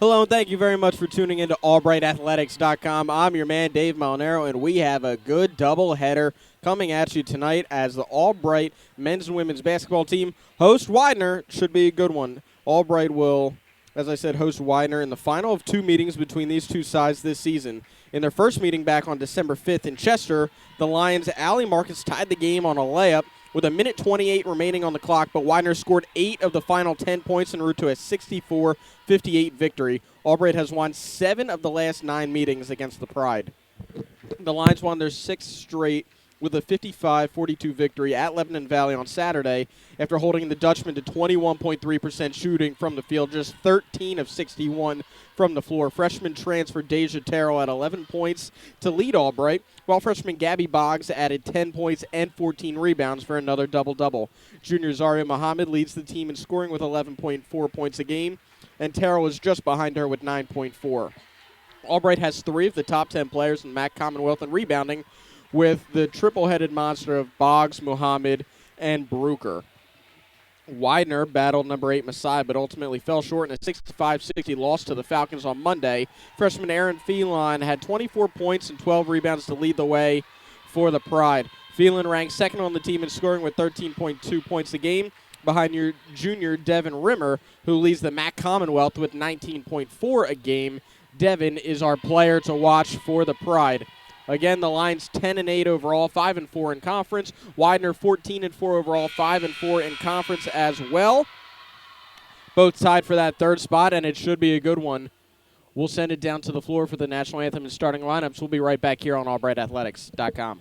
Hello, and thank you very much for tuning into AlbrightAthletics.com. I'm your man, Dave Molinaro, and we have a good doubleheader coming at you tonight as the Albright men's and women's basketball team host Widener. Should be a good one. Albright will, as I said, host Widener in the final of two meetings between these two sides this season. In their first meeting back on December 5th in Chester, the Lions' Allie Marcus tied the game on a layup with a minute 28 remaining on the clock, but Widener scored 8 of the final 10 points en route to a 64-58 victory. Albright has won 7 of the last 9 meetings against the Pride. The Lions won their 6th straight with a 55-42 victory at Lebanon Valley on Saturday after holding the Dutchmen to 21.3% shooting from the field, just 13 of 61 from the floor. Freshman transfer Deja Terrell at 11 points to lead Albright, while freshman Gabby Boggs added 10 points and 14 rebounds for another double-double. Junior Zaria Muhammad leads the team in scoring with 11.4 points a game, and Terrell is just behind her with 9.4. Albright has 3 of the top 10 players in MAC Commonwealth in rebounding, with the triple-headed monster of Boggs, Muhammad, and Bruker. Widener battled number 8 Masai, but ultimately fell short in a 65-60 loss to the Falcons on Monday. Freshman Aaron Phelan had 24 points and 12 rebounds to lead the way for the Pride. Phelan ranked second on the team in scoring with 13.2 points a game, behind your junior Devin Rimmer, who leads the MAC Commonwealth with 19.4 a game. Devin is our player to watch for the Pride. Again, the Lions 10-8 overall, 5-4 in conference. Widener 14-4 overall, 5-4 in conference as well. Both tied for that third spot, and it should be a good one. We'll send it down to the floor for the national anthem and starting lineups. We'll be right back here on AlbrightAthletics.com.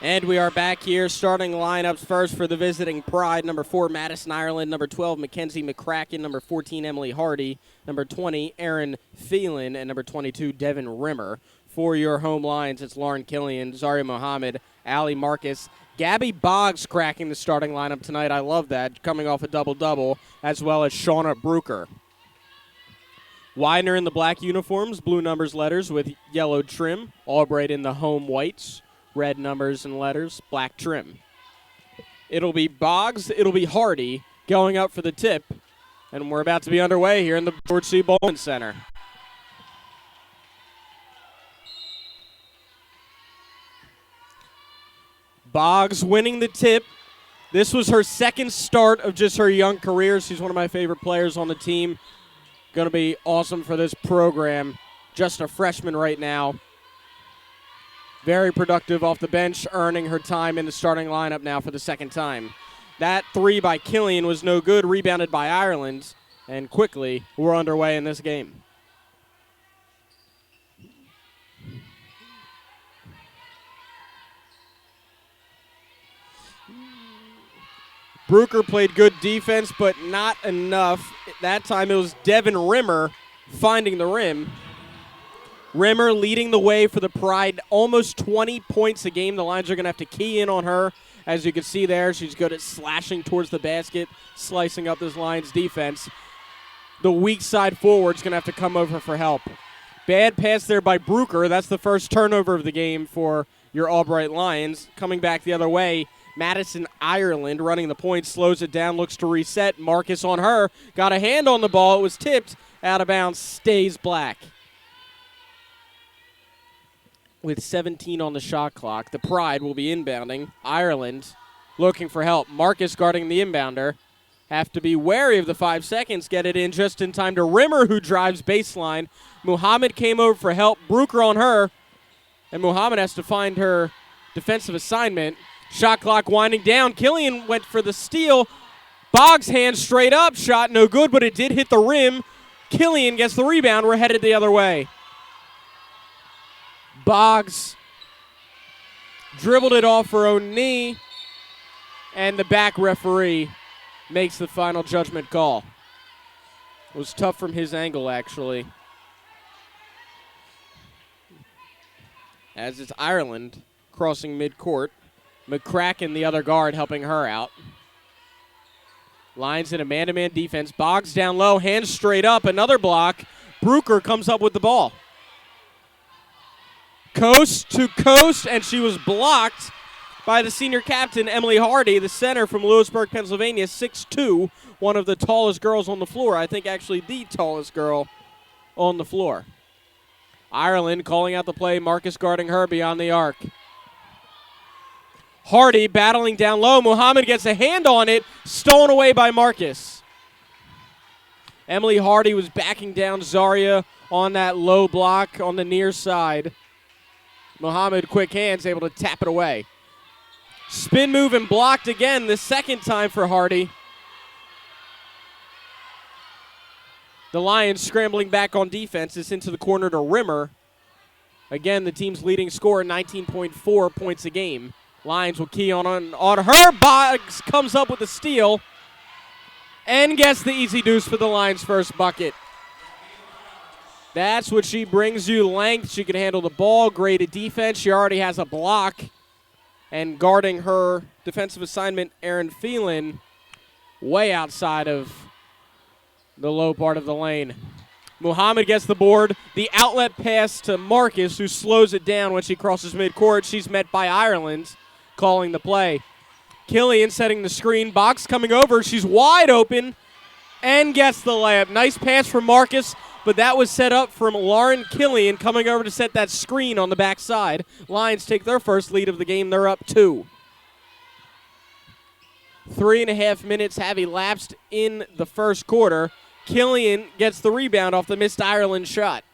And we are back here, starting lineups first for the visiting Pride. Number 4, Madison, Ireland. Number 12, Mackenzie McCracken. Number 14, Emily Hardy. Number 20, Erin Phelan. And number 22, Devin Rimmer. For your home lines, it's Lauren Killian, Zaria Mohammed, Allie Marcus, Gabby Boggs cracking the starting lineup tonight. I love that, coming off a double-double, as well as Shauna Bruker. Widener in the black uniforms, blue numbers letters with yellow trim. Albright in the home whites. Red numbers and letters, black trim. It'll be Boggs, it'll be Hardy going up for the tip, and we're about to be underway here in the George C. Bowman Center. Boggs winning the tip. This was her second start of just her young career. She's one of my favorite players on the team. Going to be awesome for this program. Just a freshman right now. Very productive off the bench, earning her time in the starting lineup now for the second time. That 3 by Killian was no good, rebounded by Ireland, and quickly we're underway in this game. Bruker played good defense, but not enough. That time it was Devin Rimmer finding the rim. Rimmer leading the way for the Pride, almost 20 points a game. The Lions are going to have to key in on her. As you can see there, she's good at slashing towards the basket, slicing up this Lions defense. The weak side forward's going to have to come over for help. Bad pass there by Bruker. That's the first turnover of the game for your Albright Lions. Coming back the other way, Madison, Ireland, running the point, slows it down, looks to reset. Marcus on her, got a hand on the ball. It was tipped, out of bounds, stays black. With 17 on the shot clock, the Pride will be inbounding. Ireland looking for help. Marcus guarding the inbounder. Have to be wary of the 5 seconds. Get it in just in time to Rimmer, who drives baseline. Muhammad came over for help. Bruker on her. And Muhammad has to find her defensive assignment. Shot clock winding down. Killian went for the steal. Boggs' hand straight up. Shot no good, but it did hit the rim. Killian gets the rebound. We're headed the other way. Boggs dribbled it off her own knee, and the back referee makes the final judgment call. It was tough from his angle, actually. As it's Ireland crossing midcourt. McCracken, the other guard, helping her out. Lions in a man-to-man defense. Boggs down low, hands straight up, another block. Bruker comes up with the ball. Coast to coast, and she was blocked by the senior captain, Emily Hardy, the center from Lewisburg, Pennsylvania, 6'2", one of the tallest girls on the floor. I think actually the tallest girl on the floor. Ireland calling out the play, Marcus guarding her beyond the arc. Hardy battling down low. Muhammad gets a hand on it, stolen away by Marcus. Emily Hardy was backing down Zaria on that low block on the near side. Muhammad, quick hands, able to tap it away. Spin move and blocked again, the second time for Hardy. The Lions scrambling back on defense. It's into the corner to Rimmer. Again, the team's leading scorer, 19.4 points a game. Lions will key on her. Boggs comes up with a steal and gets the easy deuce for the Lions' first bucket. That's what she brings you, length. She can handle the ball, great at defense. She already has a block. And guarding her defensive assignment, Erin Phelan, way outside of the low part of the lane. Muhammad gets the board. The outlet pass to Marcus, who slows it down when she crosses midcourt. She's met by Ireland, calling the play. Killian setting the screen. Boggs coming over. She's wide open and gets the layup. Nice pass from Marcus, but that was set up from Lauren Killian coming over to set that screen on the backside. Lions take their first lead of the game. They're up 2. 3.5 minutes have elapsed in the first quarter. Killian gets the rebound off the missed Ireland shot.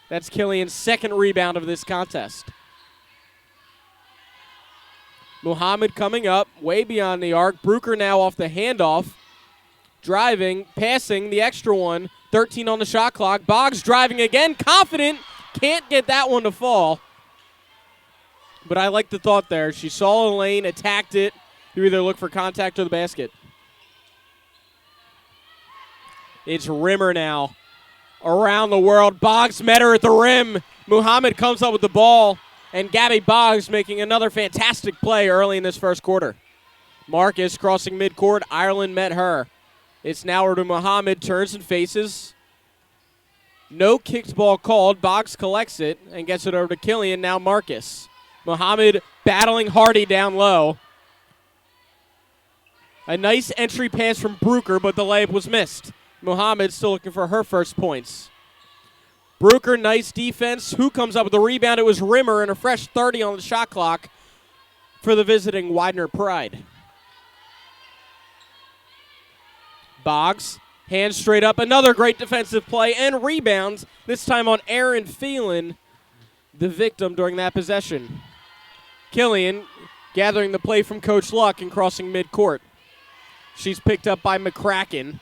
That's Killian's second rebound of this contest. Muhammad coming up, way beyond the arc. Bruker now off the handoff. Driving, passing, the extra one. 13 on the shot clock. Boggs driving again, confident. Can't get that one to fall. But I like the thought there. She saw a lane, attacked it. You either look for contact or the basket. It's Rimmer now. Around the world, Boggs met her at the rim. Muhammad comes up with the ball, and Gabby Boggs making another fantastic play early in this first quarter. Marcus crossing midcourt. Ireland met her. It's now over to Muhammad, turns and faces. No kicked ball called. Boggs collects it and gets it over to Killian. Now Marcus. Muhammad battling Hardy down low. A nice entry pass from Brooker, but the layup was missed. Muhammad still looking for her first points. Brooker, nice defense. Who comes up with the rebound? It was Rimmer, and a fresh 30 on the shot clock for the visiting Widener Pride. Boggs, hands straight up. Another great defensive play and rebounds, this time on Aaron Phelan, the victim during that possession. Killian gathering the play from Coach Luck and crossing midcourt. She's picked up by McCracken.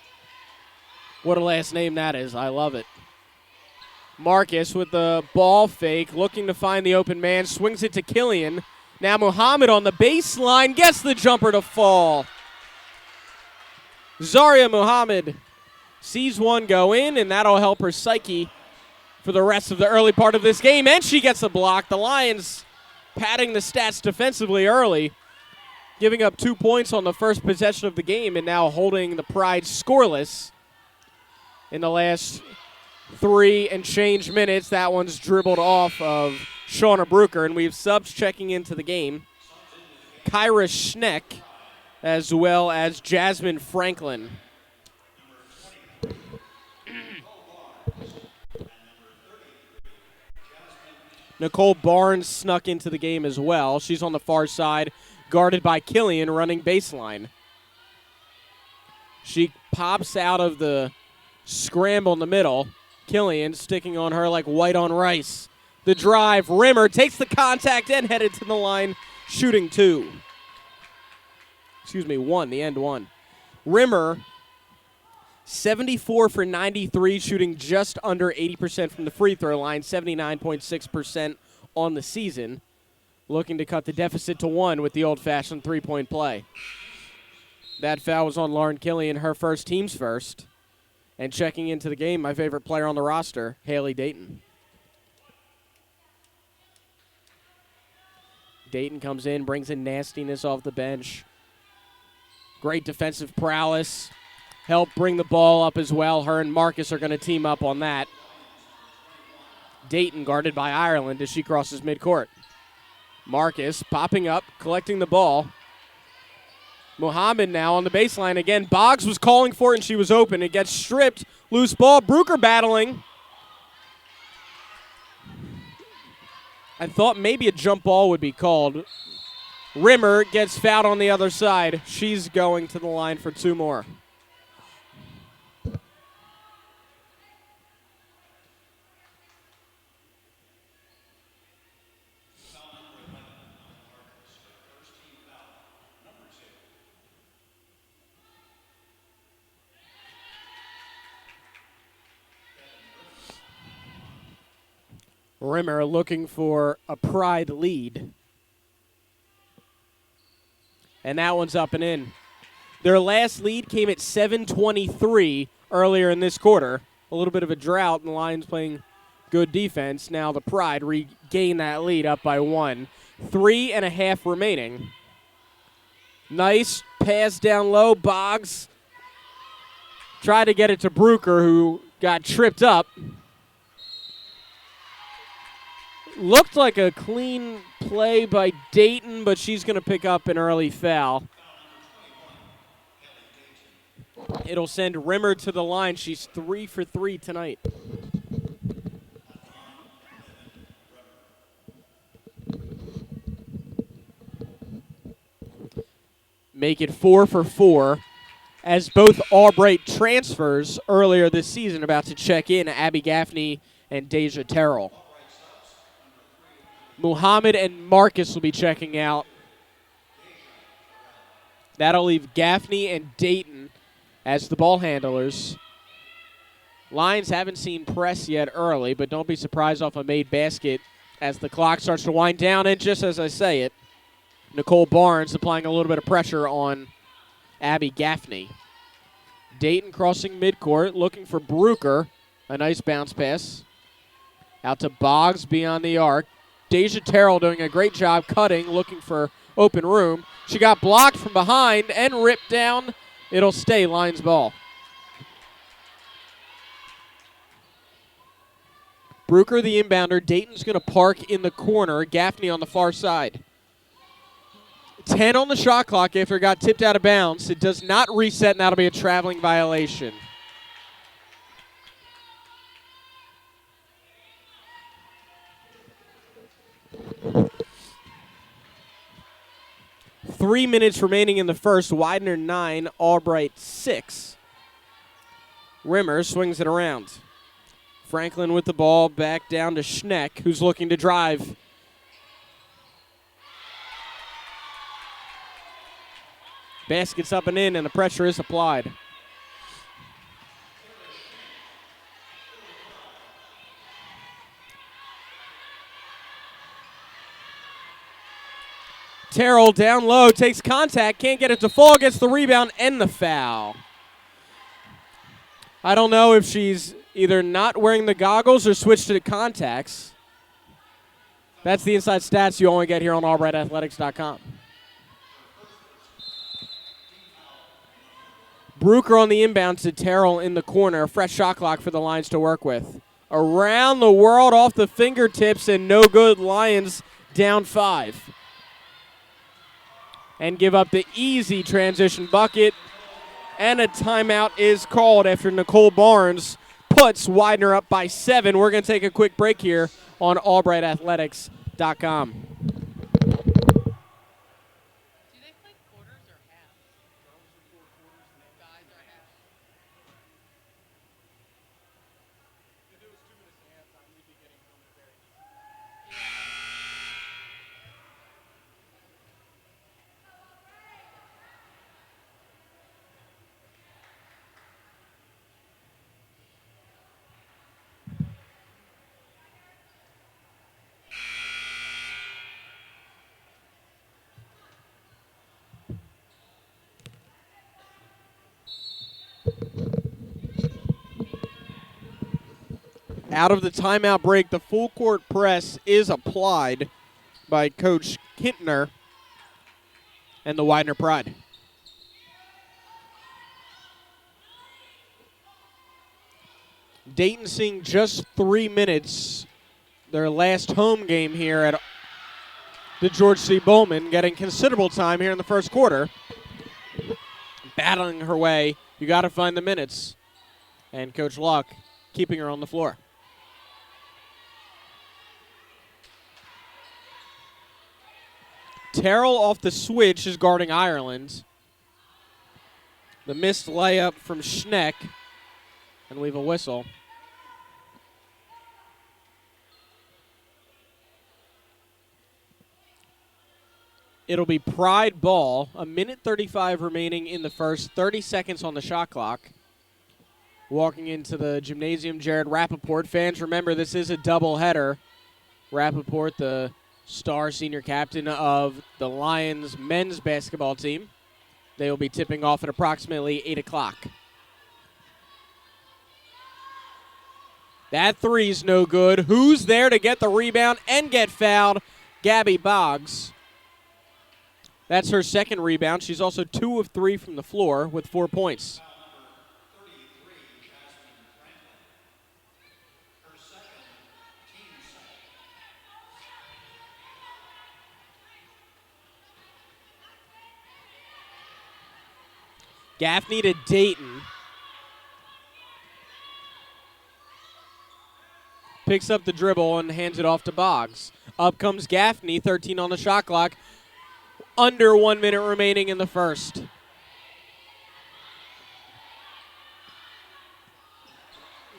What a last name that is. I love it. Marcus with the ball fake, looking to find the open man, swings it to Killian. Now Muhammad on the baseline, gets the jumper to fall. Zaria Muhammad sees one go in, and that'll help her psyche for the rest of the early part of this game, and she gets a block. The Lions padding the stats defensively early, giving up 2 points on the first possession of the game, and now holding the Pride scoreless in the last 3 and change minutes. That one's dribbled off of Shauna Brooker, and we have subs checking into the game. Kyra Schneck, as well as Jasmine Franklin. Nicole Barnes snuck into the game as well. She's on the far side, guarded by Killian, running baseline. She pops out of the scramble in the middle. Killian sticking on her like white on rice. The drive, Rimmer takes the contact and headed to the line, shooting one, the end one. Rimmer, 74 for 93, shooting just under 80% from the free throw line, 79.6% on the season. Looking to cut the deficit to 1 with the old-fashioned three-point play. That foul was on Lauren Killian, her first, team's first. And checking into the game, my favorite player on the roster, Haley Dayton. Dayton comes in, brings in nastiness off the bench. Great defensive prowess. Help bring the ball up as well. Her and Marcus are going to team up on that. Dayton guarded by Ireland as she crosses midcourt. Marcus popping up, collecting the ball. Muhammad now on the baseline again. Boggs was calling for it, and she was open. It gets stripped. Loose ball. Brooker battling. I thought maybe a jump ball would be called. Rimmer gets fouled on the other side. She's going to the line for 2 more. Rimmer looking for a Pride lead. And that one's up and in. Their last lead came at 7:23 earlier in this quarter. A little bit of a drought, and the Lions playing good defense. Now the Pride regain that lead up by 1. 3.5 remaining. Nice pass down low. Boggs tried to get it to Brooker, who got tripped up. Looked like a clean play by Dayton, but she's going to pick up an early foul. It'll send Rimmer to the line. She's 3 for 3 tonight. Make it 4 for 4 as both Albright transfers earlier this season about to check in, Abby Gaffney and Deja Terrell. Muhammad and Marcus will be checking out. That'll leave Gaffney and Dayton as the ball handlers. Lions haven't seen press yet early, but don't be surprised off a made basket as the clock starts to wind down. And just as I say it, Nicole Barnes applying a little bit of pressure on Abby Gaffney. Dayton crossing midcourt, looking for Bruker. A nice bounce pass. Out to Boggs beyond the arc. Deja Terrell doing a great job cutting, looking for open room. She got blocked from behind and ripped down. It'll stay Lions ball. Bruker the inbounder. Dayton's going to park in the corner. Gaffney on the far side. 10 on the shot clock after it got tipped out of bounds. It does not reset, and that'll be a traveling violation. Three minutes remaining in the first. Widener 9, Albright 6. Rimmer swings it around. Franklin with the ball, back down to Schneck, who's looking to drive. Basket's up and in, and the pressure is applied. Terrell down low, takes contact, can't get it to fall, gets the rebound and the foul. I don't know if she's either not wearing the goggles or switched to the contacts. That's the inside stats you only get here on AlbrightAthletics.com. Bruker on the inbound to Terrell in the corner. A fresh shot clock for the Lions to work with. Around the world off the fingertips and no good. Lions down 5. And give up the easy transition bucket. And a timeout is called after Nicole Barnes puts Widener up by 7. We're going to take a quick break here on AlbrightAthletics.com. Out of the timeout break, the full court press is applied by Coach Kintner and the Widener Pride. Dayton seeing just 3 minutes, their last home game here at the George C. Bowman, getting considerable time here in the first quarter. Battling her way, you got to find the minutes. And Coach Locke keeping her on the floor. Terrell off the switch is guarding Ireland. The missed layup from Schneck. And we have a whistle. It'll be Pride ball. 1:35 remaining in the first. 30 seconds on the shot clock. Walking into the gymnasium, Jared Rappaport. Fans, remember, this is a doubleheader. Rappaport, the star senior captain of the Lions men's basketball team. They will be tipping off at approximately 8 o'clock. That three's no good. Who's there to get the rebound and get fouled? Gabby Boggs. That's her second rebound. She's also 2 of 3 from the floor with 4 points. Gaffney to Dayton. Picks up the dribble and hands it off to Boggs. Up comes Gaffney, 13 on the shot clock. Under 1 minute remaining in the first.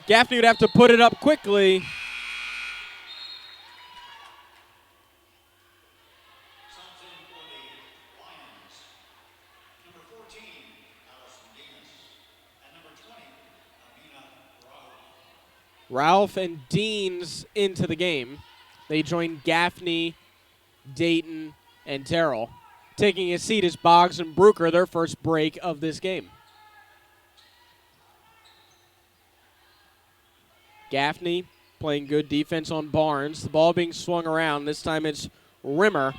Gaffney would have to put it up quickly. Ralph and Deans into the game. They join Gaffney, Dayton, and Terrell. Taking a seat is Boggs and Brooker, their first break of this game. Gaffney playing good defense on Barnes. The ball being swung around. This time it's Rimmer.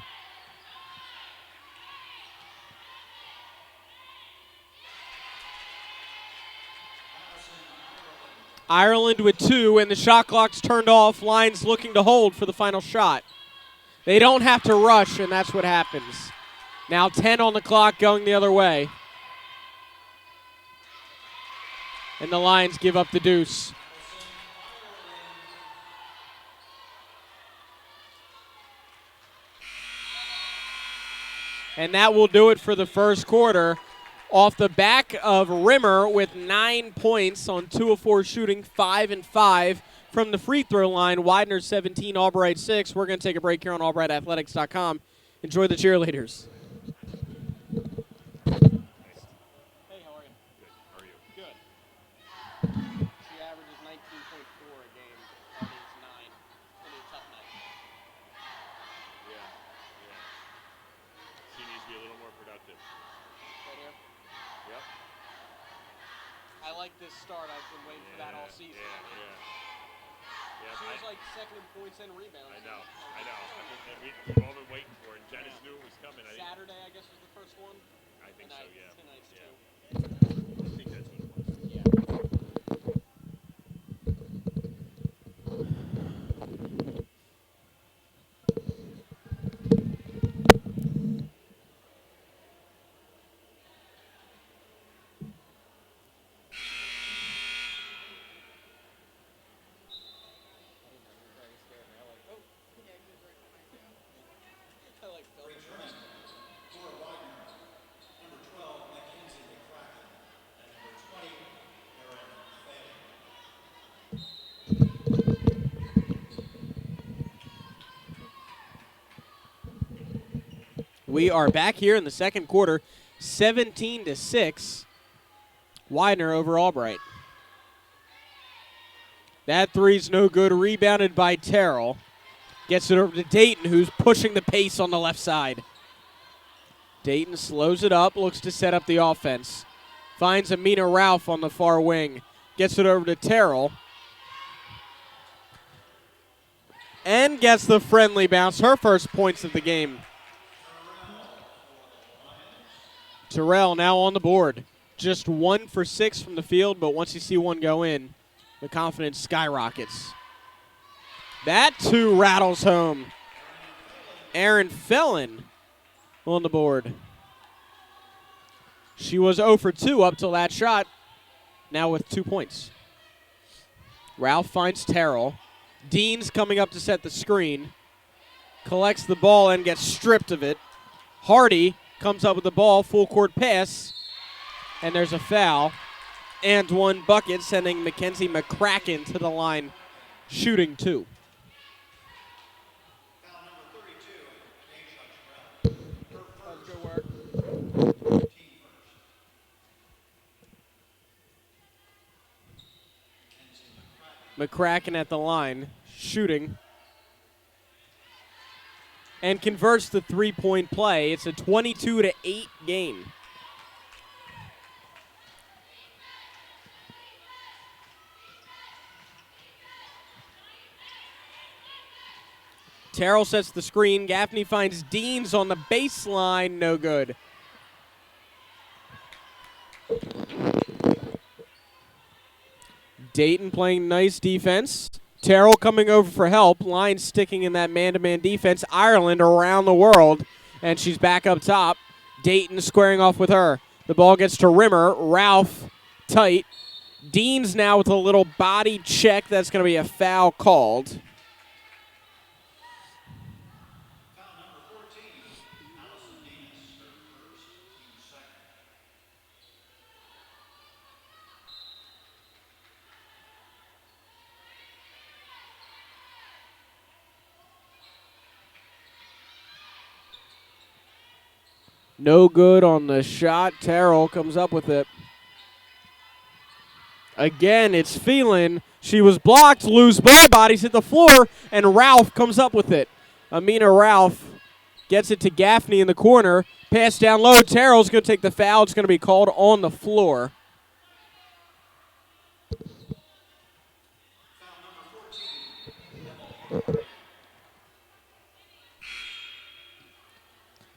Ireland with 2, and the shot clock's turned off. Lions looking to hold for the final shot. They don't have to rush, and that's what happens. Now 10 on the clock going the other way. And the Lions give up the deuce. And that will do it for the first quarter. Off the back of Rimmer with 9 points on 2 of 4 shooting, 5 and 5 from the free throw line. Widener 17, Albright 6. We're going to take a break here on AlbrightAthletics.com. Enjoy the cheerleaders. Hey, how are you? Good. How are you? Good. She averages 19.4 a game. That is 9. It's going to be a tough night. Yeah. She needs to be a little more productive. Right here. Yep. I like this start. I've been waiting for that all season. Yeah. She was like second in points and rebounds. I know. We've all been waiting for it. Janice knew it was coming. Saturday, I guess, was the first one. I think so, yeah. Tonight's too. I think that's what it was. Yeah. We are back here in the second quarter, 17-6. Widener over Albright. That three's no good. Rebounded by Terrell. Gets it over to Dayton, who's pushing the pace on the left side. Dayton slows it up, looks to set up the offense. Finds Amina Ralph on the far wing. Gets it over to Terrell. And gets the friendly bounce. Her first points of the game. Terrell now on the board. Just 1 for 6 from the field, but once you see one go in, the confidence skyrockets. That 2 rattles home. Aaron Felon on the board. She was 0 for 2 up till that shot, now with 2 points. Ralph finds Terrell. Dean's coming up to set the screen. Collects the ball and gets stripped of it. Hardy comes up with the ball, full court pass, and there's a foul. And 1 bucket, sending Mackenzie McCracken to the line, shooting 2. McCracken at the line, shooting. And converts the 3-point play. It's a 22-8 game. Terrell sets the screen. Gaffney finds Deans on the baseline. No good. Dayton playing nice defense. Terrell coming over for help. Line sticking in that man-to-man defense. Ireland around the world, and she's back up top. Dayton squaring off with her. The ball gets to Rimmer. Ralph tight. Deans now with a little body check. That's going to be a foul called. No good on the shot. Terrell comes up with it. Again, it's Phelan. She was blocked. Loose ball. Bodies hit the floor, and Ralph comes up with it. Amina Ralph gets it to Gaffney in the corner. Pass down low. Terrell's going to take the foul. It's going to be called on the floor.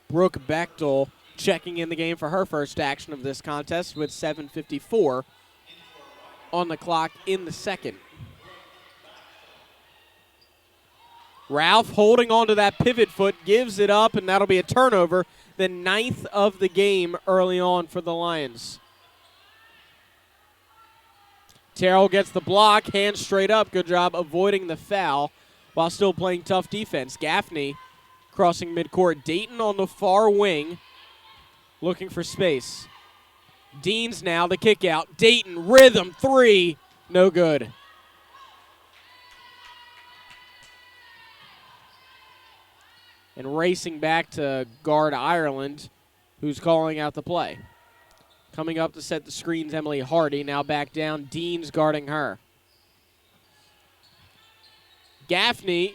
Brooke Bechtel checking in the game for her first action of this contest with 7:54 on the clock in the second. Ralph holding on to that pivot foot, gives it up, and that'll be a turnover. The 9th of the game early on for the Lions. Terrell gets the block, hands straight up. Good job avoiding the foul while still playing tough defense. Gaffney crossing midcourt. Dayton on the far wing looking for space. Deans now, the kick out. Dayton, rhythm, three, no good. And racing back to guard Ireland, who's calling out the play. Coming up to set the screens, Emily Hardy. Now back down, Dean's guarding her. Gaffney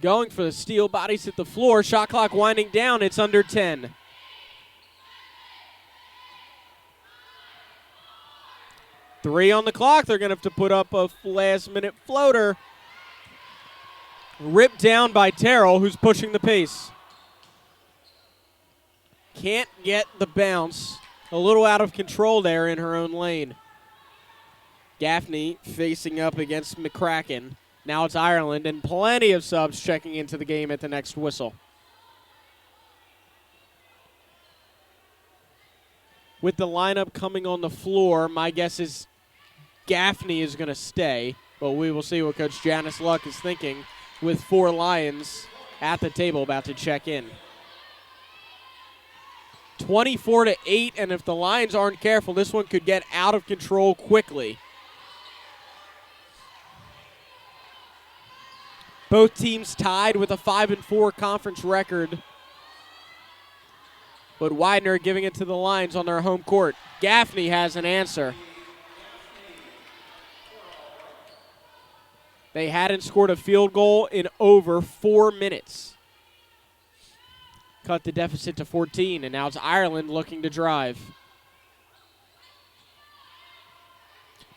going for the steal, bodies hit the floor. Shot clock winding down, it's under 10. Three on the clock, they're going to have to put up a last-minute floater. Ripped down by Terrell, who's pushing the pace. Can't get the bounce. A little out of control there in her own lane. Gaffney facing up against McCracken. Now it's Ireland, and plenty of subs checking into the game at the next whistle. With the lineup coming on the floor, my guess is Gaffney is going to stay, but we will see what Coach Janice Luck is thinking with 4 Lions at the table about to check in. 24-8, and if the Lions aren't careful, this one could get out of control quickly. Both teams tied with a 5-4 conference record, but Widener giving it to the Lions on their home court. Gaffney has an answer. They hadn't scored a field goal in over 4 minutes. Cut the deficit to 14, and now it's Ireland looking to drive.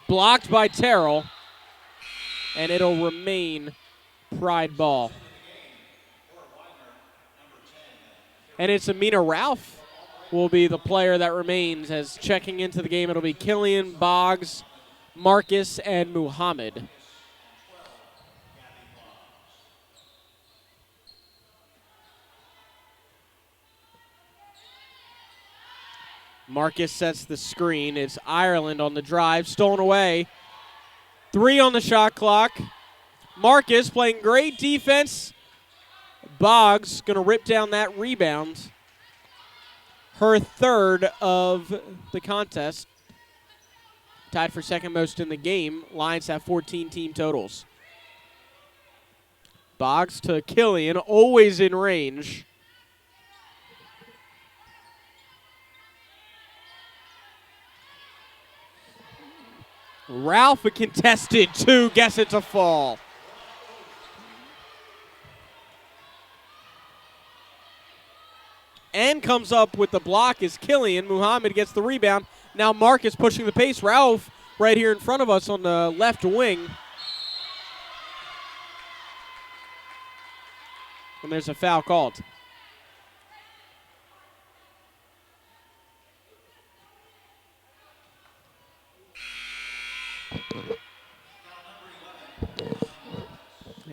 Blocked by Terrell, and it'll remain Pride ball. And it's Amina Ralph will be the player that remains, as checking into the game it'll be Killian, Boggs, Marcus, and Muhammad. Marcus sets the screen. It's Ireland on the drive. Stolen away. 3 on the shot clock. Marcus playing great defense. Boggs going to rip down that rebound. Her 3rd of the contest. Tied for second most in the game. Lions have 14 team totals. Boggs to Killian, always in range. Ralph, a contested 2, guess it's a fall. And comes up with the block is Killian. Muhammad gets the rebound. Now Marcus pushing the pace. Ralph right here in front of us on the left wing. And there's a foul called.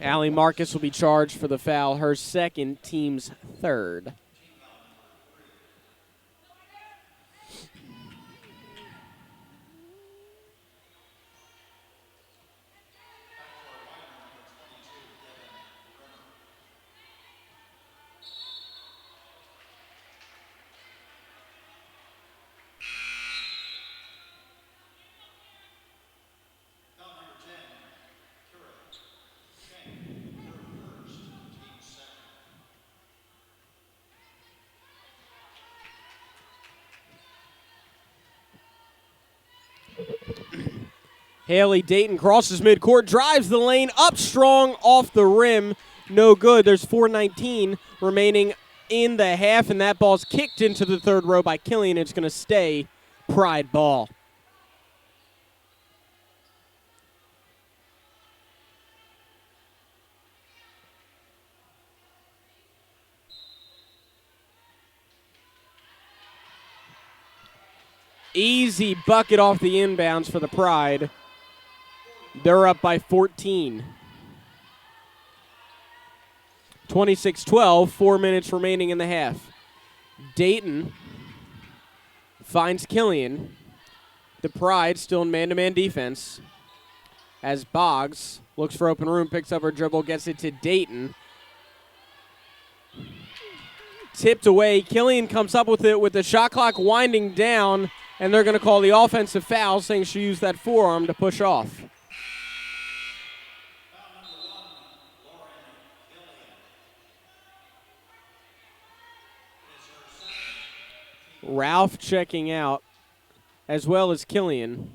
Allie Marcus will be charged for the foul, her 2nd, team's 3rd. Haley Dayton crosses midcourt, drives the lane, up strong, off the rim. No good. There's 4:19 remaining in the half, and that ball's kicked into the third row by Killian. It's going to stay Pride ball. Easy bucket off the inbounds for the Pride. They're up by 14. 26-12, 4 minutes remaining in the half. Dayton finds Killian. The Pride still in man-to-man defense. As Boggs looks for open room, picks up her dribble, gets it to Dayton. Tipped away. Killian comes up with it with the shot clock winding down, and they're going to call the offensive foul, saying she used that forearm to push off. Ralph checking out, as well as Killian.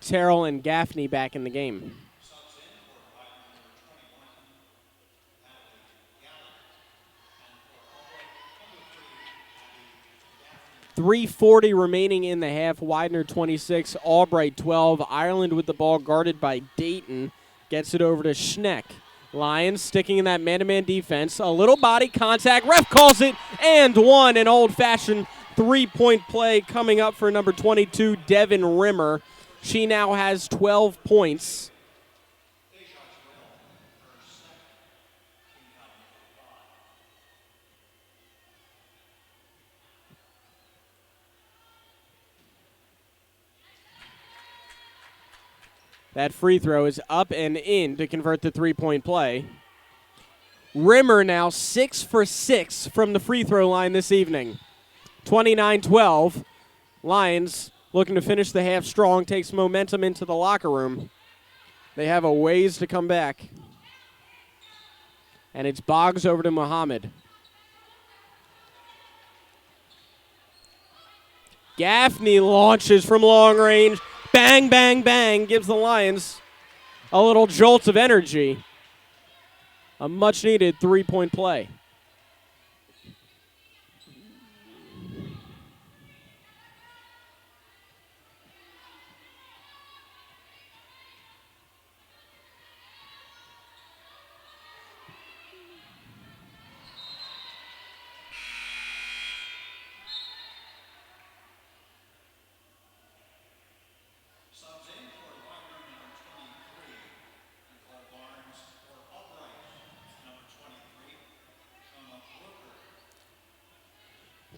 Terrell and Gaffney back in the game. 3:40 remaining in the half. Widener 26, Albright 12. Ireland with the ball guarded by Dayton. Gets it over to Schneck. Lions sticking in that man-to-man defense. A little body contact. Ref calls it and one. An old-fashioned three-point play coming up for number 22, Devin Rimmer. She now has 12 points. That free throw is up and in to convert the three-point play. Rimmer now 6 for 6 from the free throw line this evening. 29-12. Lions looking to finish the half strong, takes momentum into the locker room. They have a ways to come back. And it's Boggs over to Muhammad. Gaffney launches from long range. Bang, bang, bang, gives the Lions a little jolt of energy. A much-needed three-point play.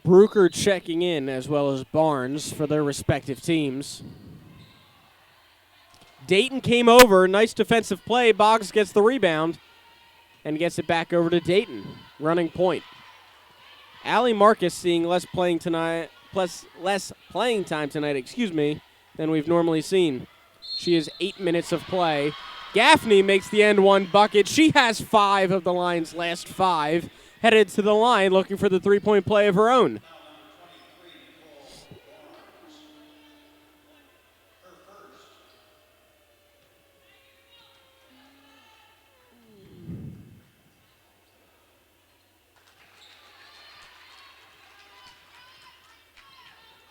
Bruker checking in, as well as Barnes, for their respective teams. Dayton came over. Nice defensive play. Boggs gets the rebound and gets it back over to Dayton. Running point. Allie Marcus seeing less playing time tonight, than we've normally seen. She has 8 minutes of play. Gaffney makes the end one bucket. She has 5 of the Lions' last 5. Headed to the line looking for the three-point play of her own.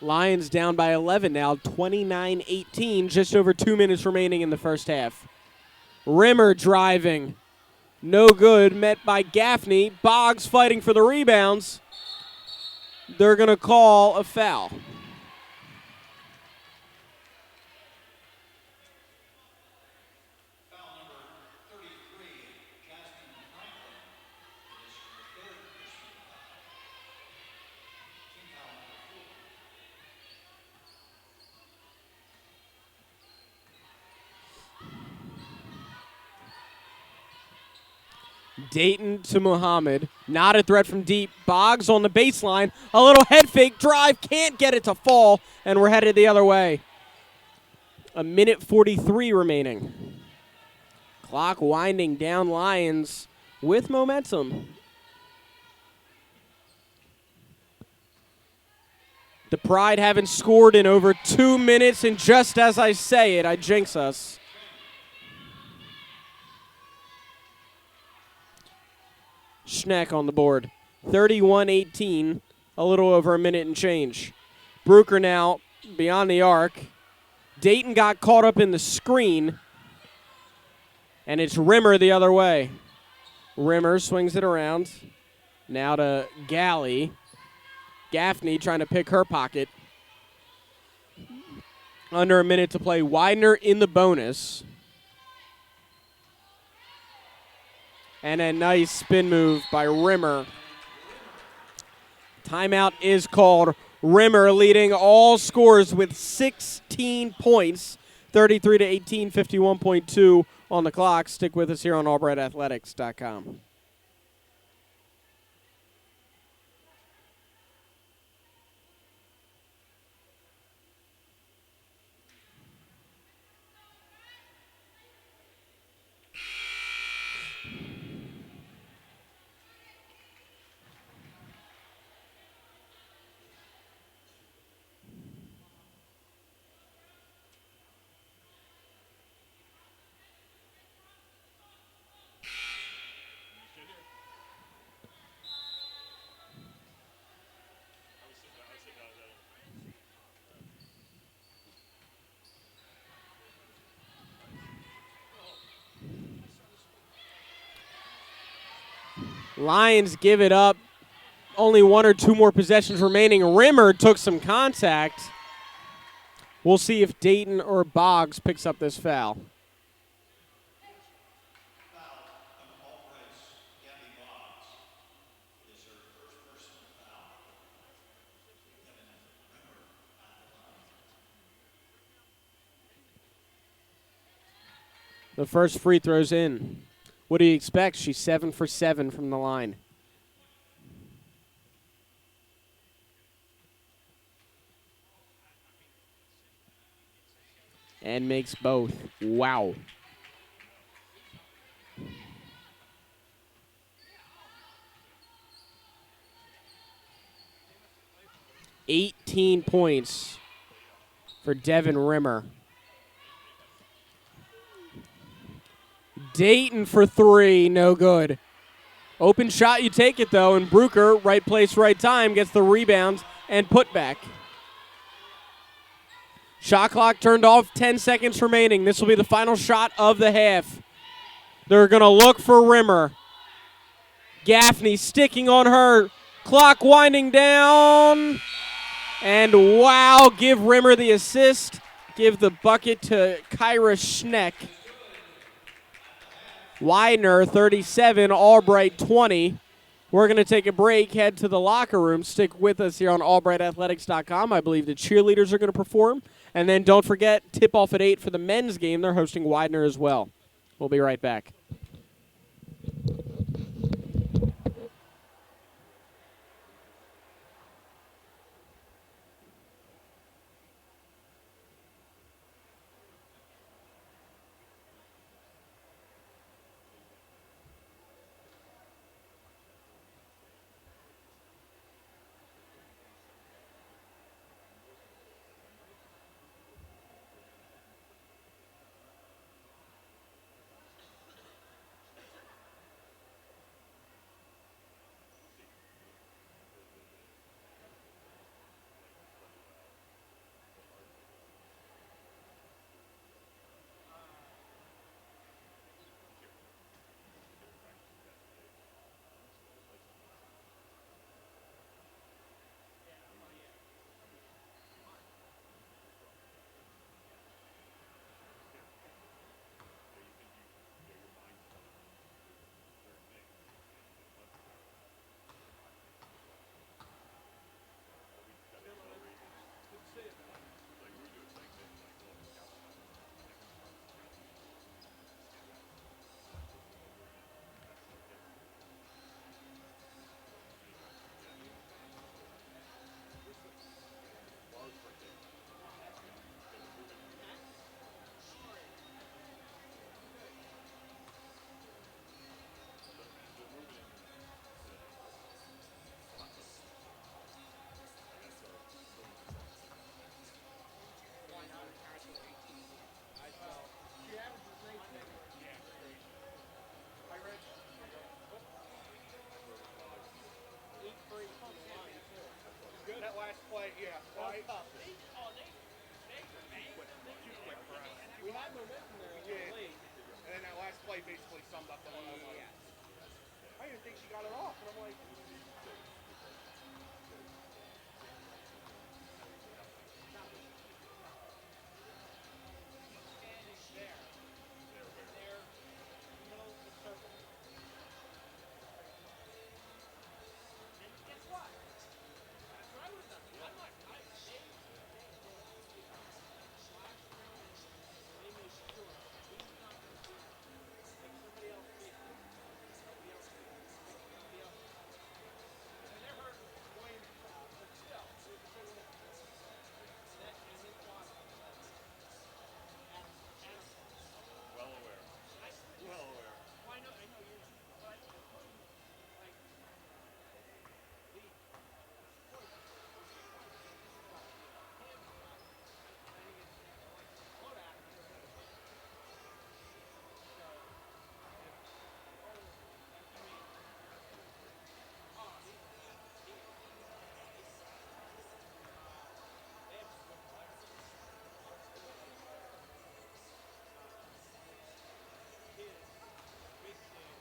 Lions down by 11 now, 29-18, just over 2 minutes remaining in the first half. Rimmer driving. No good, met by Gaffney. Boggs fighting for the rebounds. They're going to call a foul. Dayton to Muhammad. Not a threat from deep. Boggs on the baseline. A little head fake drive. Can't get it to fall. And we're headed the other way. 1:43 remaining. Clock winding down. Lions with momentum. The Pride haven't scored in over 2 minutes, and just as I say it, I jinx us. Schneck on the board. 31-18, a little over a minute and change. Bruker now beyond the arc. Dayton got caught up in the screen, and it's Rimmer the other way. Rimmer swings it around. Now to Galley. Gaffney trying to pick her pocket. Under a minute to play. Widener in the bonus. And a nice spin move by Rimmer. Timeout is called. Rimmer leading all scores with 16 points. 33-18, 51.2 on the clock. Stick with us here on AlbrightAthletics.com. Lions give it up. Only 1 or 2 more possessions remaining. Rimmer took some contact. We'll see if Dayton or Boggs picks up this foul. The first free throw's in. What do you expect? She's 7 for 7 from the line. And makes both. Wow. $18 points for Devin Rimmer. Dayton for 3, no good. Open shot, you take it though, and Bruker, right place, right time, gets the rebound and put back. Shot clock turned off, 10 seconds remaining. This will be the final shot of the half. They're going to look for Rimmer. Gaffney sticking on her. Clock winding down. And wow, give Rimmer the assist. Give the bucket to Kyra Schneck. Widener, 37, Albright, 20. We're going to take a break, head to the locker room. Stick with us here on AlbrightAthletics.com. I believe the cheerleaders are going to perform. And then don't forget, tip-off at 8 for the men's game. They're hosting Widener as well. We'll be right back. play basically summed up the whole line. Yes. I didn't think she got it off, and I'm like, Standing there. There, middle of the circle. And guess what? That's what I would have done. I'm like, they last round, they made sure he's not going to do it. Make somebody else beat him. Somebody else beat him. Somebody else. And they're hurting Williams' job, but still, it was a good win. And his boss, Adam. well aware. Well aware. Well, I know you know. But like, the course, him, I think it's Kodak. So, I mean, they have some good players. Kid, big kid,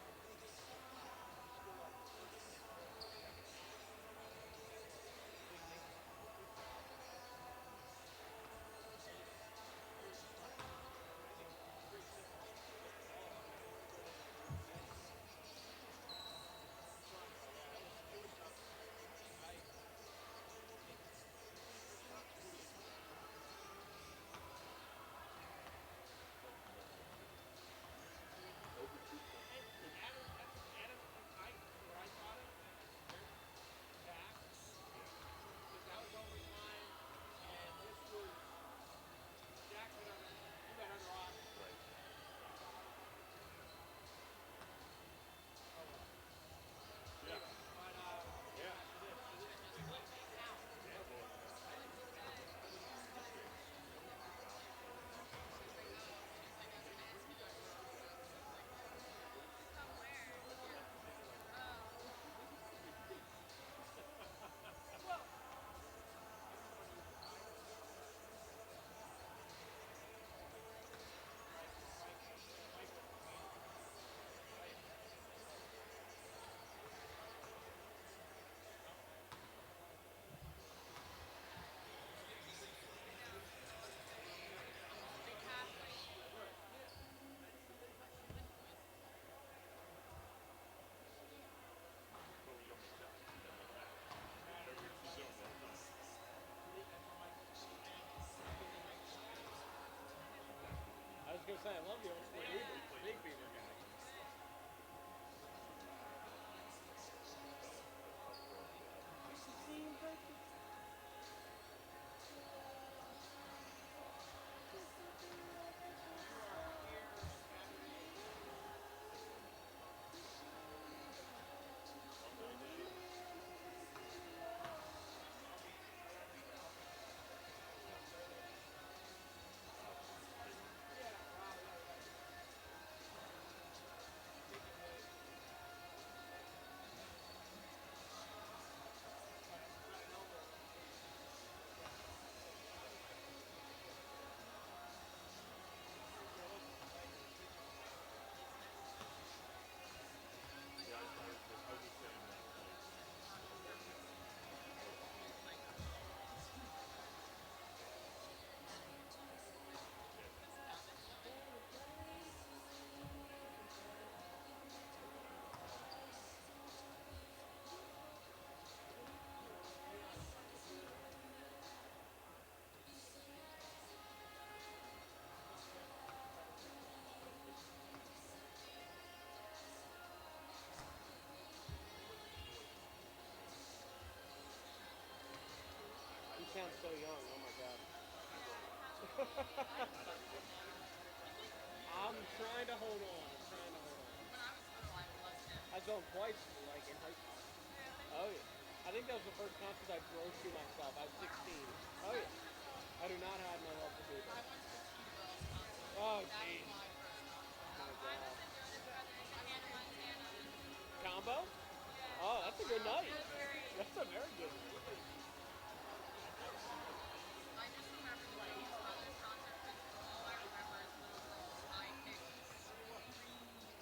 Adam, where I thought it, back, because that was overtime, and this was Jackson you got under off. Right. Yeah. But, Yeah. I was going to say, I love the old school big beaver guy. Yeah, I was just saying that. You sound so young. Oh my god. I'm trying to hold on. I saw him twice, like in high school. Oh yeah. I think that was the first concert I drove to myself. I was 16. Oh yeah. I do not have my love for people. Oh jeez. Combo? Oh, that's a good night. That's a very good night. I just remember like each other's concert because all I remember is little girls high kicks, screaming.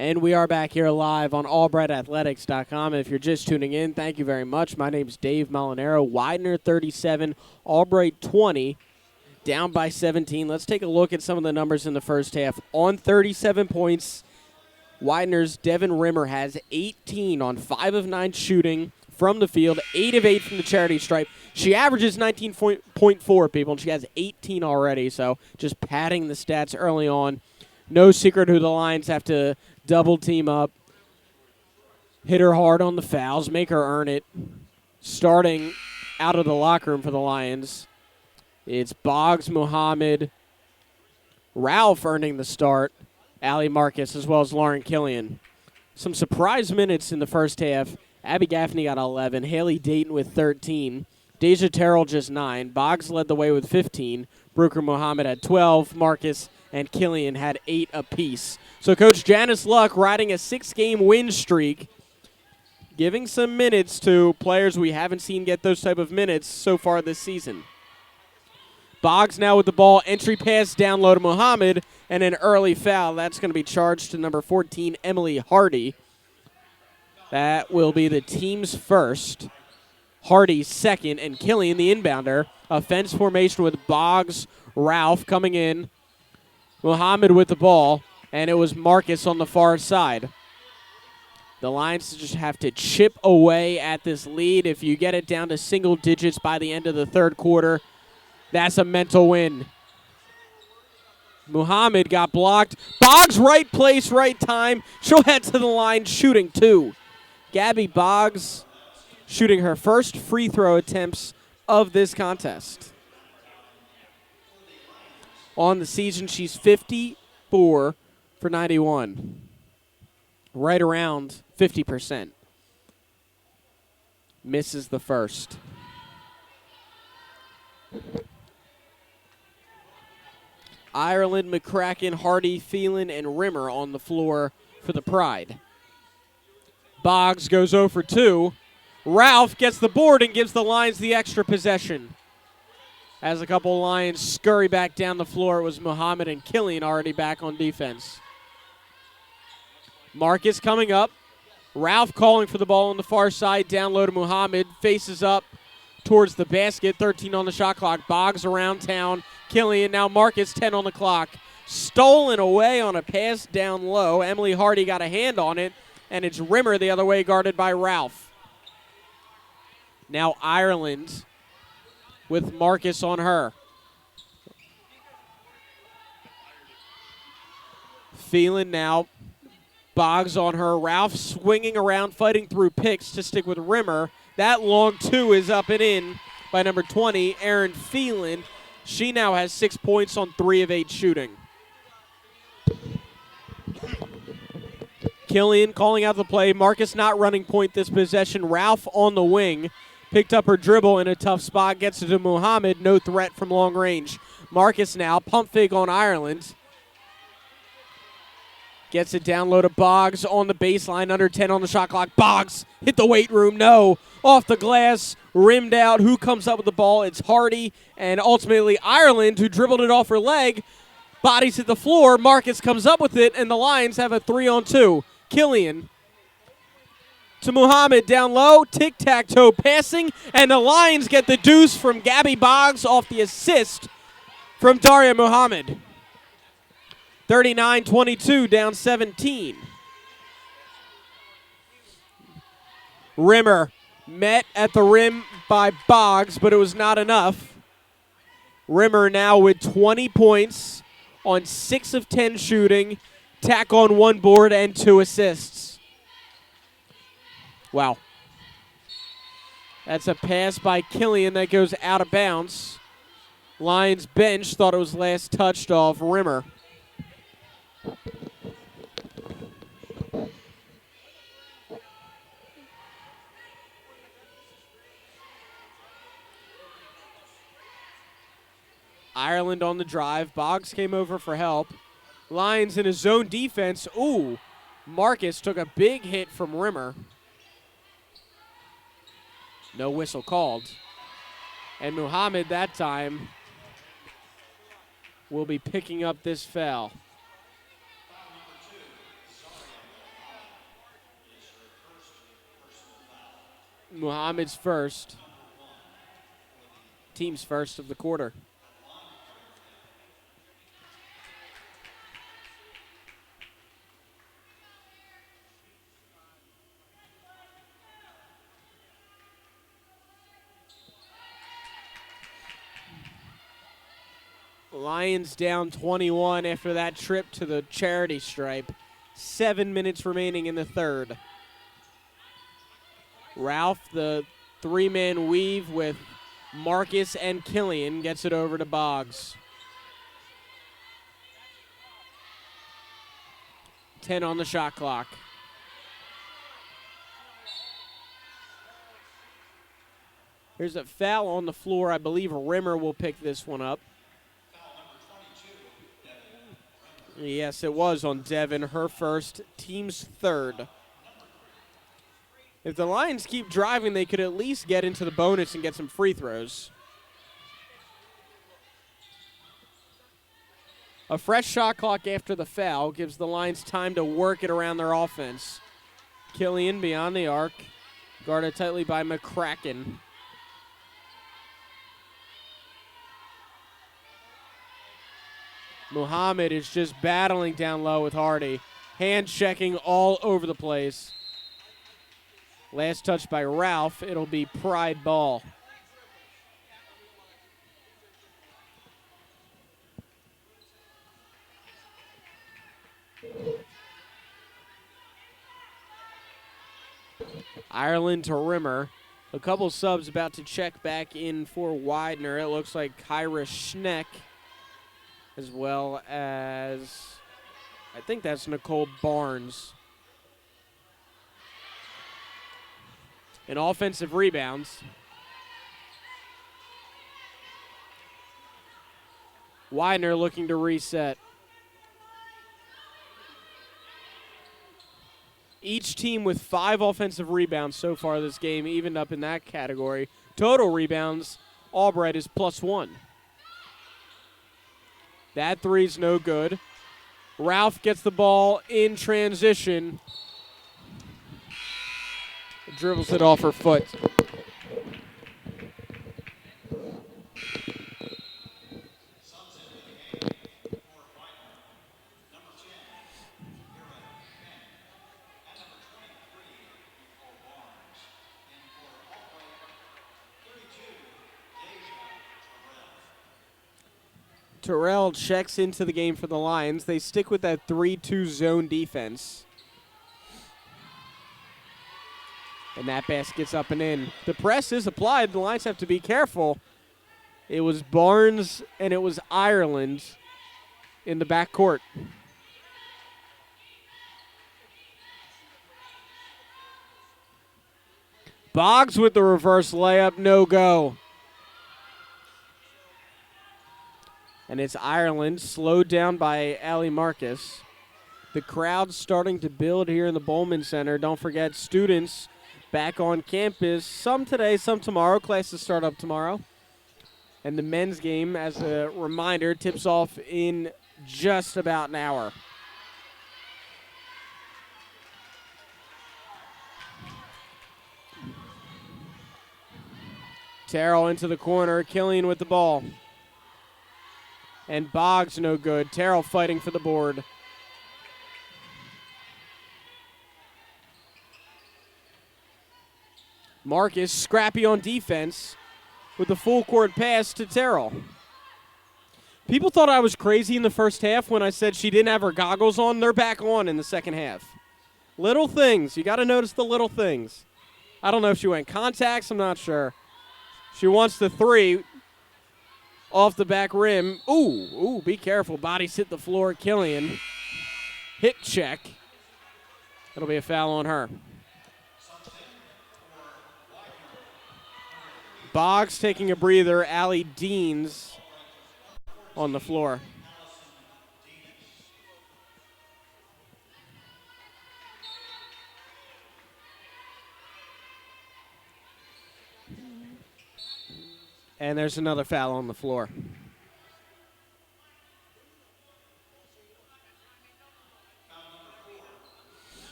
And we are back here live on AlbrightAthletics.com. If you're just tuning in, thank you very much. My name's Dave Molinaro. Widener 37, Albright 20, down by 17. Let's take a look at some of the numbers in the first half. On 37 points, Widener's Devin Rimmer has 18 on 5 of 9 shooting from the field, 8 of 8 from the charity stripe. She averages 19.4, people, and she has 18 already, so just padding the stats early on. No secret who the Lions have to double team up, hit her hard on the fouls, make her earn it. Starting out of the locker room for the Lions, it's Boggs, Muhammad, Ralph earning the start, Allie Marcus, as well as Lauren Killian. Some surprise minutes in the first half. Abby Gaffney got 11, Haley Dayton with 13, Deja Terrell just 9, Boggs led the way with 15, Brooker Muhammad had 12, Marcus and Killian had 8 apiece. So Coach Janice Luck riding a 6-game win streak, giving some minutes to players we haven't seen get those type of minutes so far this season. Boggs now with the ball, entry pass down low to Muhammad, and an early foul. That's going to be charged to number 14, Emily Hardy. That will be the team's first. Hardy second, and Killian the inbounder. Offense formation with Boggs, Ralph coming in. Muhammad with the ball, and it was Marcus on the far side. The Lions just have to chip away at this lead. If you get it down to single digits by the end of the third quarter, that's a mental win. Muhammad got blocked. Boggs, right place, right time. She'll head to the line shooting 2. Gabby Boggs shooting her first free throw attempts of this contest. On the season, she's 54 for 91. Right around 50%. Misses the first. Ireland, McCracken, Hardy, Phelan, and Rimmer on the floor for the Pride. Boggs goes 0 for 2. Ralph gets the board and gives the Lions the extra possession. As a couple Lions scurry back down the floor, it was Muhammad and Killian already back on defense. Marcus coming up. Ralph calling for the ball on the far side, down low to Muhammad. Faces up towards the basket, 13 on the shot clock. Boggs around town. Killian, now Marcus, 10 on the clock. Stolen away on a pass down low. Emily Hardy got a hand on it, and it's Rimmer the other way, guarded by Ralph. Now Ireland with Marcus on her. Phelan now. Boggs on her. Ralph swinging around, fighting through picks to stick with Rimmer. That long 2 is up and in by number 20, Erin Phelan. She now has 6 points on 3 of 8 shooting. Killian calling out the play. Marcus not running point this possession. Ralph on the wing. Picked up her dribble in a tough spot. Gets it to Muhammad. No threat from long range. Marcus now. Pump fake on Ireland. Gets it down low to Boggs on the baseline. Under 10 on the shot clock. Boggs hit the weight room. No. Off the glass. Rimmed out. Who comes up with the ball? It's Hardy. And ultimately Ireland, who dribbled it off her leg. Bodies hit the floor. Marcus comes up with it. And the Lions have a 3-on-2. Killian to Muhammad down low, tic-tac-toe passing, and the Lions get the deuce from Gabby Boggs off the assist from Daria Muhammad. 39-22, down 17. Rimmer met at the rim by Boggs, but it was not enough. Rimmer now with 20 points on 6 of 10 shooting, tack on 1 board and 2 assists. Wow. That's a pass by Killian that goes out of bounds. Lions bench thought it was last touched off Rimmer. Ireland on the drive. Boggs came over for help. Lions in a zone defense. Ooh, Marcus took a big hit from Rimmer. No whistle called. And Muhammad that time will be picking up this foul. Muhammad's first. Team's first of the quarter. Lions down 21 after that trip to the charity stripe. 7 minutes remaining in the third. Ralph, the three-man weave with Marcus and Killian, gets it over to Boggs. 10 on the shot clock. There's a foul on the floor. I believe Rimmer will pick this one up. Yes, it was on Devin, her first, team's third. If the Lions keep driving, they could at least get into the bonus and get some free throws. A fresh shot clock after the foul gives the Lions time to work it around their offense. Killian beyond the arc, guarded tightly by McCracken. Muhammad is just battling down low with Hardy. Hand checking all over the place. Last touch by Ralph. It'll be Pride ball. Ireland to Rimmer. A couple subs about to check back in for Widener. It looks like Kyra Schneck, as well as, I think that's Nicole Barnes. And offensive rebounds. Widener looking to reset. Each team with 5 offensive rebounds so far this game, evened up in that category. Total rebounds, Albright is +1. That three's no good. Ralph gets the ball in transition. Dribbles it off her foot. Terrell checks into the game for the Lions. They stick with that 3-2 zone defense. And that basket gets up and in. The press is applied. The Lions have to be careful. It was Barnes and it was Ireland in the backcourt. Boggs with the reverse layup, no go. And it's Ireland, slowed down by Allie Marcus. The crowd's starting to build here in the Bowman Center. Don't forget, students back on campus, some today, some tomorrow. Classes start up tomorrow. And the men's game, as a reminder, tips off in just about an hour. Terrell into the corner, Killian with the ball. And Boggs no good. Terrell fighting for the board. Marcus scrappy on defense with the full court pass to Terrell. People thought I was crazy in the first half when I said she didn't have her goggles on. They're back on in the second half. Little things. You got to notice the little things. I don't know if she went contacts. I'm not sure. She wants the three off the back rim. Ooh, be careful. Bodies hit the floor. Killian. Hit check. It'll be a foul on her. Boggs taking a breather. Allie Deans on the floor. And there's another foul on the floor.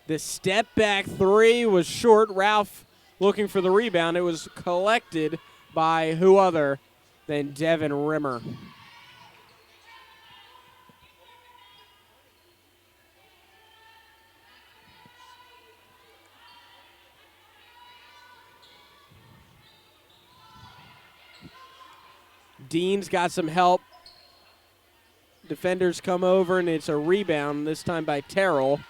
The step back three was short. Ralph looking for the rebound. It was collected by who other than Devin Rimmer. Dean's got some help. Defenders come over, and it's a rebound, this time by Terrell.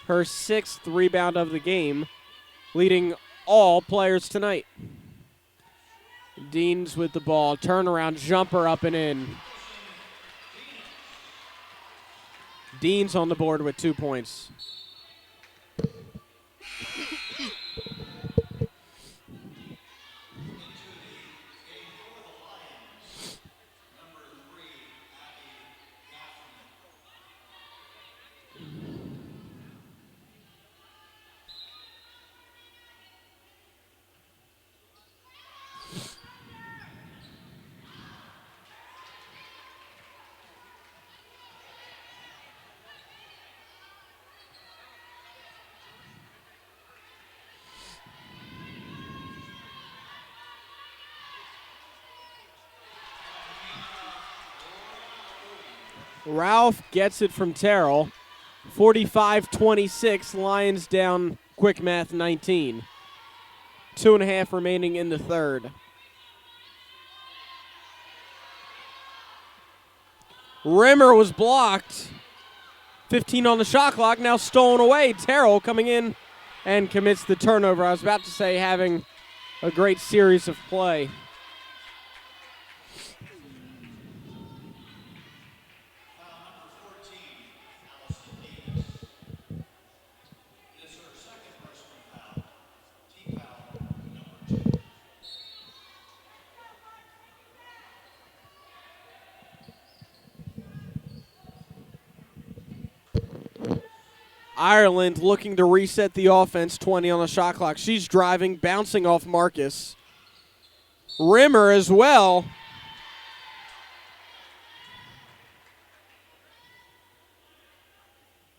Her 6th rebound of the game, leading all players tonight. Dean's with the ball. Turnaround jumper up and in. Dean's on the board with 2 points. Ralph gets it from Terrell. 45-26, Lions down, quick math, 19. 2.5 remaining in the third. Rimmer was blocked. 15 on the shot clock, now stolen away. Terrell coming in and commits the turnover. I was about to say having a great series of play. Ireland looking to reset the offense, 20 on the shot clock. She's driving, bouncing off Marcus. Rimmer as well.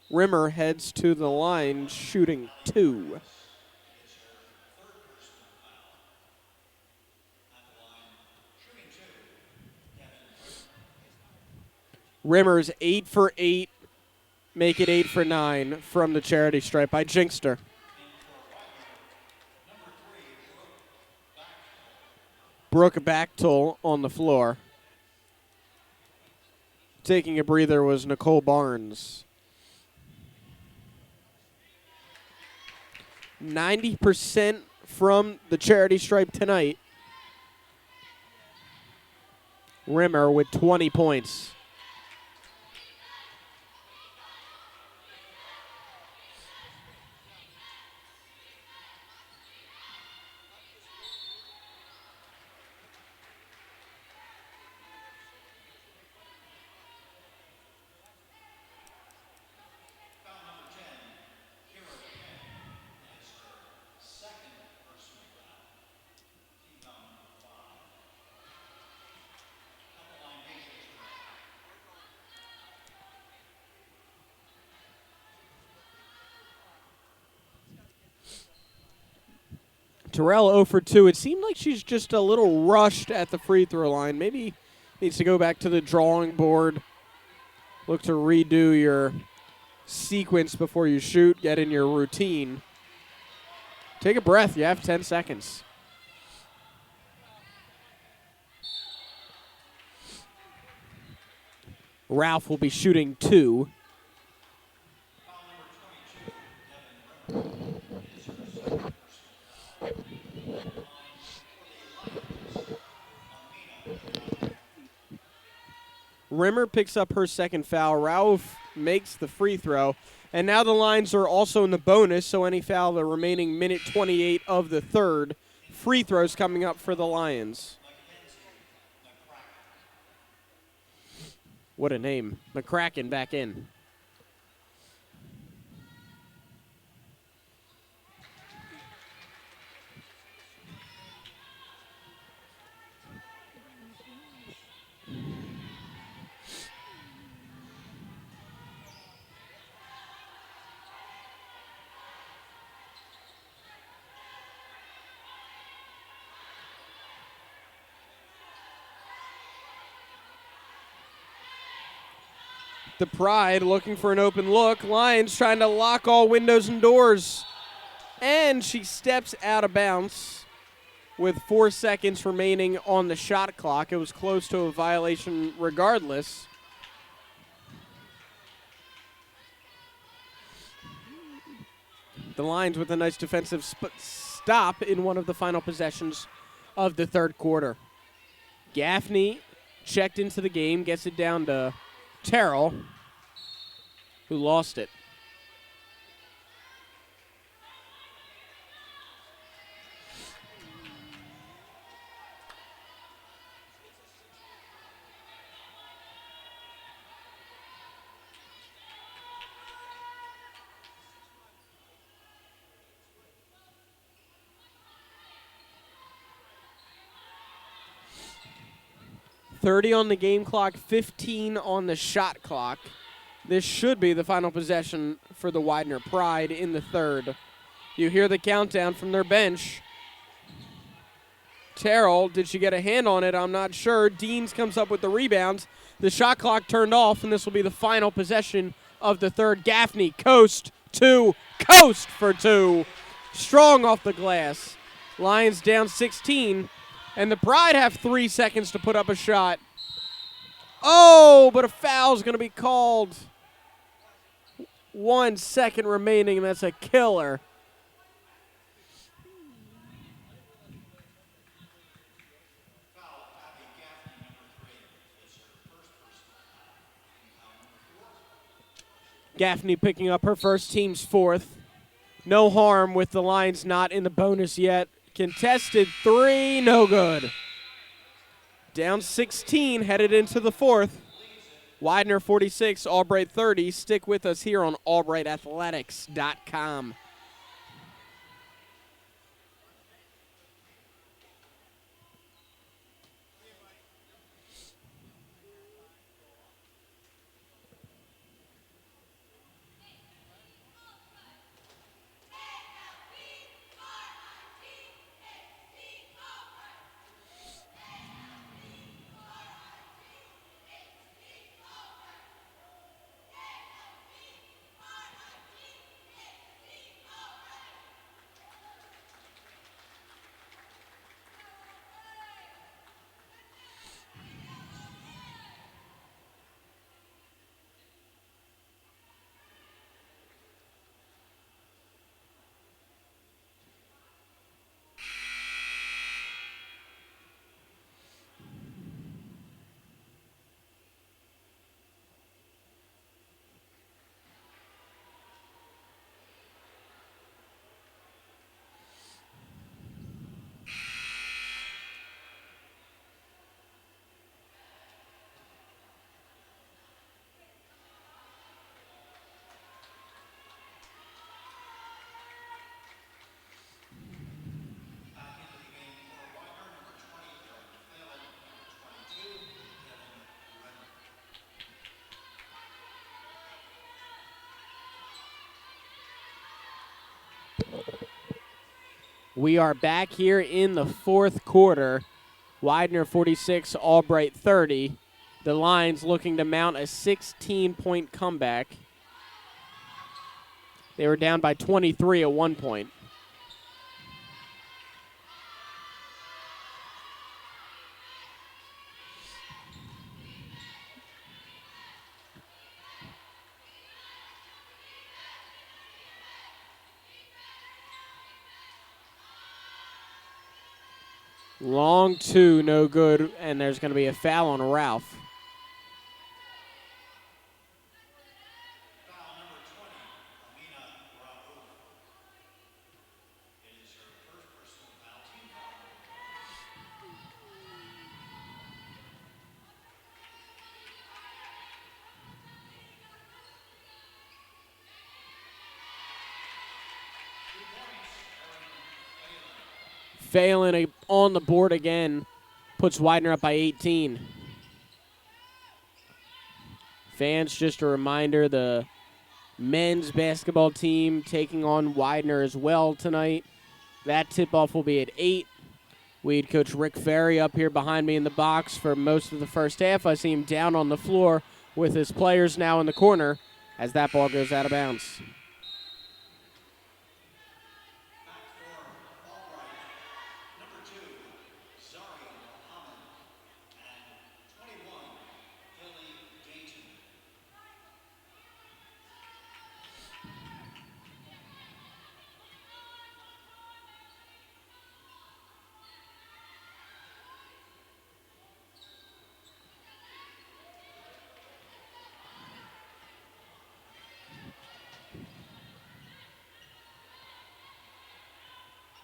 Rimmer heads to the line, shooting 2. Rimmer's 8 for 8. Make it 8 for 9 from the charity stripe. I jinxed her. Brooke Bachtel on the floor. Taking a breather was Nicole Barnes. 90% from the charity stripe tonight. Rimmer with 20 points. Terrell 0 for 2. It seemed like she's just a little rushed at the free throw line. Maybe needs to go back to the drawing board. Look to redo your sequence before you shoot. Get in your routine. Take a breath. You have 10 seconds. Ralph will be shooting 2. Rimmer picks up her second foul. Ralph makes the free throw. And now the lines are also in the bonus, so any foul the remaining minute 28 of the third. Free throws coming up for the Lions. What a name. McCracken back in. The Pride looking for an open look. Lions trying to lock all windows and doors. And she steps out of bounds with 4 seconds remaining on the shot clock. It was close to a violation regardless. The Lions with a nice defensive stop in one of the final possessions of the third quarter. Gaffney checked into the game, gets it down to Terrell, who lost it. .30 on the game clock, 15 on the shot clock. This should be the final possession for the Widener Pride in the third. You hear the countdown from their bench. Terrell, did she get a hand on it? I'm not sure. Deans comes up with the rebound. The shot clock turned off, and this will be the final possession of the third. Gaffney, coast for two. Strong off the glass. Lions down 16. And the Pride have 3 seconds to put up a shot. Oh, but a foul's going to be called. 1 second remaining, and that's a killer. Gaffney picking up her first, team's fourth. No harm with the Lions not in the bonus yet. Contested three, no good. Down 16, headed into the fourth. Widener 46, Albright 30. Stick with us here on albrightathletics.com. We are back here in the fourth quarter. Widener 46, Albright 30. The Lions looking to mount a 16-point comeback. They were down by 23 at one point. Long two, no good, and there's going to be a foul on Ralph. Phelan on the board again, puts Widener up by 18. Fans, just a reminder, the men's basketball team taking on Widener as well tonight. That tip-off will be at 8. We had Coach Rick Ferry up here behind me in the box for most of the first half. I see him down on the floor with his players now in the corner as that ball goes out of bounds.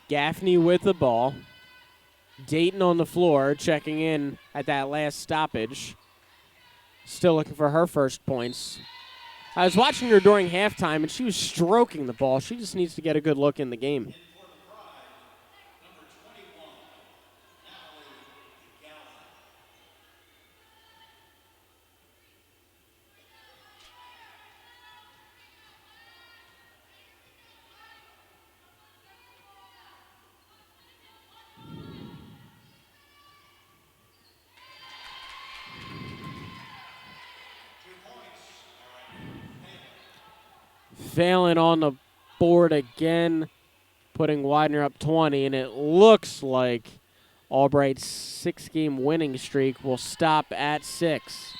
Gaffney with the ball. Dayton on the floor, checking in at that last stoppage. Still looking for her first points. I was watching her during halftime, and she was stroking the ball. She just needs to get a good look in the game. Phelan on the board again, putting Widener up 20, and it looks like Albright's 6-game winning streak will stop at 6.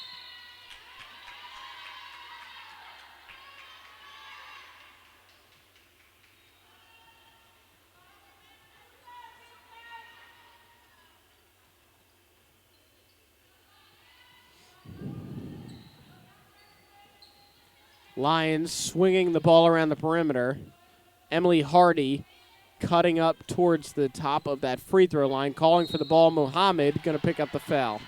Lions swinging the ball around the perimeter. Emily Hardy cutting up towards the top of that free throw line, calling for the ball. Muhammad going to pick up the foul.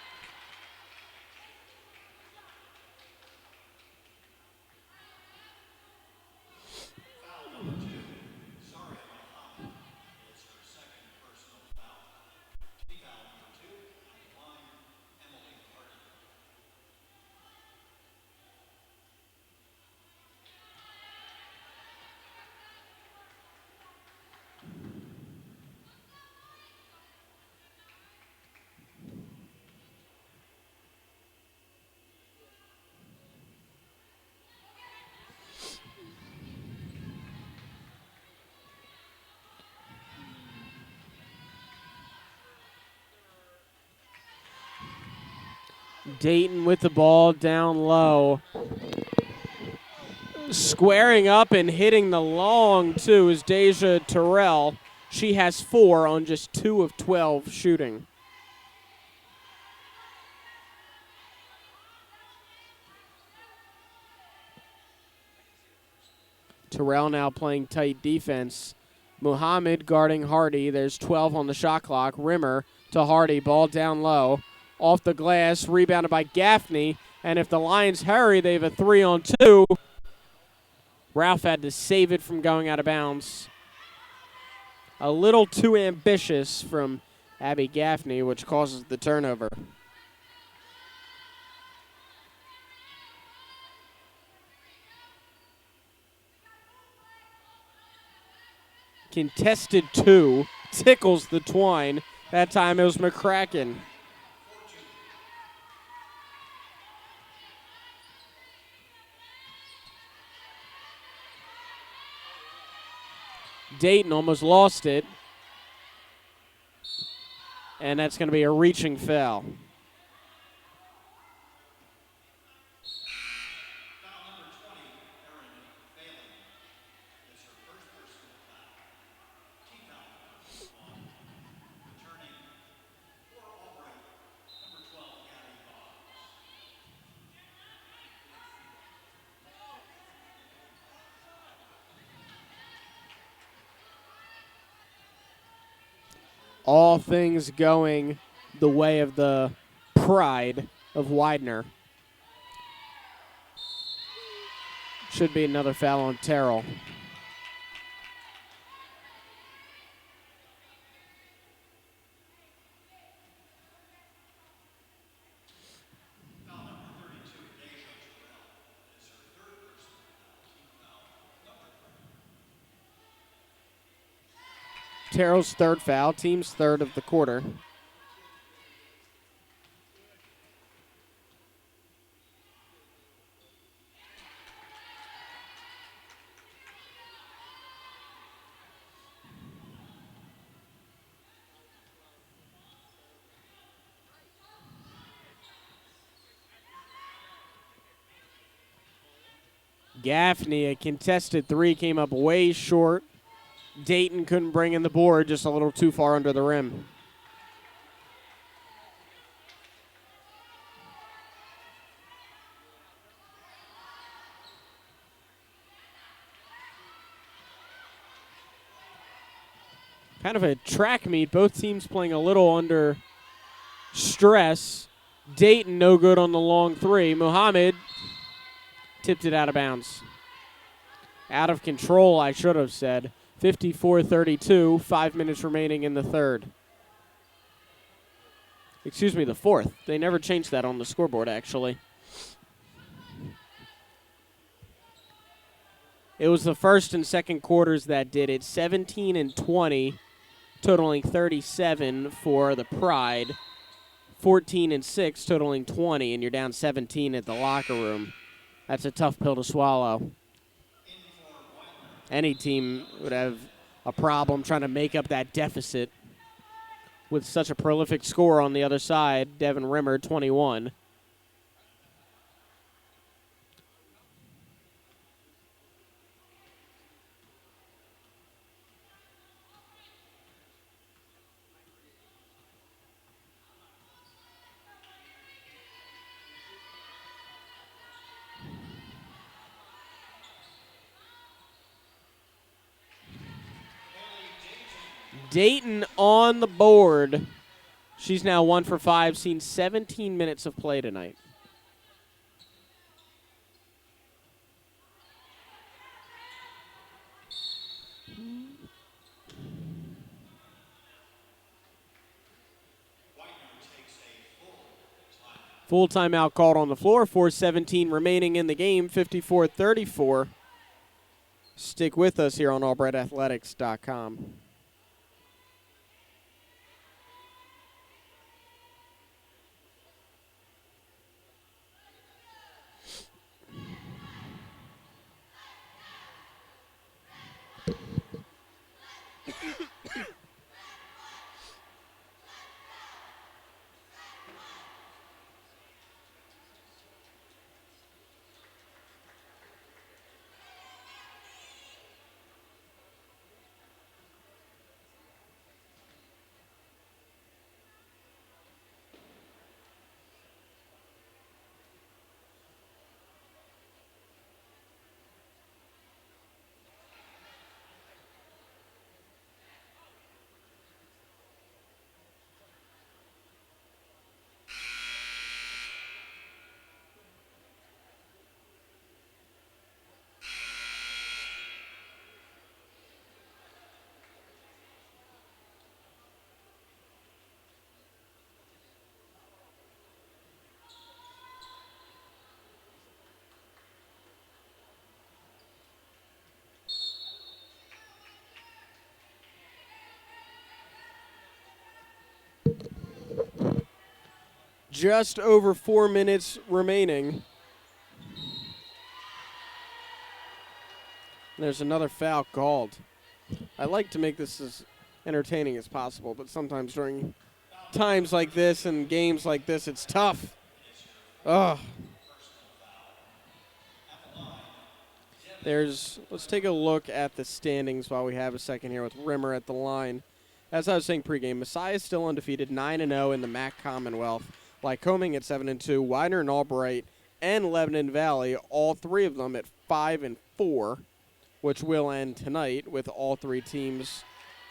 Dayton with the ball down low. Squaring up and hitting the long two is Deja Terrell. She has 4 on just 2 of 12 shooting. Terrell now playing tight defense. Muhammad guarding Hardy. There's 12 on the shot clock. Rimmer to Hardy. Ball down low. Off the glass. Rebounded by Gaffney. And if the Lions hurry, they have a 3-on-2. Ralph had to save it from going out of bounds. A little too ambitious from Abby Gaffney, which causes the turnover. Contested 2, tickles the twine. That time it was McCracken. Dayton almost lost it. And that's going to be a reaching foul. All things going the way of the pride of Widener. Should be another foul on Terrell. Terrell's third foul, team's third of the quarter. Gaffney, a contested three, came up way short. Dayton couldn't bring in the board, just a little too far under the rim. Kind of a track meet. Both teams playing a little under stress. Dayton no good on the long three. Muhammad tipped it out of bounds. Out of control, I should have said. 54-32, 5 minutes remaining in the third. Excuse me, the fourth. They never changed that on the scoreboard, actually. It was the first and second quarters that did it. 17 and 20, totaling 37 for the Pride. 14 and 6, totaling 20, and you're down 17 at the locker room. That's a tough pill to swallow. Any team would have a problem trying to make up that deficit with such a prolific score on the other side. Devin Rimmer, 21. Dayton on the board. She's now 1 for 5, seen 17 minutes of play tonight. Full timeout called on the floor. 4:17 remaining in the game. 54-34. Stick with us here on AlbrightAthletics.com. Just over 4 minutes remaining. There's another foul called. I like to make this as entertaining as possible, but sometimes during times like this and games like this, it's tough. Ugh. Let's take a look at the standings while we have a second here with Rimmer at the line. As I was saying pregame, Messiah is still undefeated, 9-0 in the MAC Commonwealth. Lycoming at 7-2, Widener and Albright and Lebanon Valley, all three of them at 5-4, which will end tonight with all three teams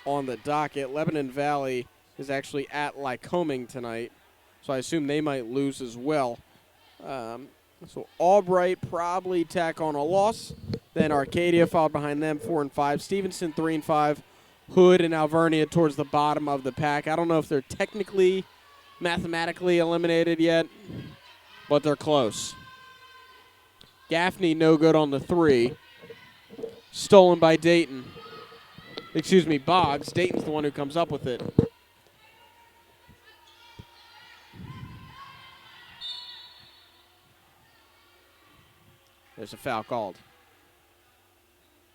on the docket. Lebanon Valley is actually at Lycoming tonight, so I assume they might lose as well. So Albright probably tack on a loss. Then Arcadia followed behind them, 4-5. Stevenson 3-5. Hood and Alvernia towards the bottom of the pack. I don't know if they're technically, mathematically eliminated yet, but they're close. Gaffney no good on the three. Stolen by Dayton. Excuse me, Boggs. Dayton's the one who comes up with it. There's a foul called.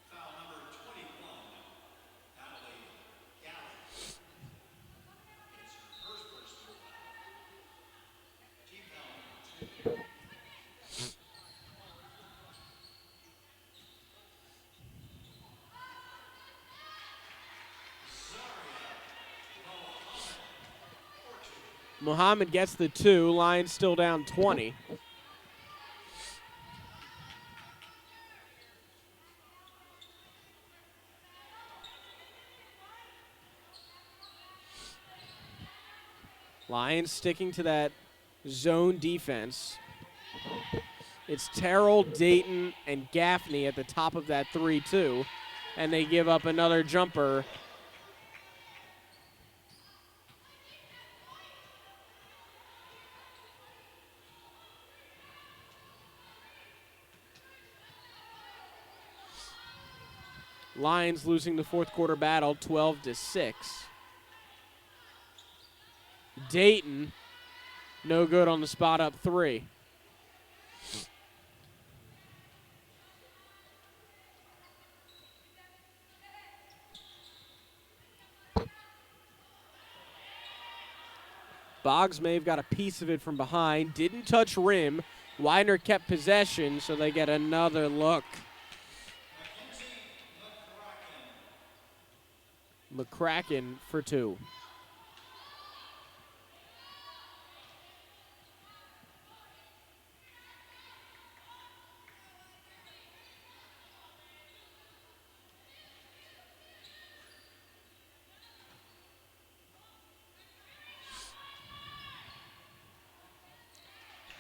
Foul number 21, Natalie Gallen. It's her first personal foul. Team foul number 2. Muhammad gets the 2. Lions still down 20. Lions sticking to that zone defense. It's Terrell, Dayton, and Gaffney at the top of that 3-2, and they give up another jumper. Lions losing the fourth quarter battle 12-6. Dayton, no good on the spot up 3. Boggs may have got a piece of it from behind. Didn't touch rim. Widener kept possession, so they get another look. McCracken for 2.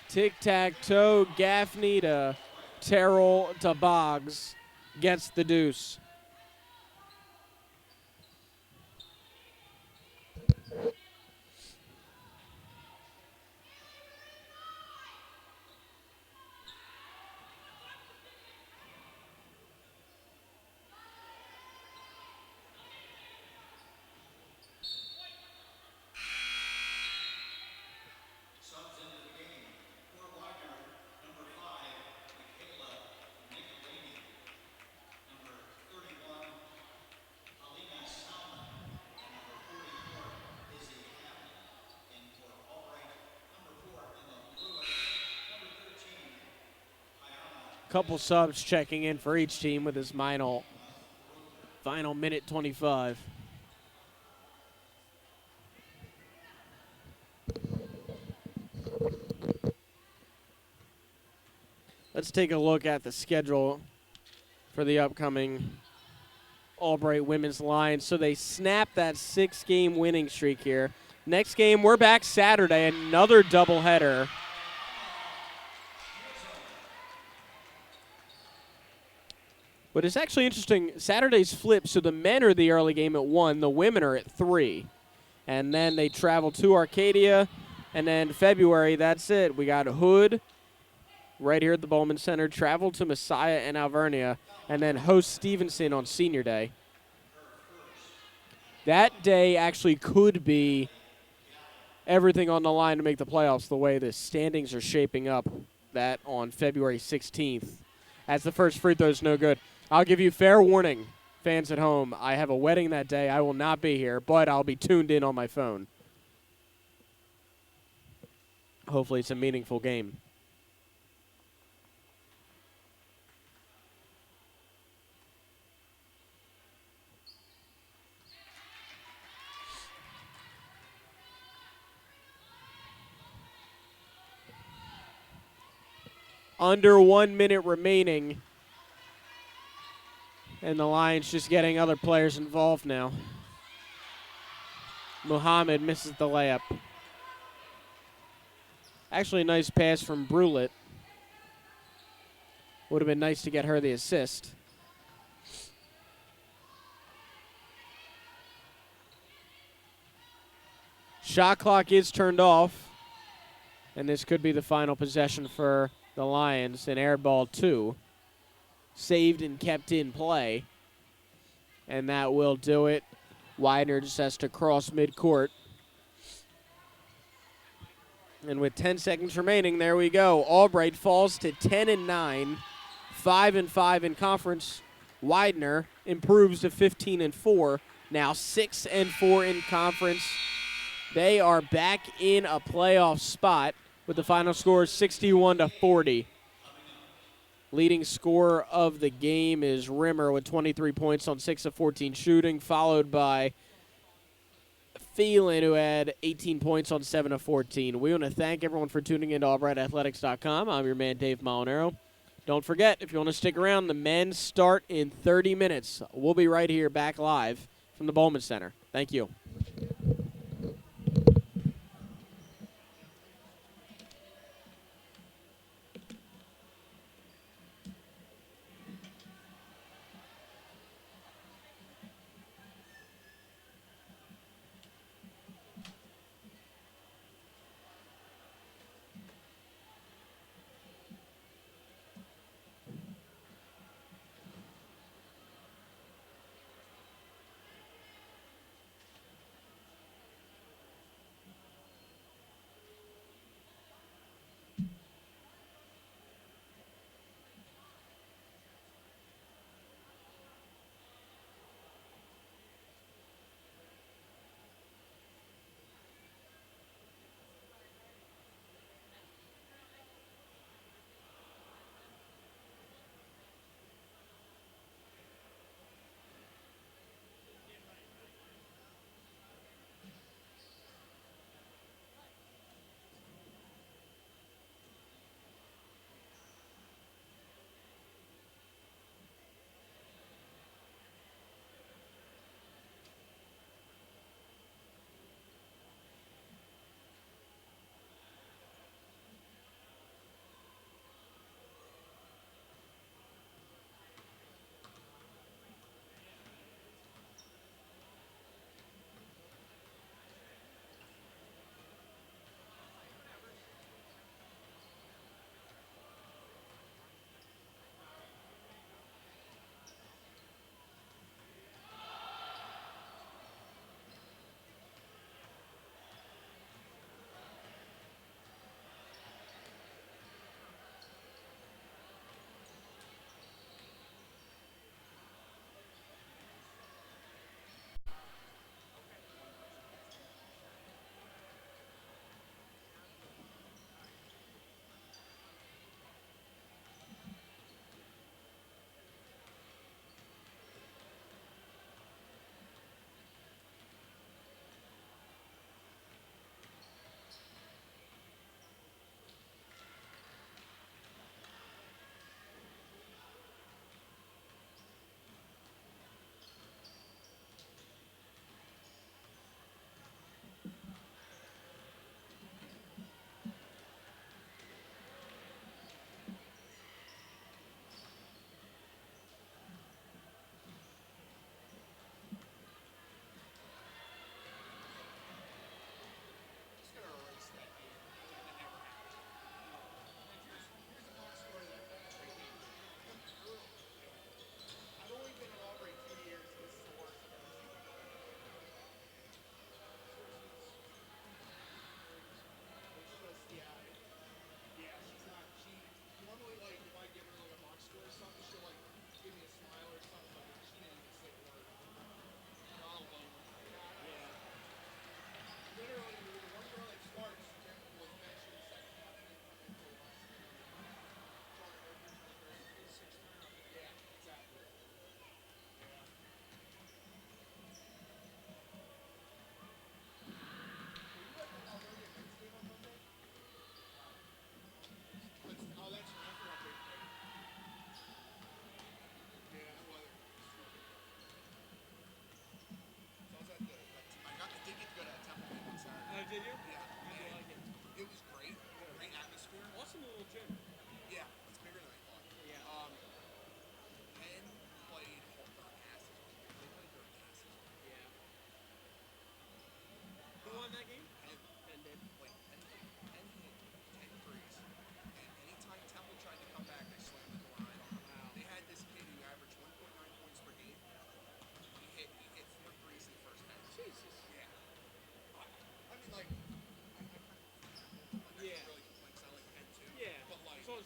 Tic-tac-toe, Gaffney to Terrell to Boggs. Gets the deuce. Subs into the game. For Widener, number 5, Michaela Nicolini. Number 31, Alina Salmon. And number 44, Izzy Hamlin. And for Albright, number 4, Emma Lewis. Number 13, Ayana. Couple subs checking in for each team with his final minute 25. Let's take a look at the schedule for the upcoming Albright women's Lions. So they snap that 6-game winning streak here. Next game, we're back Saturday, another doubleheader. But it's actually interesting, Saturday's flip, so the men are the early game at 1, the women are at 3. And then they travel to Arcadia, and then February, that's it. We got Hood right here at the Bowman Center, travel to Messiah and Alvernia, and then host Stevenson on Senior Day. That day actually could be everything on the line to make the playoffs the way the standings are shaping up, that on February 16th. As the first free throw is no good. I'll give you fair warning, fans at home. I have a wedding that day. I will not be here, but I'll be tuned in on my phone. Hopefully it's a meaningful game. Under 1 minute remaining. And the Lions just getting other players involved now. Muhammad misses the layup. Actually, a nice pass from Brulett. Would have been nice to get her the assist. Shot clock is turned off. And this could be the final possession for the Lions. An air ball 2. Saved and kept in play. And that will do it. Widener just has to cross midcourt. And with 10 seconds remaining, there we go. Albright falls to 10-9, 5-5 in conference. Widener improves to 15-4, now 6-4 in conference. They are back in a playoff spot with the final score 61-40. Leading scorer of the game is Rimmer with 23 points on 6 of 14 shooting, followed by Phelan, who had 18 points on 7 of 14. We want to thank everyone for tuning in to AlbrightAthletics.com. I'm your man, Dave Molinaro. Don't forget, if you want to stick around, the men start in 30 minutes. We'll be right here back live from the Bowman Center. Thank you.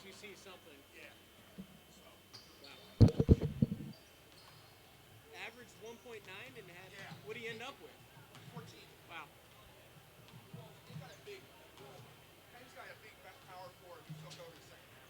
You see something. Yeah. Averaged 1.9 and had. Yeah. What do you end up with? 14. Wow. Well, he's got a big. He's got a big power forward who took over the second half.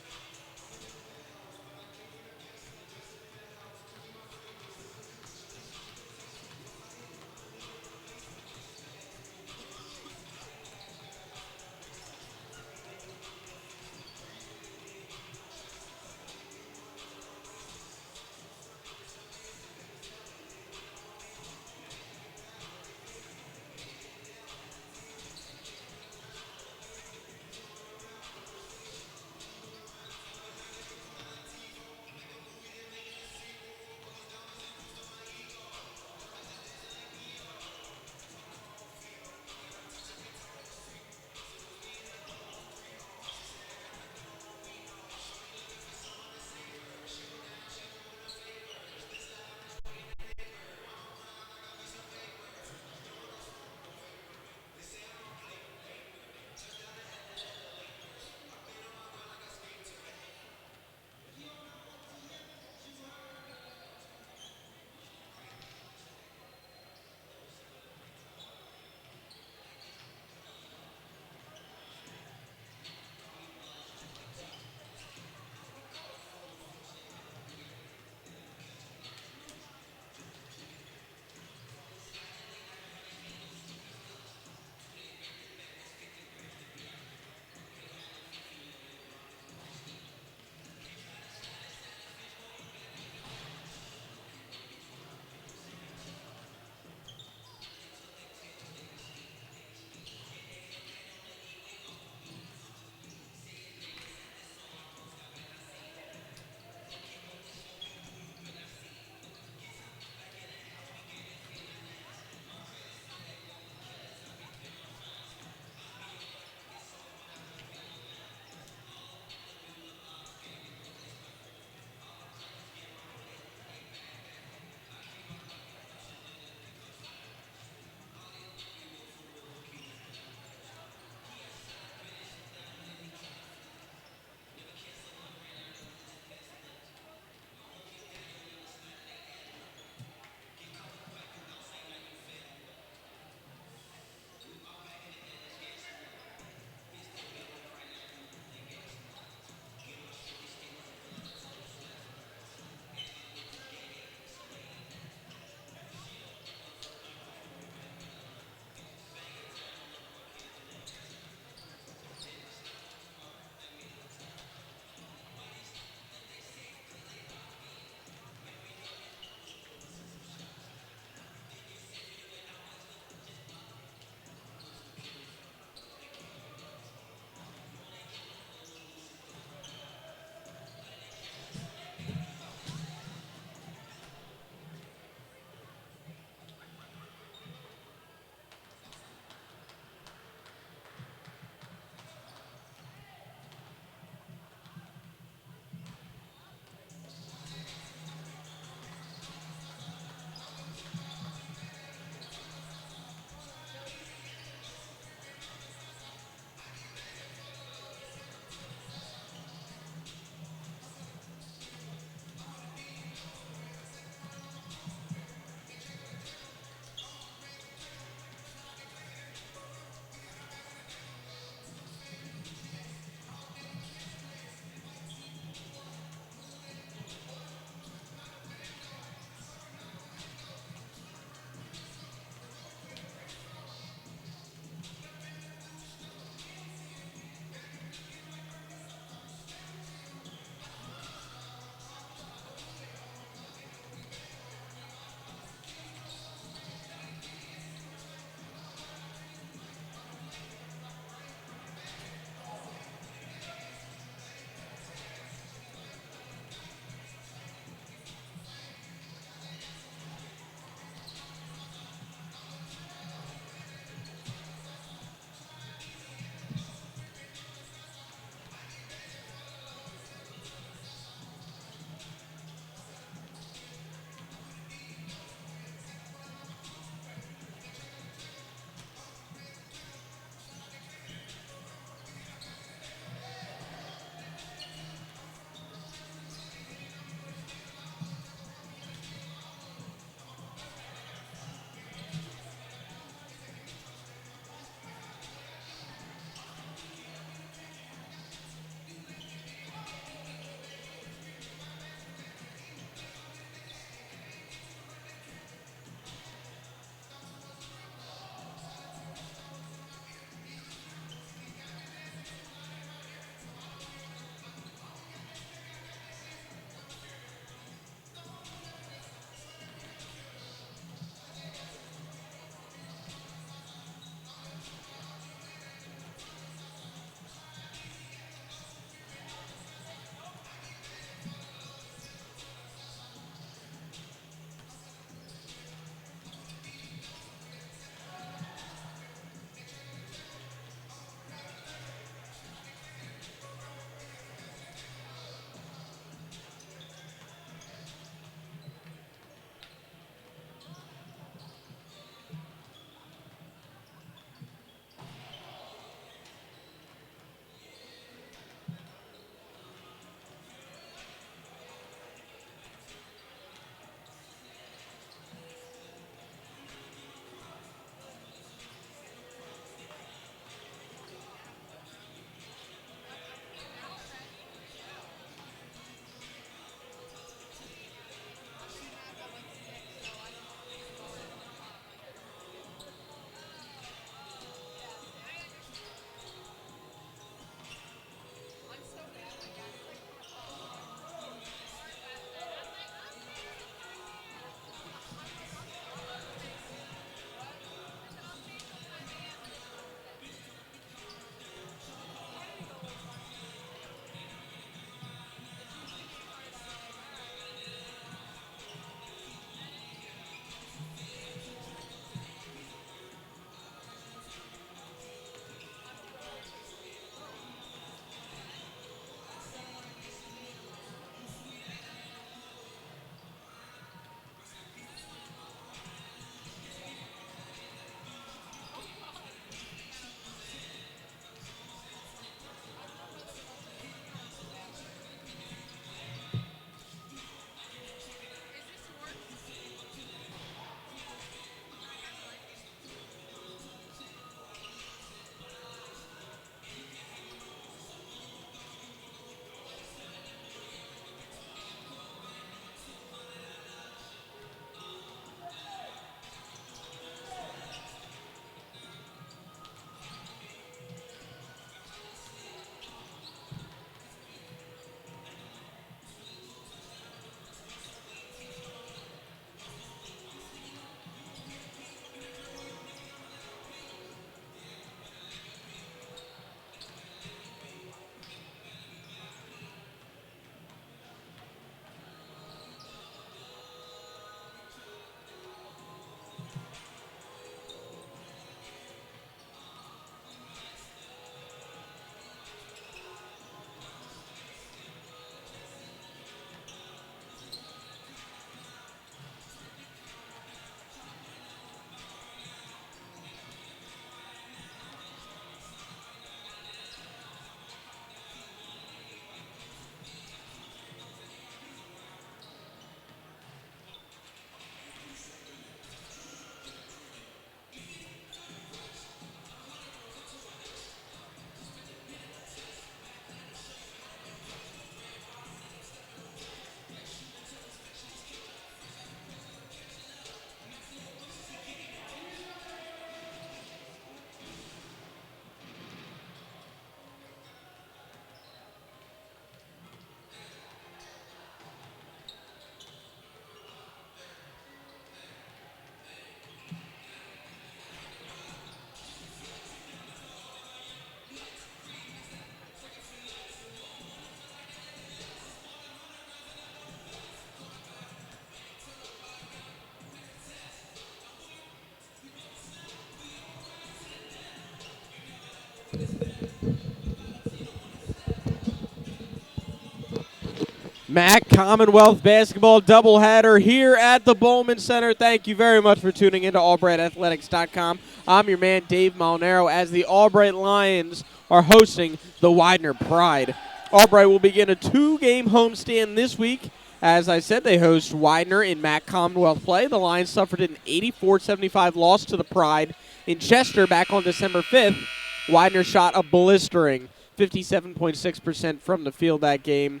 MAC Commonwealth basketball doubleheader here at the Bowman Center. Thank you very much for tuning into AlbrightAthletics.com. I'm your man, Dave Molinaro, as the Albright Lions are hosting the Widener Pride. Albright will begin a 2-game homestand this week. As I said, they host Widener in MAC Commonwealth play. The Lions suffered an 84-75 loss to the Pride in Chester back on December 5th. Widener shot a blistering 57.6% from the field that game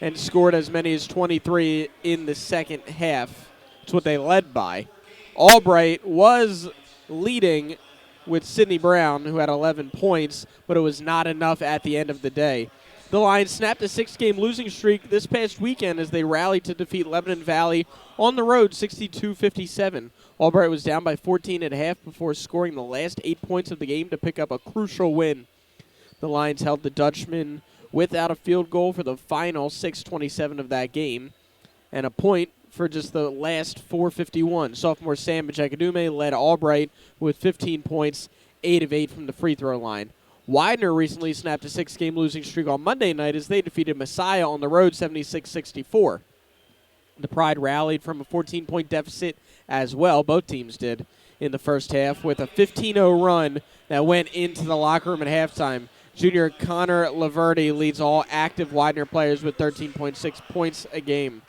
and scored as many as 23 in the second half. That's what they led by. Albright was leading with Sidney Brown, who had 11 points, but it was not enough at the end of the day. The Lions snapped a 6-game losing streak this past weekend as they rallied to defeat Lebanon Valley on the road 62-57. Albright was down by 14 at half before scoring the last 8 points of the game to pick up a crucial win. The Lions held the Dutchman without a field goal for the final 6:27 of that game, and a point for just the last 4:51. Sophomore Sam Majekadume led Albright with 15 points, 8 of 8 from the free throw line. Widener recently snapped a 6-game losing streak on Monday night as they defeated Messiah on the road 76-64. The Pride rallied from a 14-point deficit as well, both teams did, in the first half with a 15-0 run that went into the locker room at halftime. Junior Connor Laverty leads all active Widener players with 13.6 points a game.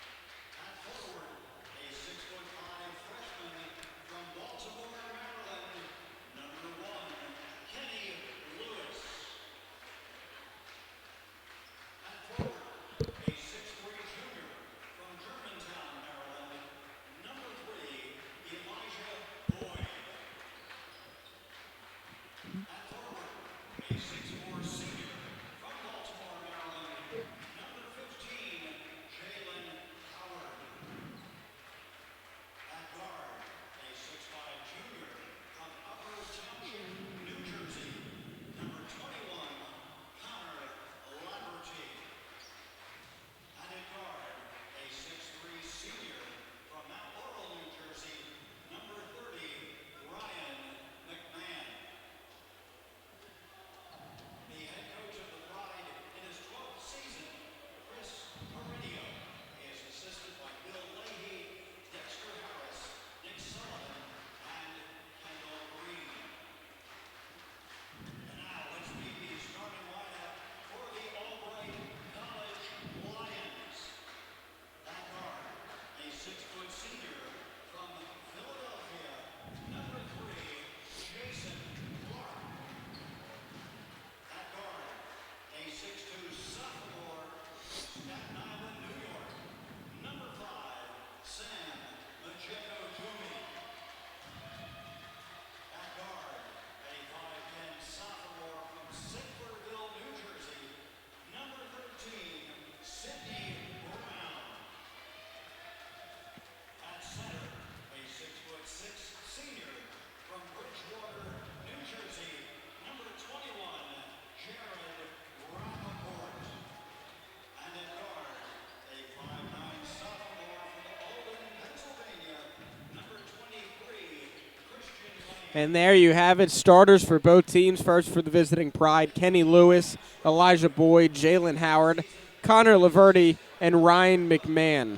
And there you have it. Starters for both teams. First for the visiting Pride, Kenny Lewis, Elijah Boyd, Jalen Howard, Connor Laverty, and Ryan McMahon.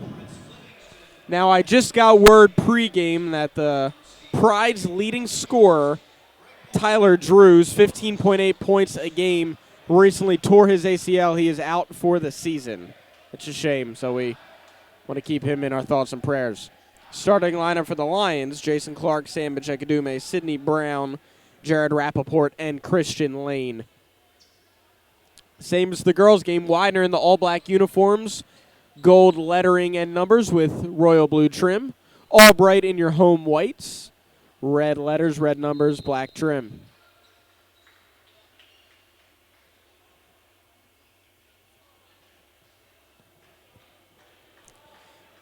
Now, I just got word pregame that the Pride's leading scorer, Tyler Drews, 15.8 points a game, recently tore his ACL. He is out for the season. It's a shame, so we want to keep him in our thoughts and prayers. Starting lineup for the Lions, Jason Clark, Sam Majekadume, Sidney Brown, Jared Rappaport, and Christian Lane. Same as the girls' game, Widener in the all-black uniforms, gold lettering and numbers with royal blue trim. Albright in your home whites, red letters, red numbers, black trim.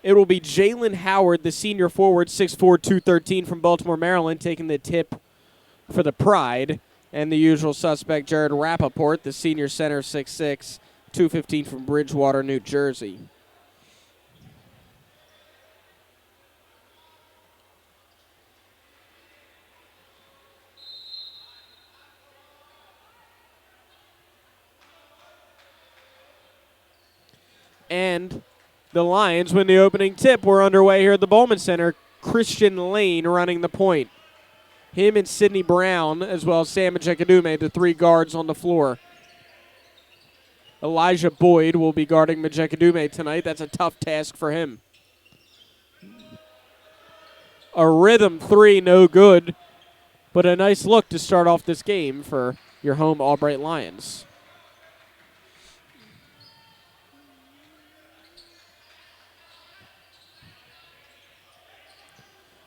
It will be Jalen Howard, the senior forward, 6'4", 213 from Baltimore, Maryland, taking the tip for the Pride. And the usual suspect, Jared Rappaport, the senior center, 6'6", 215 from Bridgewater, New Jersey. And the Lions win the opening tip. We're underway here at the Bowman Center. Christian Lane running the point. Him and Sidney Brown, as well as Sam Majekadume, the 3 guards on the floor. Elijah Boyd will be guarding Majekadume tonight. That's a tough task for him. A rhythm 3, no good, but a nice look to start off this game for your home Albright Lions.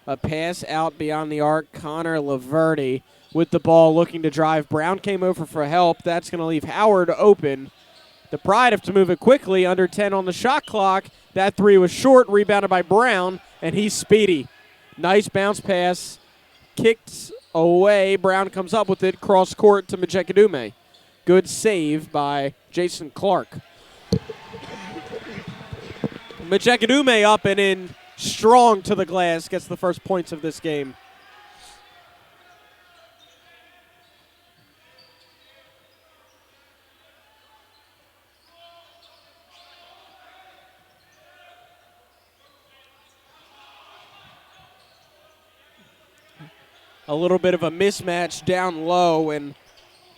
A pass out beyond the arc. Connor Laverty with the ball looking to drive. Brown came over for help. That's going to leave Howard open. The Pride have to move it quickly. Under 10 on the shot clock. That 3 was short. Rebounded by Brown, and he's speedy. Nice bounce pass. Kicked away. Brown comes up with it. Cross court to Majekadume. Good save by Jason Clark. Majekadume up and in. Strong to the glass, gets the first points of this game. A little bit of a mismatch down low, and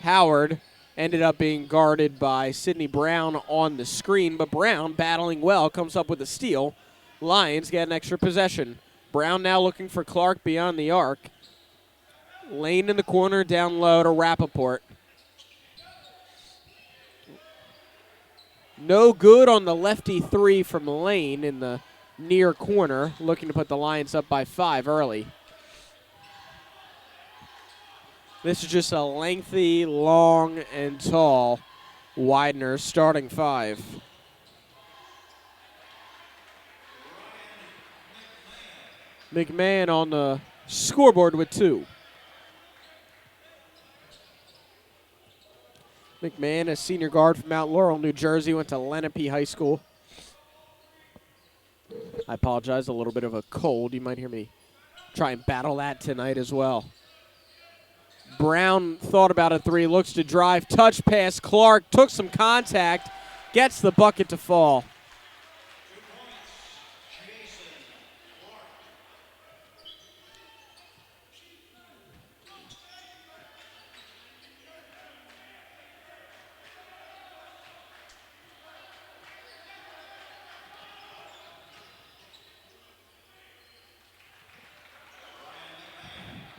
Howard ended up being guarded by Sidney Brown on the screen, but Brown, battling well, comes up with a steal. Lions get an extra possession. Brown now looking for Clark beyond the arc. Lane in the corner, down low to Rappaport. No good on the lefty 3 from Lane in the near corner, looking to put the Lions up by 5 early. This is just a lengthy, long, and tall Widener starting 5. McMahon on the scoreboard with 2. McMahon, a senior guard from Mount Laurel, New Jersey, went to Lenape High School. I apologize, a little bit of a cold. You might hear me try and battle that tonight as well. Brown thought about a 3, looks to drive, touch pass. Clark took some contact, gets the bucket to fall.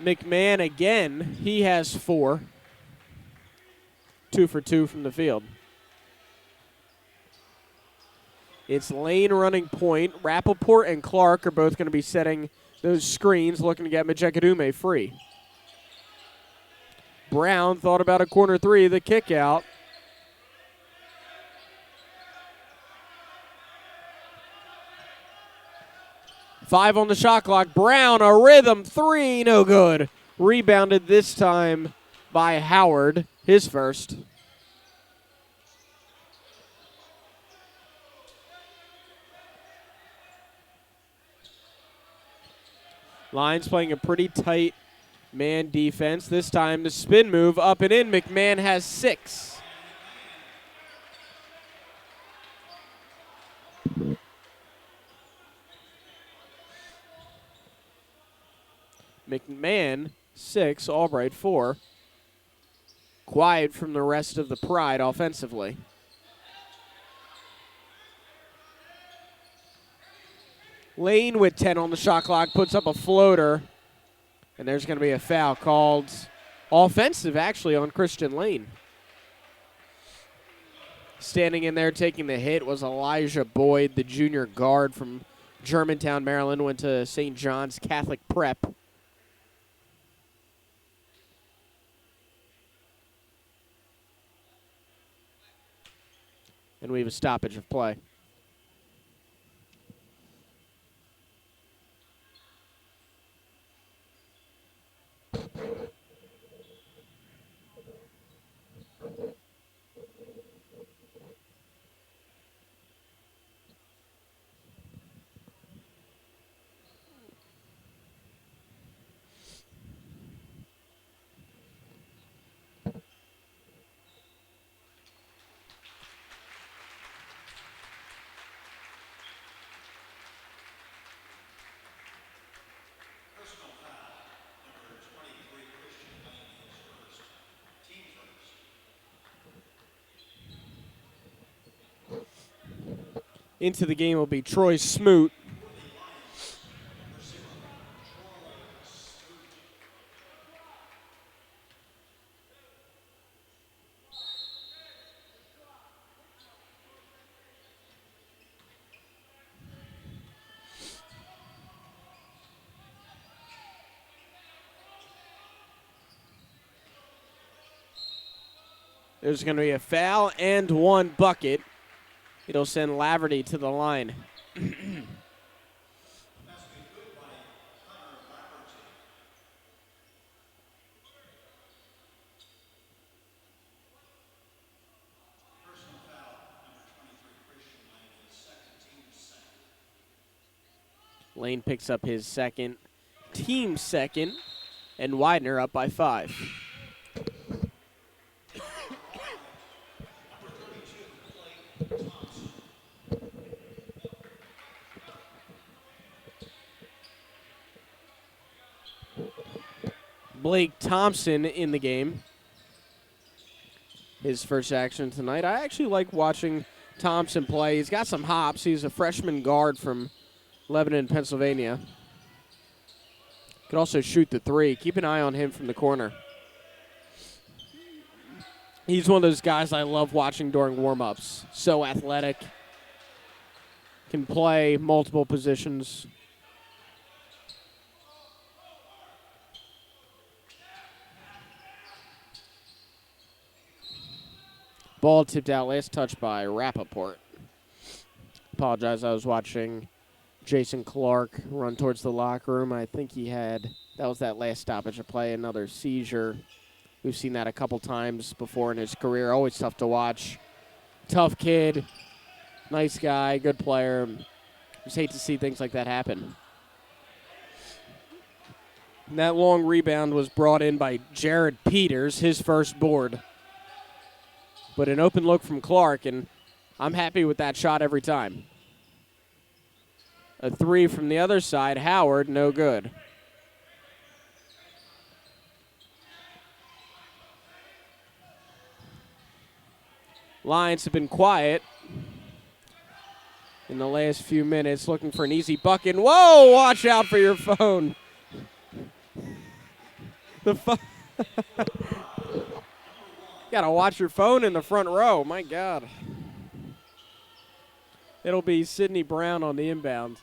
McMahon again, he has 4. 2 for 2 from the field. It's Lane running point. Rappaport and Clark are both going to be setting those screens, looking to get Majekadume free. Brown thought about a corner 3, the kick out. Five on the shot clock. Brown, a rhythm 3, no good. Rebounded this time by Howard, his first. Lions playing a pretty tight man defense. This time the spin move up and in. McMahon has 6. McMahon, 6, Albright, 4. Quiet from the rest of the Pride offensively. Lane with 10 on the shot clock puts up a floater, and there's going to be a foul called offensive, actually, on Christian Lane. Standing in there taking the hit was Elijah Boyd, the junior guard from Germantown, Maryland, went to St. John's Catholic Prep. And we have a stoppage of play. into the game will be Troy Smoot. There's going to be a foul and one bucket. It'll send Laverty to the line. Lane picks up his second, team second, and Widener up by 5. Blake Thompson in the game. His first action tonight. I actually like watching Thompson play. He's got some hops. He's a freshman guard from Lebanon, Pennsylvania. Could also shoot the 3. Keep an eye on him from the corner. He's one of those guys I love watching during warm-ups. So athletic. Can play multiple positions. Ball tipped out, last touch by Rappaport. Apologize, I was watching Jason Clark run towards the locker room. I think that was that last stoppage of play, another seizure. We've seen that a couple times before in his career. Always tough to watch. Tough kid, nice guy, good player. Just hate to see things like that happen. And that long rebound was brought in by Jared Peters, his first board. But an open look from Clark, and I'm happy with that shot every time. A 3 from the other side, Howard, no good. Lions have been quiet in the last few minutes, looking for an easy bucket. Whoa, watch out for your phone. The phone. Gotta watch your phone in the front row. My God. It'll be Sydney Brown on the inbound.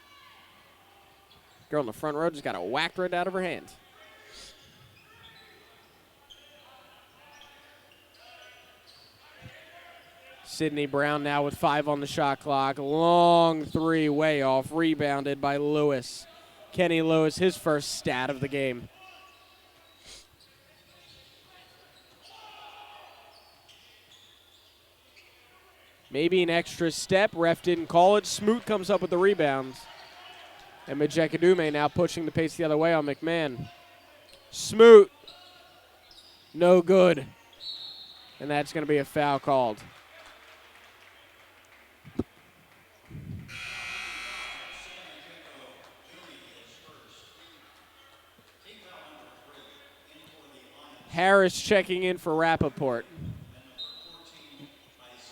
Girl in the front row just got whacked right out of her hand. Sydney Brown now with 5 on the shot clock. Long 3 way off. Rebounded by Lewis. Kenny Lewis, his first stat of the game. Maybe an extra step. Ref didn't call it. Smoot comes up with the rebounds. And Majekadume now pushing the pace the other way on McMahon. Smoot. No good. And that's going to be a foul called. Harris checking in for Rappaport.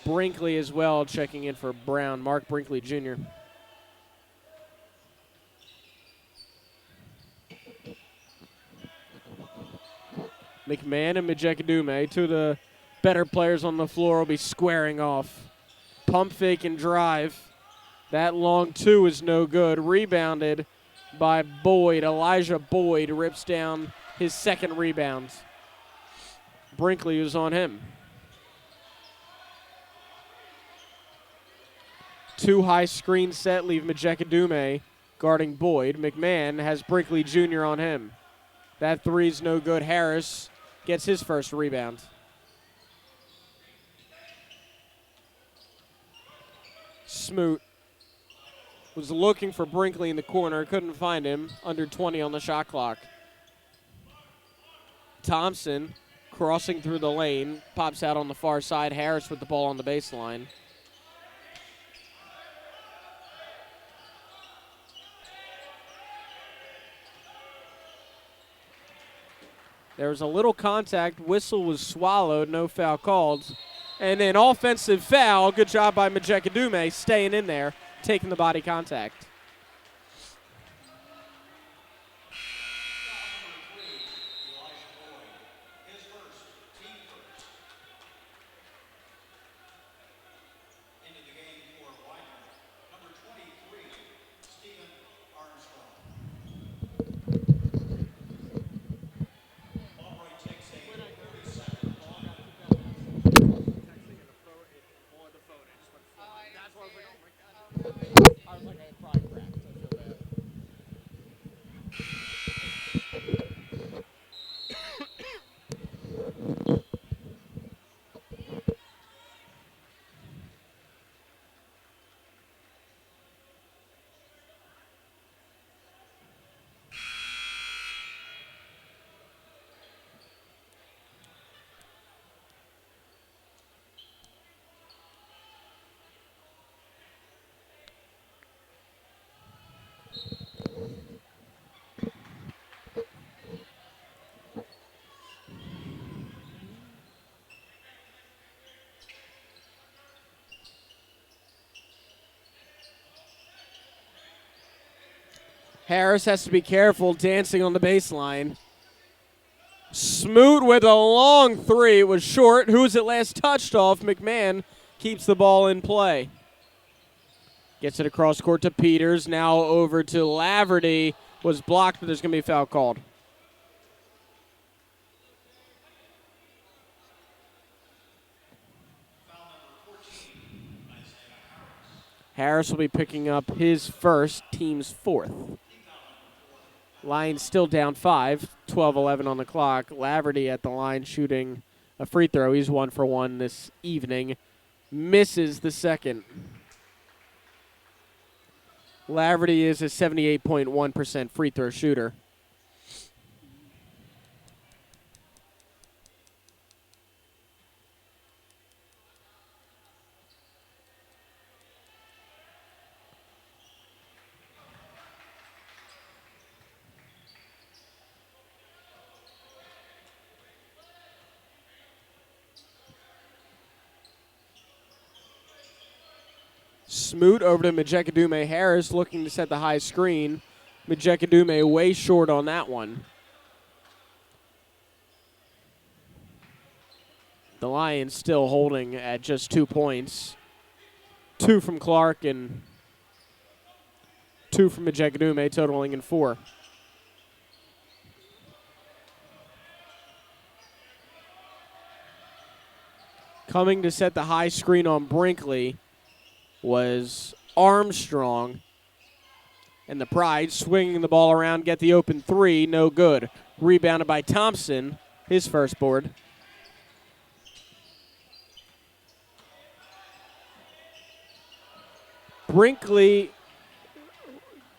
Brinkley as well checking in for Brown. Mark Brinkley Jr. McMahon and Majekadume, 2 of the better players on the floor, will be squaring off. Pump fake and drive. That long 2 is no good. Rebounded by Boyd. Elijah Boyd rips down his second rebound. Brinkley was on him. 2 high screen set leave Majekadume guarding Boyd. McMahon has Brinkley Jr. on him. That 3's no good. Harris gets his first rebound. Smoot was looking for Brinkley in the corner. Couldn't find him. Under 20 on the shot clock. Thompson crossing through the lane. Pops out on the far side. Harris with the ball on the baseline. There was a little contact. Whistle was swallowed. No foul called. And an offensive foul. Good job by Majekadume staying in there. taking the body contact. Into the game for Widener. Number 23, Stephen Armstrong. Albright takes a 30-second ball. Texting and the phone, on the phone, it just went flying. That's why I was like, oh my god. I was like, I probably cracked. I feel bad. Harris has to be careful dancing on the baseline. Smoot with a long three. It was short. Who's it last touched off? McMahon keeps the ball in play. Gets it across court to Peters. Now over to Laverty. Was blocked, but there's going to be a foul called. Harris will be picking up his first, team's fourth. Lions still down 5, 12-11 on the clock. Laverty at the line shooting a free throw. He's 1 for 1 this evening. Misses the second. Laverty is a 78.1% free throw shooter. Smoot over to Majekadume. Harris looking to set the high screen. Majekadume way short on that one. The Lions still holding at just 2 points. 2 from Clark and 2 from Majekadume, totaling in 4. Coming to set the high screen on Brinkley was Armstrong. And the Pride swinging the ball around, get the open three, no good. Rebounded by Thompson, his first board. Brinkley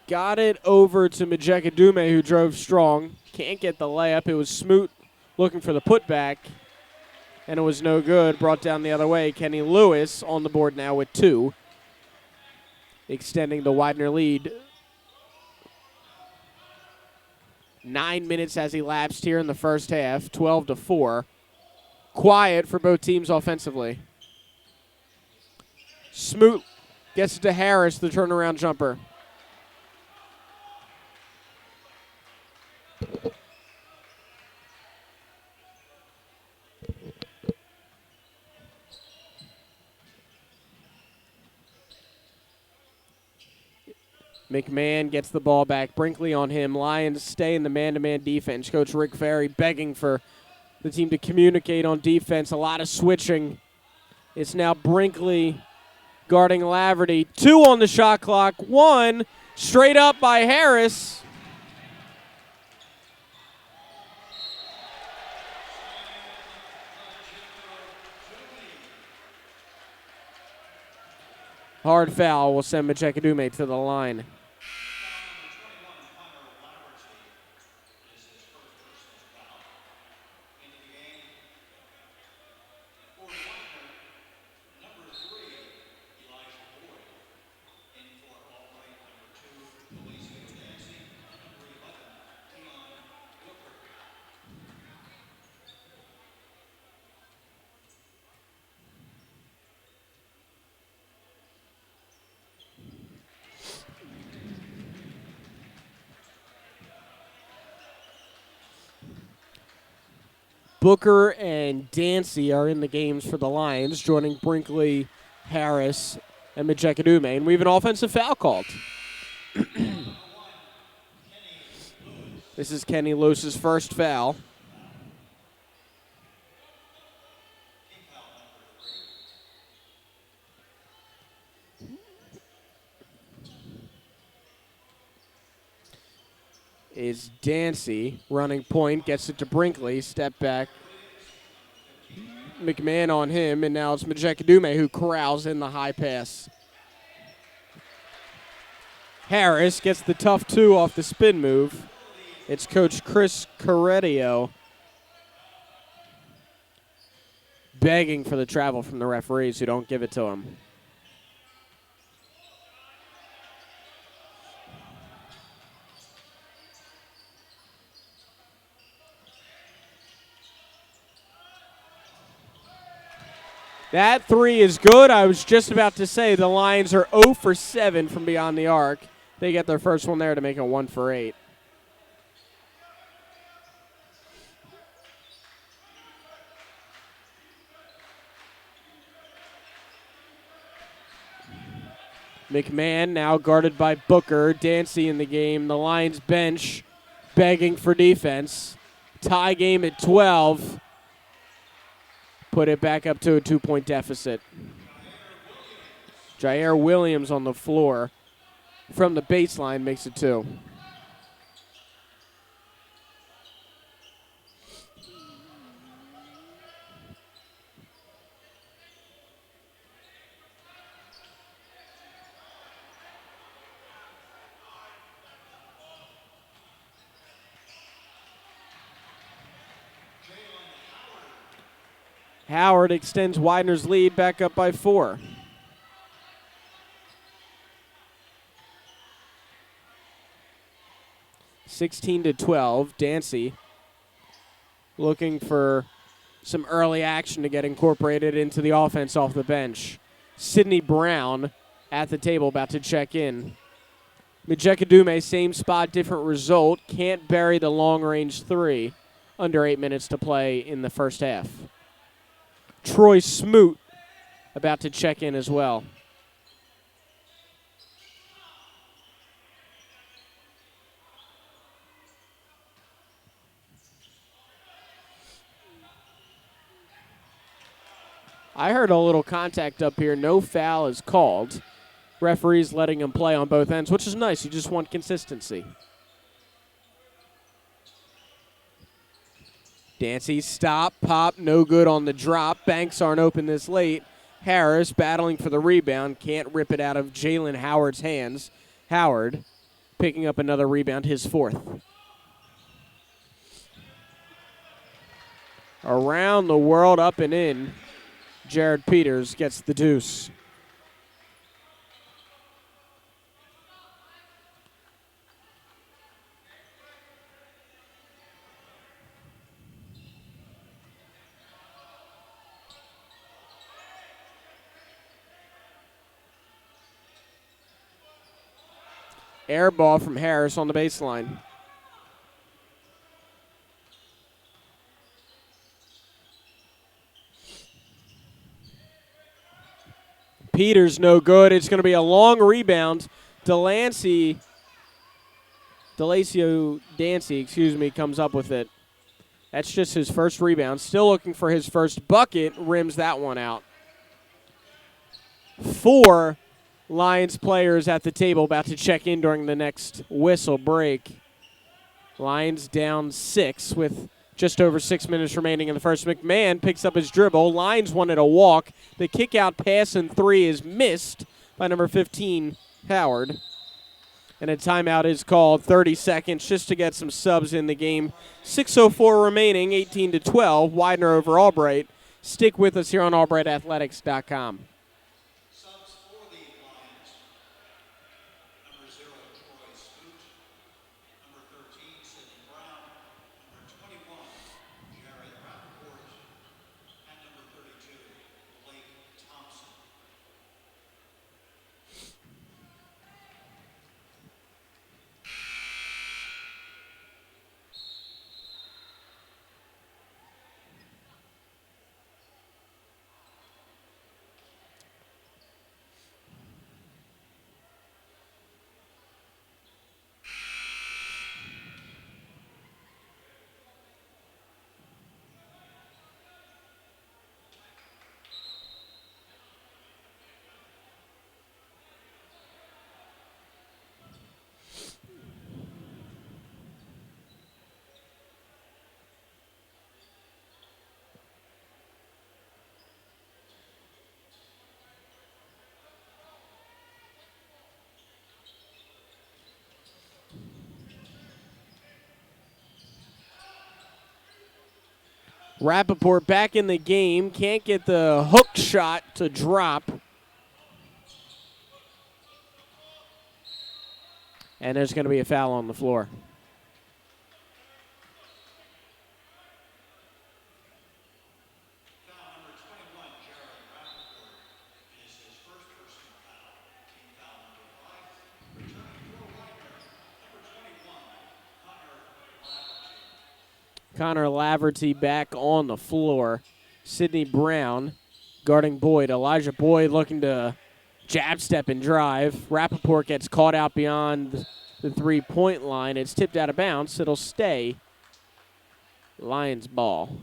got it over to Majekadume, who drove strong. Can't get the layup. It was Smoot looking for the putback, and it was no good. Brought down the other way. Kenny Lewis on the board now with 2, extending the Widener lead. 9 minutes has elapsed here in the first half, 12-4. Quiet for both teams offensively. Smoot gets it to Harris, the turnaround jumper. McMahon gets the ball back. Brinkley on him. Lions stay in the man-to-man defense. Coach Rick Ferry begging for the team to communicate on defense. A lot of switching. It's now Brinkley guarding Laverty. 2 on the shot clock. 1 straight up by Harris. Hard foul will send Majekadume to the line. Booker and Dancy are in the games for the Lions, joining Brinkley, Harris, and Majekadume. And we have an offensive foul called. This is Kenny Lewis's first foul. Is Dancy running point, gets it to Brinkley, step back. McMahon on him, and now it's Majekadume who corrals in the high pass. Harris gets the tough two off the spin move. It's Coach Chris Corredio begging for the travel from the referees who don't give it to him. That three is good. I was just about to say the Lions are 0 for 7 from beyond the arc. They get their first one there to make it 1 for 8. McMahon now guarded by Booker. Dancy in the game. The Lions bench begging for defense. Tie game at 12. Put it back up to a 2-point deficit. Jair Williams on the floor from the baseline makes it 2. Howard extends Widener's lead back up by 4. (16-12). Dancy looking for some early action to get incorporated into the offense off the bench. Sidney Brown at the table about to check in. Majekadume, same spot, different result. Can't bury the long-range 3. Under 8 minutes to play in the first half. Troy Smoot about to check in as well. I heard a little contact up here. No foul is called. Referees letting him play on both ends, which is nice. You just want consistency. Dancy, stop, pop, no good on the drop. Banks aren't open this late. Harris battling for the rebound. Can't rip it out of Jalen Howard's hands. Howard picking up another rebound, his 4th. Around the world, up and in. Jared Peters gets the deuce. Air ball from Harris on the baseline. Peters no good. It's going to be a long rebound. Delacio Dancy, comes up with it. That's just his first rebound. Still looking for his first bucket. Rims that one out. 4 Lions players at the table about to check in during the next whistle break. Lions down 6 with just over 6 minutes remaining in the first. McMahon picks up his dribble. Lions wanted a walk. The kick-out pass and 3 is missed by number 15, Howard. And a timeout is called. 30 seconds just to get some subs in the game. 6:04 remaining, 18-12. Widener over Albright. Stick with us here on AlbrightAthletics.com. Rappaport back in the game. Can't get the hook shot to drop. And there's going to be a foul on the floor. Connor Laverty back on the floor. Sidney Brown guarding Boyd. Elijah Boyd looking to jab step and drive. Rappaport gets caught out beyond the three-point line. It's tipped out of bounds. It'll stay Lions ball.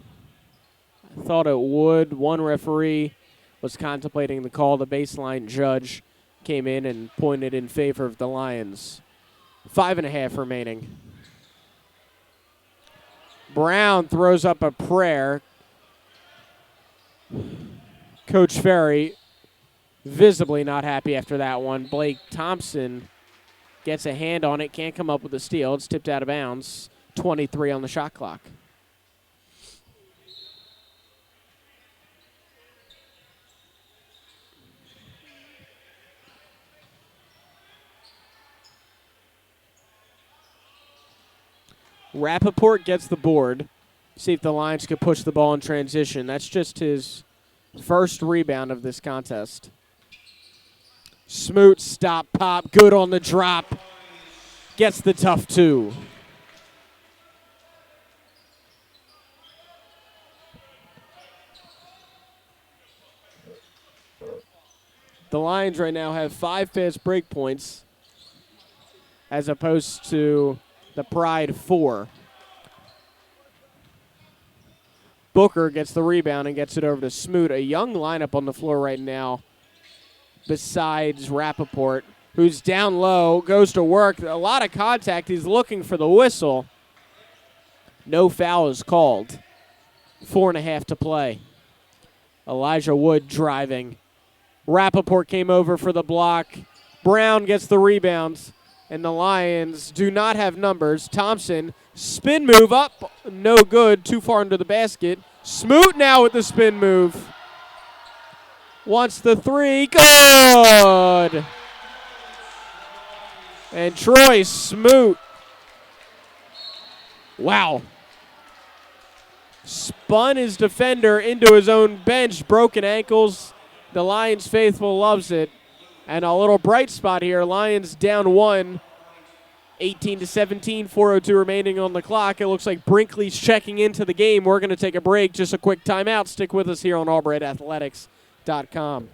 I thought it would. One referee was contemplating the call. The baseline judge came in and pointed in favor of the Lions. 5.5 remaining. Brown throws up a prayer. Coach Ferry visibly not happy after that one. Blake Thompson gets a hand on it, can't come up with a steal. It's tipped out of bounds. 23 on the shot clock. Rappaport gets the board. See if the Lions could push the ball in transition. That's just his first rebound of this contest. Smoot, stop, pop, good on the drop. Gets the tough two. The Lions right now have 5 fast break points as opposed to the Pride 4. Booker gets the rebound and gets it over to Smoot. A young lineup on the floor right now besides Rappaport, who's down low, goes to work. A lot of contact. He's looking for the whistle. No foul is called. 4.5 to play. Elijah Wood driving. Rappaport came over for the block. Brown gets the rebounds. And the Lions do not have numbers. Thompson, spin move up, no good, too far into the basket. Smoot now with the spin move. Wants the three, good! And Troy Smoot, wow. Spun his defender into his own bench, broken ankles. The Lions faithful loves it. And a little bright spot here. Lions down 1, 18-17, 4:02 remaining on the clock. It looks like Brinkley's checking into the game. We're going to take a break. Just a quick timeout. Stick with us here on AlbrightAthletics.com.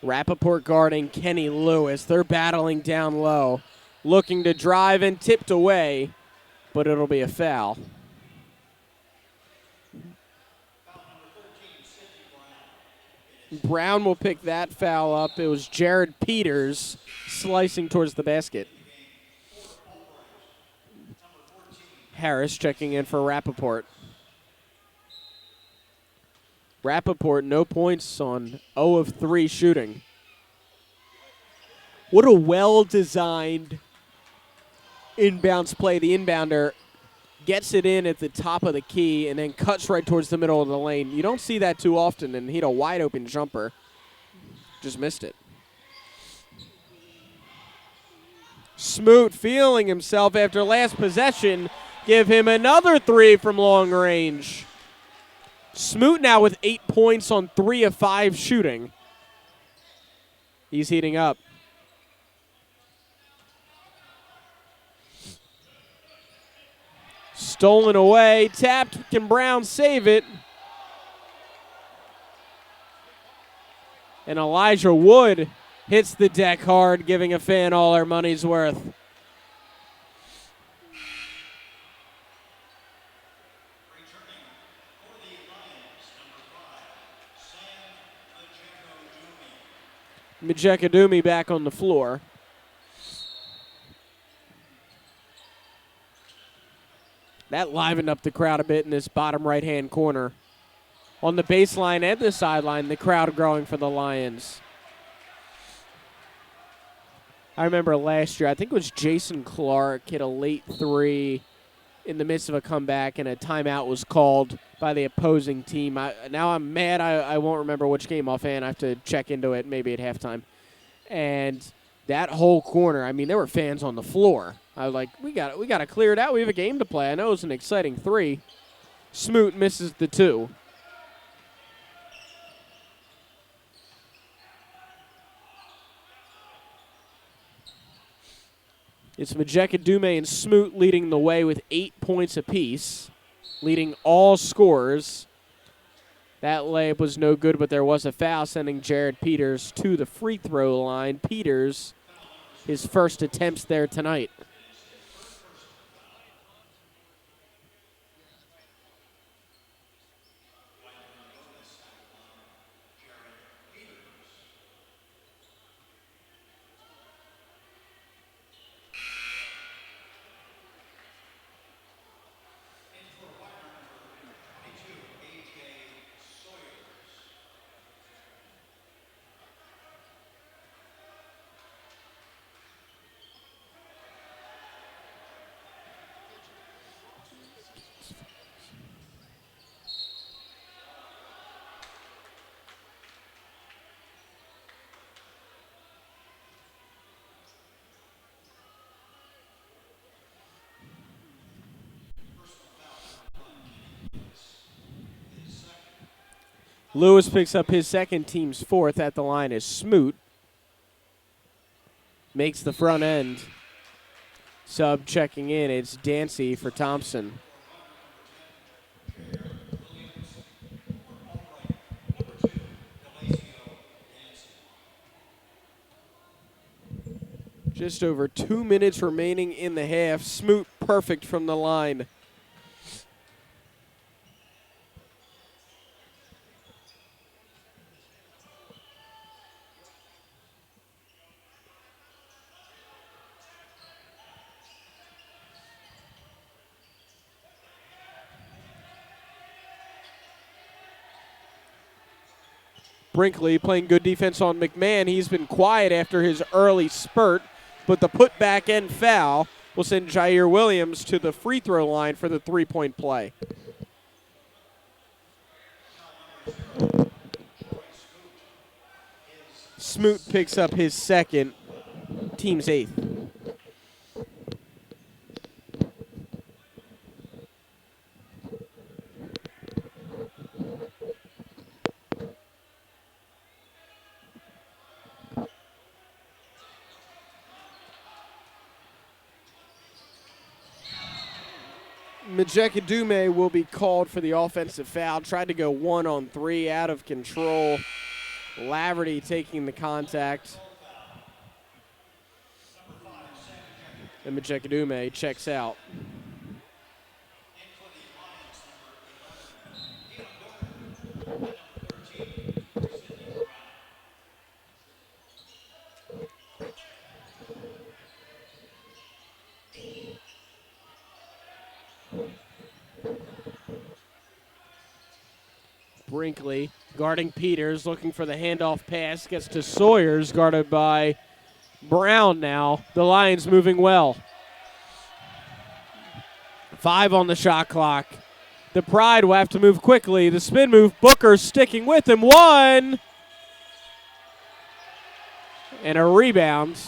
Rappaport guarding Kenny Lewis. They're battling down low. Looking to drive and tipped away, but it'll be a foul. Brown will pick that foul up. It was Jared Peters slicing towards the basket. Harris checking in for Rappaport. Rappaport, no points on 0 of 3 shooting. What a well-designed inbounds play. The inbounder gets it in at the top of the key and then cuts right towards the middle of the lane. You don't see that too often, and he had a wide-open jumper. Just missed it. Smoot feeling himself after last possession. Give him another 3 from long range. Smoot now with 8 points on 3 of 5 shooting. He's heating up. Stolen away, tapped. Can Brown save it? And Elijah Wood Hits the deck hard, giving a fan all our money's worth. Returning for the Lions, number 5, Sam Majekadumi back on the floor. That livened up the crowd a bit in this bottom right-hand corner. On the baseline and the sideline, the crowd growing for the Lions. I remember last year, I think it was Jason Clark hit a late three in the midst of a comeback, and a timeout was called by the opposing team. Now I'm mad I won't remember which game offhand. I have to check into it maybe at halftime. And that whole corner, I mean, there were fans on the floor. I was like, we got to clear it out. We have a game to play. I know it was an exciting three. Smoot misses the two. It's Majekadumi and Smoot leading the way with 8 points apiece, leading all scorers. That layup was no good, but there was a foul, sending Jared Peters to the free throw line. Peters, his first attempts there tonight. Lewis picks up his second, team's fourth. At the line is Smoot. Makes the front end. Sub checking in. It's Dancy for Thompson. Just over 2 minutes remaining in the half. Smoot perfect from the line. Brinkley playing good defense on McMahon. He's been quiet after his early spurt, but the putback and foul will send Jair Williams to the free throw line for the three-point play. Smoot picks up his second, team's eighth. Majekadumi will be called for the offensive foul. Tried to go 1-on-3, out of control. Laverty taking the contact. And Majekadumi checks out. Brinkley guarding Peters, looking for the handoff pass, gets to Sawyers, guarded by Brown now. The Lions moving well. 5 on the shot clock. The Pride will have to move quickly. The spin move, Booker sticking with him. 1. And a rebound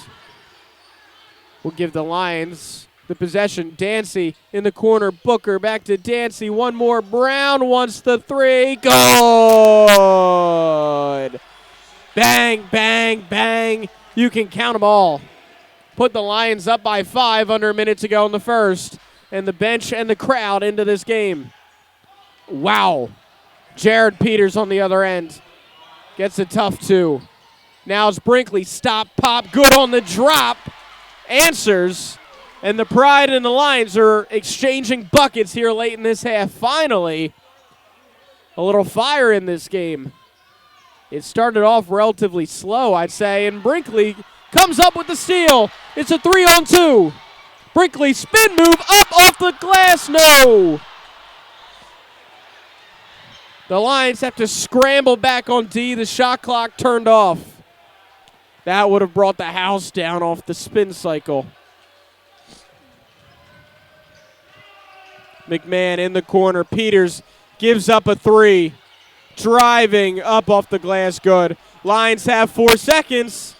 will give the Lions the possession. Dancy in the corner. Booker back to Dancy. One more. Brown wants the three. Good. Bang, bang, bang. You can count them all. Put the Lions up by 5 under a minute to go in the first. And the bench and the crowd into this game. Wow. Jared Peters on the other end. Gets a tough two. Now it's Brinkley. Stop, pop, good on the drop. Answers. And the Pride and the Lions are exchanging buckets here late in this half. Finally, a little fire in this game. It started off relatively slow, I'd say, and Brinkley comes up with the steal. It's a 3-on-2. Brinkley spin move up off the glass. No. The Lions have to scramble back on D. The shot clock turned off. That would have brought the house down off the spin cycle. McMahon in the corner. Peters gives up a three. Driving up off the glass. Good. Lions have 4 seconds.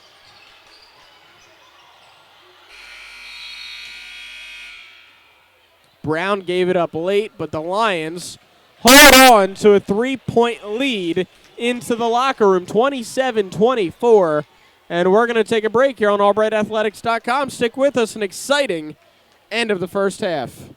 Brown gave it up late, but the Lions hold on to a 3-point lead into the locker room, 27-24. And we're going to take a break here on AlbrightAthletics.com. Stick with us, an exciting end of the first half.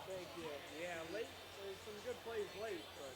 Thank you. Yeah, late. There's some good plays late, but.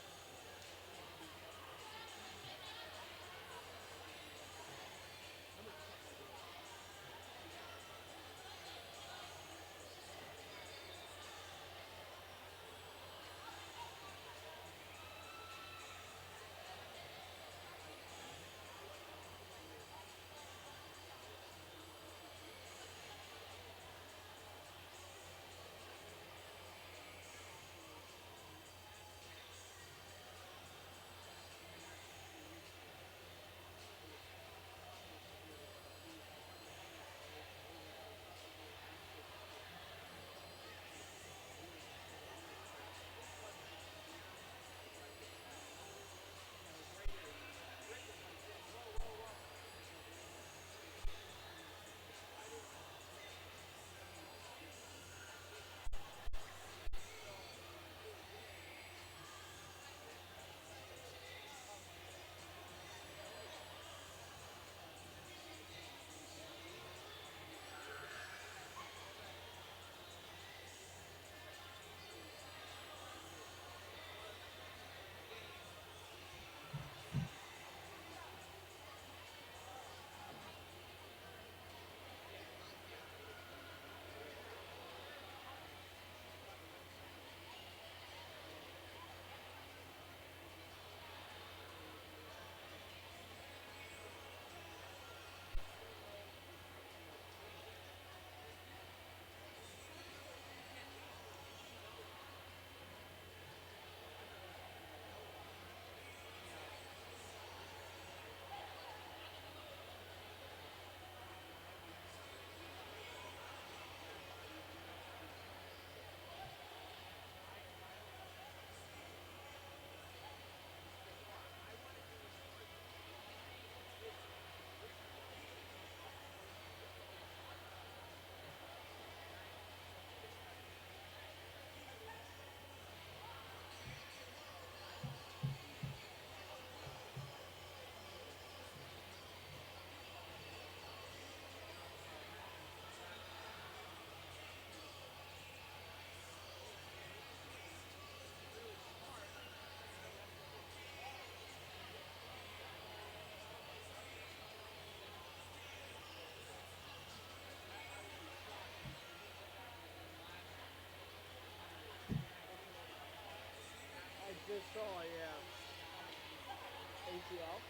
ACL.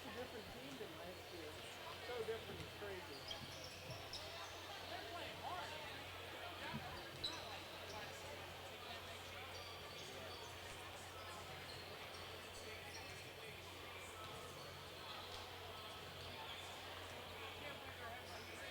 a different team than last year. So different, it's crazy. They're playing hard. I mean, no doubt. It's not like they can't make shots. I can't believe they're ahead by 6.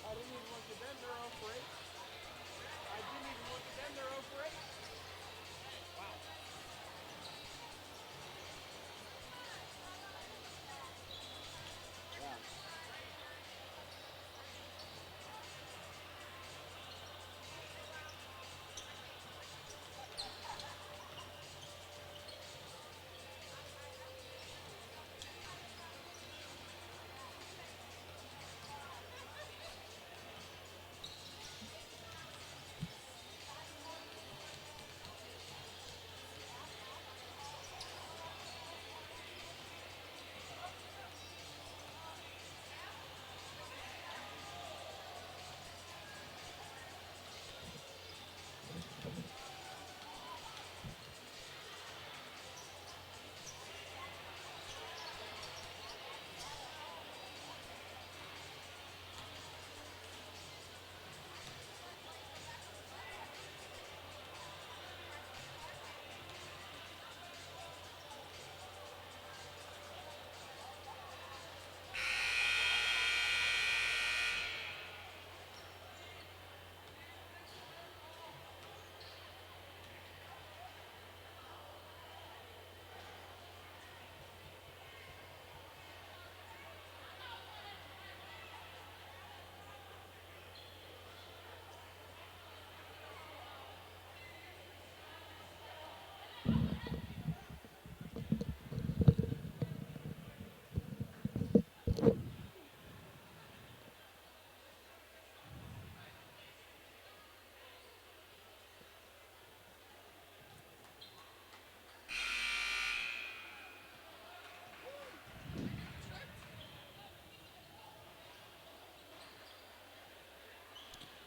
I didn't even look at them. They're 0 for 8. I didn't even look at them. They're 0 for 8. Wow. Yeah.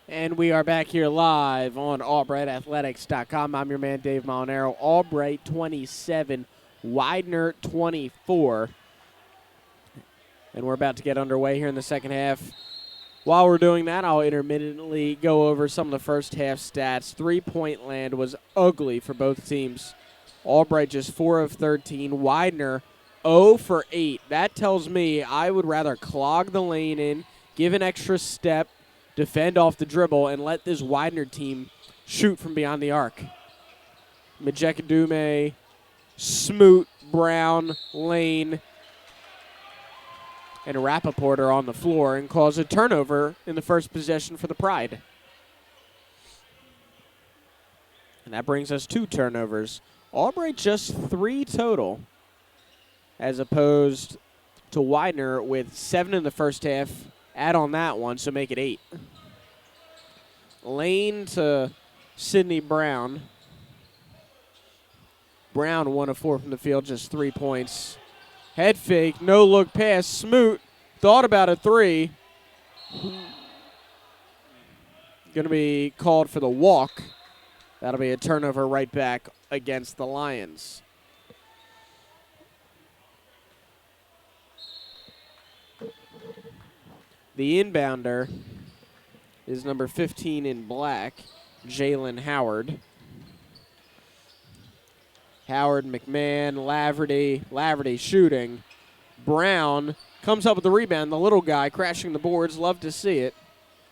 And we are back here live on AlbrightAthletics.com. I'm your man, Dave Molinaro. Albright 27, Widener 24. And we're about to get underway here in the second half. While we're doing that, I'll intermittently go over some of the first half stats. Three-point land was ugly for both teams. Albright just 4 of 13. Widener 0 for 8. That tells me I would rather clog the lane in, give an extra step, defend off the dribble, and let this Widener team shoot from beyond the arc. Majekadume, Smoot, Brown, Lane, and Rappaport are on the floor and cause a turnover in the first possession for the Pride. And that brings us 2 turnovers. Albright just 3 total, as opposed to Widener with 7 in the first half. Add on that one, so make it 8. Lane to Sydney Brown. Brown 1 of 4 from the field, just 3 points. Head fake, no look pass. Smoot thought about a 3. Going to be called for the walk. That'll be a turnover right back against the Lions. The inbounder is number 15 in black, Jalen Howard. Howard, McMahon, Laverty shooting. Brown comes up with the rebound. The little guy crashing the boards. Love to see it.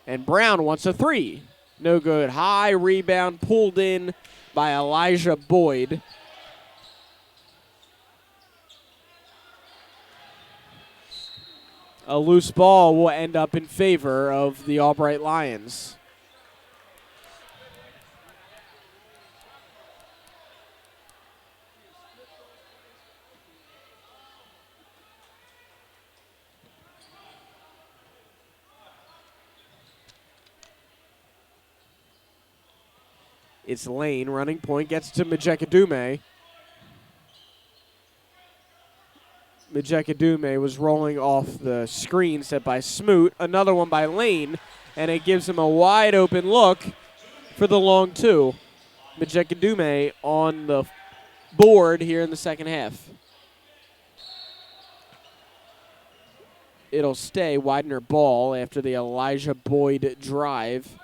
And Brown wants a 3. No good. High rebound pulled in by Elijah Boyd. A loose ball will end up in favor of the Albright Lions. It's Lane running point, gets to Majekadume. Majekadume was rolling off the screen set by Smoot. Another one by Lane, and it gives him a wide open look for the long 2. Majekadume on the board here in the second half. It'll stay Widener ball after the Elijah Boyd drive.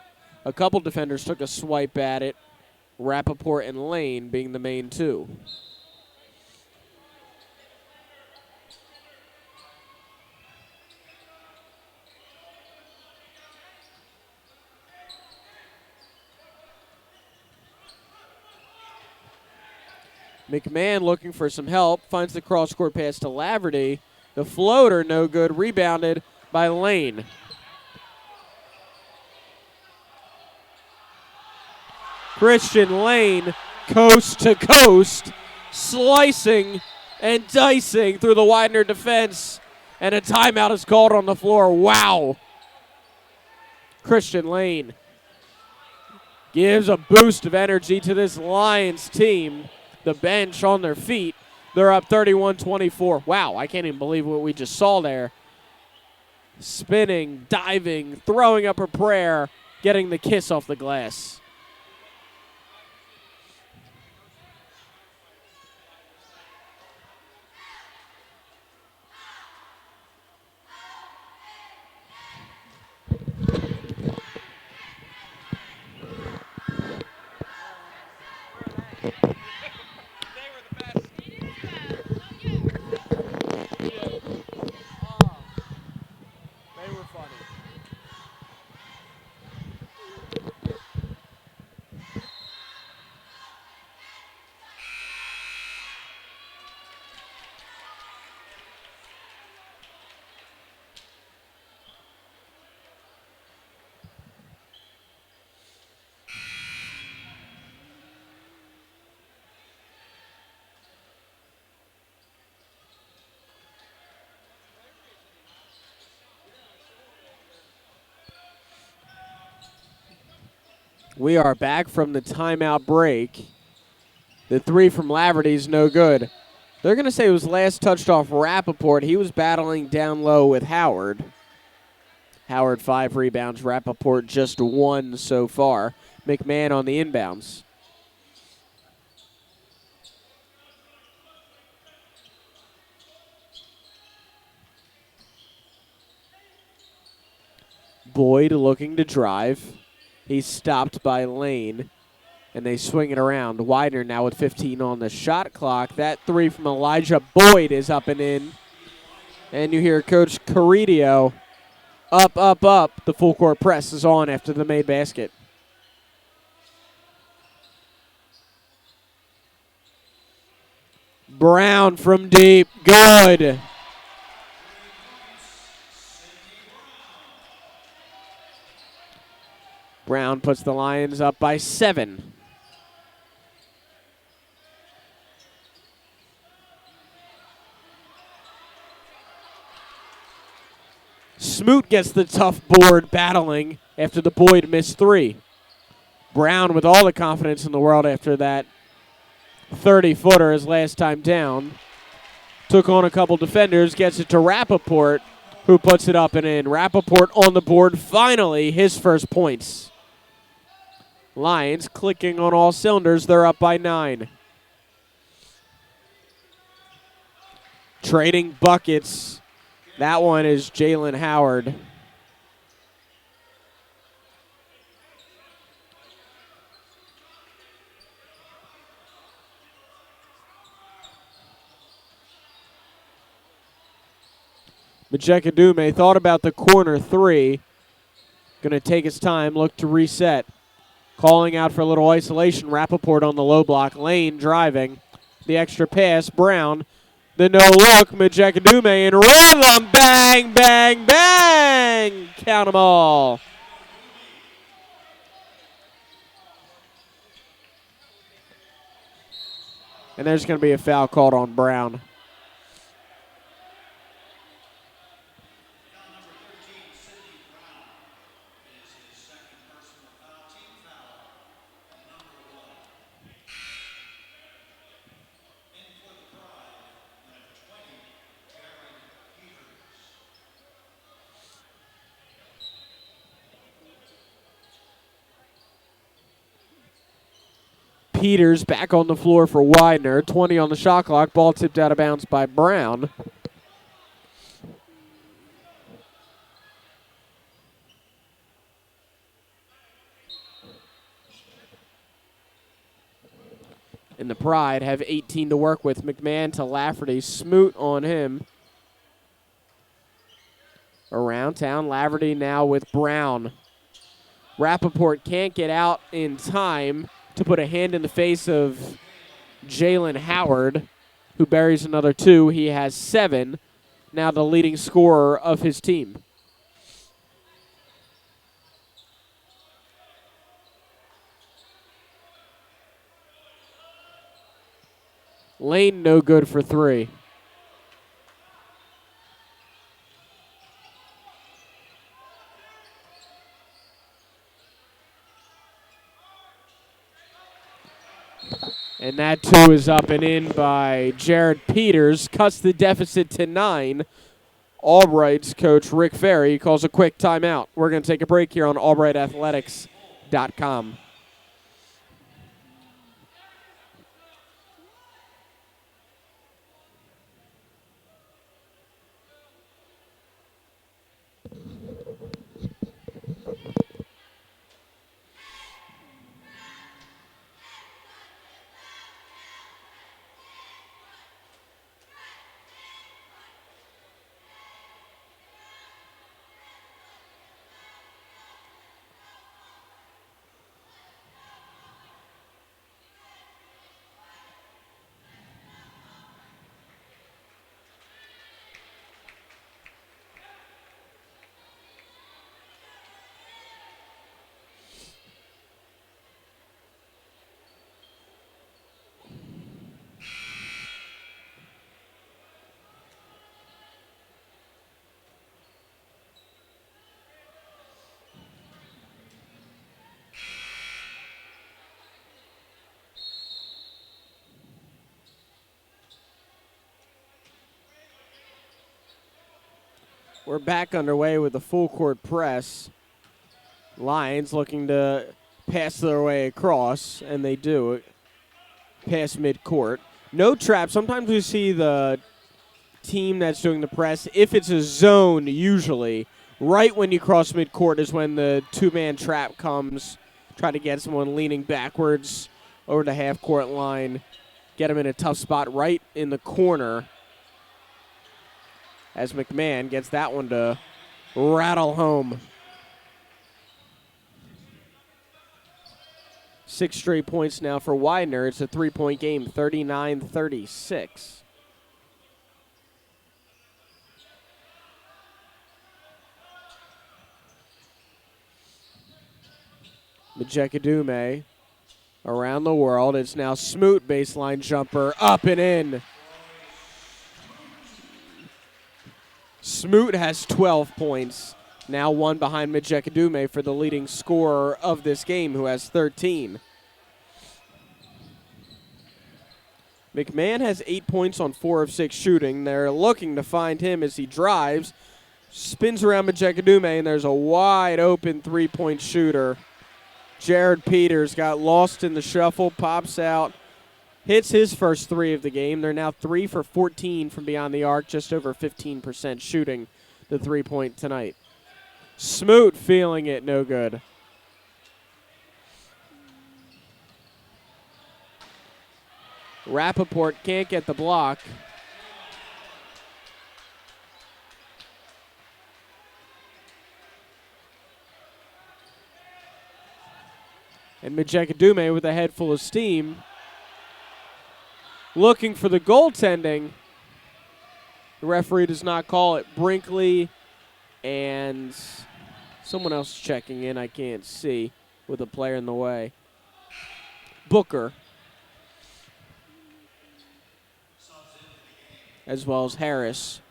A couple defenders took a swipe at it. Rappaport and Lane being the main 2. McMahon looking for some help, finds the cross-court pass to Laverty. The floater, no good, rebounded by Lane. Christian Lane, coast to coast, slicing and dicing through the Widener defense, and a timeout is called on the floor. Wow. Christian Lane gives a boost of energy to this Lions team. The bench on their feet. They're up 31-24. Wow, I can't even believe what we just saw there. Spinning, diving, throwing up a prayer, getting the kiss off the glass. We are back from the timeout break. The 3 from Laverty's no good. They're going to say it was last touched off Rappaport. He was battling down low with Howard. Howard 5 rebounds. Rappaport just 1 so far. McMahon on the inbounds. Boyd looking to drive. He's stopped by Lane, and they swing it around. Widener now with 15 on the shot clock. That 3 from Elijah Boyd is up and in. And you hear Coach Carridio, up, up, up. The full court press is on after the made basket. Brown from deep, good. Brown puts the Lions up by 7. Smoot gets the tough board battling after the Boyd missed 3. Brown with all the confidence in the world after that 30-footer his last time down. Took on a couple defenders, gets it to Rappaport, who puts it up and in. Rappaport on the board, finally his first points. Lions clicking on all cylinders, they're up by 9. Trading buckets. That one is Jalen Howard. Majekadume thought about the corner 3. Going to take his time, look to reset. Calling out for a little isolation. Rappaport on the low block. Lane driving. The extra pass. Brown. The no look. Majekadume in rhythm. Bang, bang, bang. Count them all. And there's going to be a foul called on Brown. Peters back on the floor for Widener. 20 on the shot clock. Ball tipped out of bounds by Brown. And the Pride have 18 to work with. McMahon to Lafferty. Smoot on him. Around town. Lafferty now with Brown. Rappaport can't get out in time to put a hand in the face of Jalen Howard, who buries another 2. He has 7, now the leading scorer of his team. Lane no good for 3. And that 2 is up and in by Jared Peters. Cuts the deficit to 9. Albright's coach Rick Ferry calls a quick timeout. We're going to take a break here on AlbrightAthletics.com. We're back underway with the full court press. Lions looking to pass their way across, and they do. Pass midcourt. No trap. Sometimes we see the team that's doing the press, if it's a zone usually, right when you cross midcourt is when the 2-man trap comes. Try to get someone leaning backwards over the half-court line. Get him in a tough spot right in the corner, as McMahon gets that one to rattle home. 6 straight points now for Widener. It's a 3-point game, 39-36. Majekadume around the world. It's now Smoot, baseline jumper, up and in. Smoot has 12 points, now one behind Majekadume for the leading scorer of this game, who has 13. McMahon has 8 points on 4 of 6 shooting. They're looking to find him as he drives, spins around Majekadume, and there's a wide open three-point shooter. Jared Peters got lost in the shuffle, pops out, hits his first three of the game. They're now 3 for 14 from beyond the arc, just over 15% shooting the three-point tonight. Smoot feeling it, no good. Rappaport can't get the block. And Majekadume with a head full of steam, looking for the goaltending. The referee does not call it. Brinkley and someone else checking in, I can't see, with a player in the way. Booker, as well as Harris.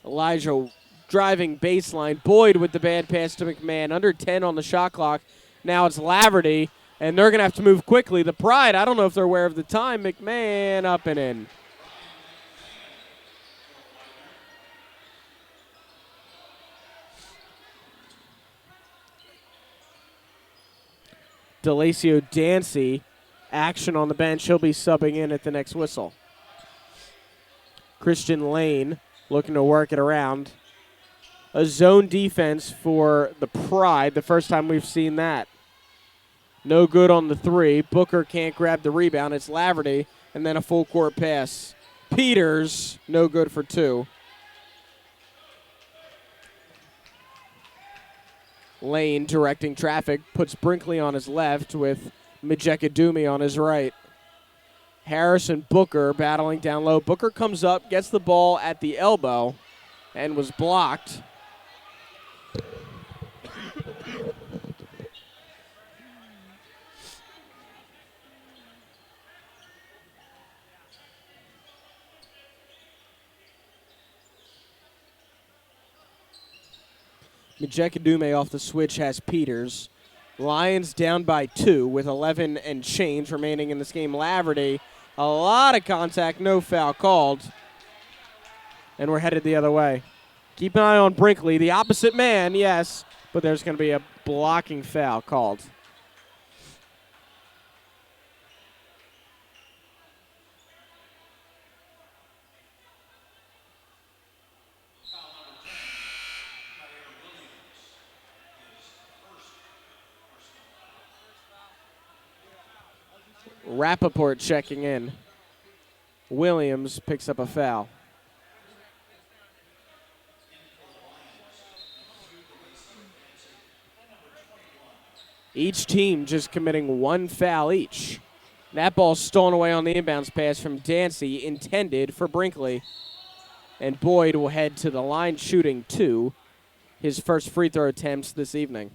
Elijah driving baseline. Boyd with the bad pass to McMahon. Under 10 on the shot clock. Now it's Laverty, and they're going to have to move quickly. The Pride, I don't know if they're aware of the time. McMahon up and in. Delacio Dancy, action on the bench. He'll be subbing in at the next whistle. Christian Lane looking to work it around. A zone defense for the Pride, the first time we've seen that. No good on the three. Booker can't grab the rebound. It's Laverty, and then a full court pass. Peters, no good for two. Lane directing traffic, puts Brinkley on his left with Majekadume on his right. Harris and Booker battling down low. Booker comes up, gets the ball at the elbow, and was blocked. Majekadume off the switch has Peters. Lions down by 2 with 11 and change remaining in this game. Laverty, a lot of contact, no foul called. And we're headed the other way. Keep an eye on Brinkley, the opposite man, yes, but there's going to be a blocking foul called. Rappaport checking in. Williams picks up a foul. Each team just committing one foul each. That ball's stolen away on the inbounds pass from Dancy, intended for Brinkley. And Boyd will head to the line shooting 2, his first free throw attempts this evening.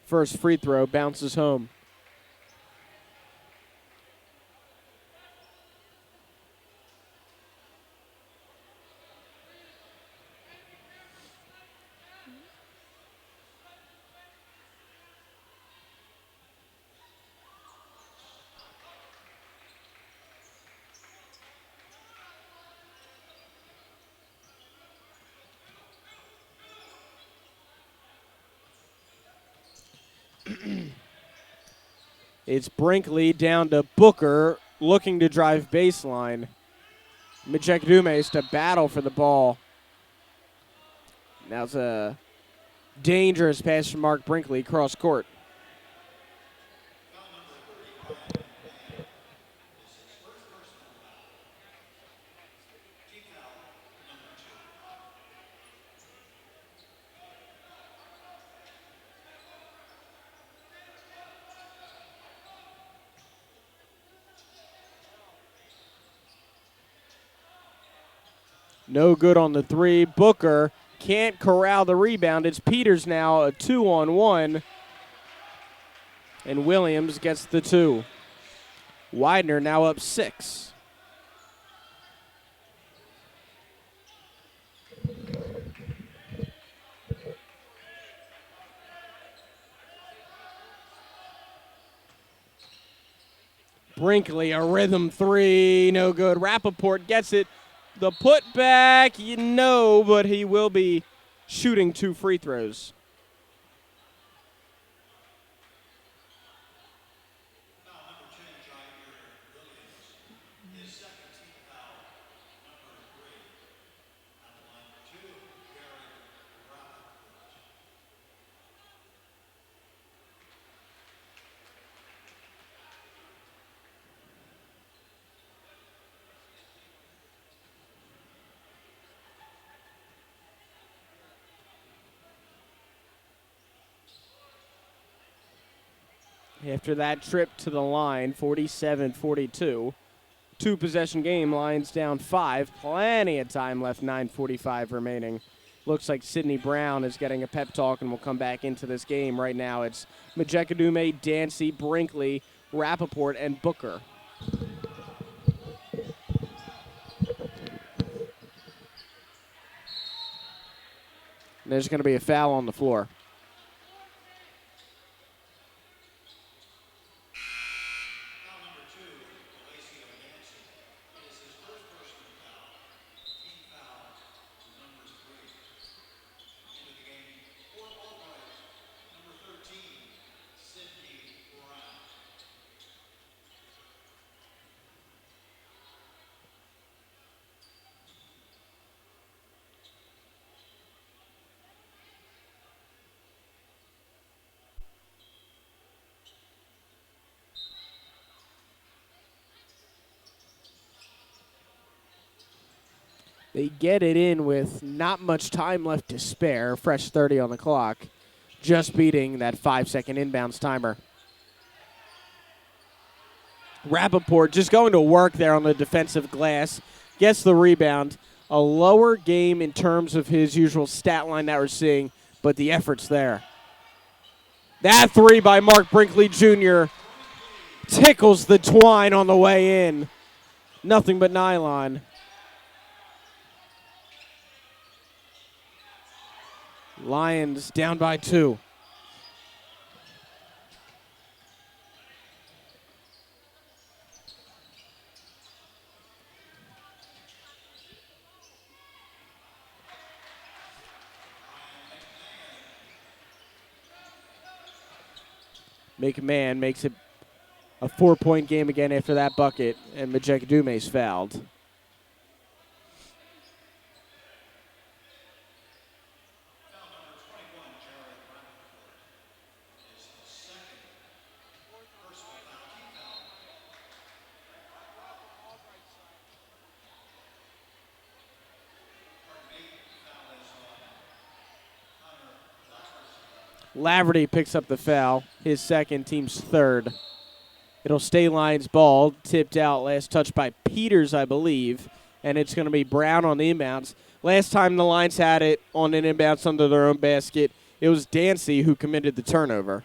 First free throw bounces home. It's Brinkley down to Booker, looking to drive baseline. Majek to battle for the ball. Now it's a dangerous pass from Mark Brinkley cross court. No good on the three. Booker can't corral the rebound. It's Peters now, a 2-on-1. And Williams gets the 2. Widener now up 6. Brinkley, a rhythm 3, no good. Rappaport gets it. The putback, but he will be shooting 2 free throws. After that trip to the line, 47-42. 2-possession game, Lions down 5. Plenty of time left, 9:45 remaining. Looks like Sidney Brown is getting a pep talk and will come back into this game. Right now it's Majekadume, Dancy, Brinkley, Rappaport, and Booker. And there's going to be a foul on the floor. They get it in with not much time left to spare. Fresh 30 on the clock. Just beating that 5-second inbounds timer. Rappaport just going to work there on the defensive glass. Gets the rebound. A lower game in terms of his usual stat line that we're seeing, but the effort's there. That 3 by Mark Brinkley Jr. tickles the twine on the way in. Nothing but nylon. Lions down by 2. McMahon makes it a 4-point game again after that bucket, and Majekadume's fouled. Laverty picks up the foul, his second, team's third. It'll stay Lions ball, tipped out, last touch by Peters, I believe, and it's going to be Brown on the inbounds. Last time the Lions had it on an inbounds under their own basket, it was Dancy who committed the turnover.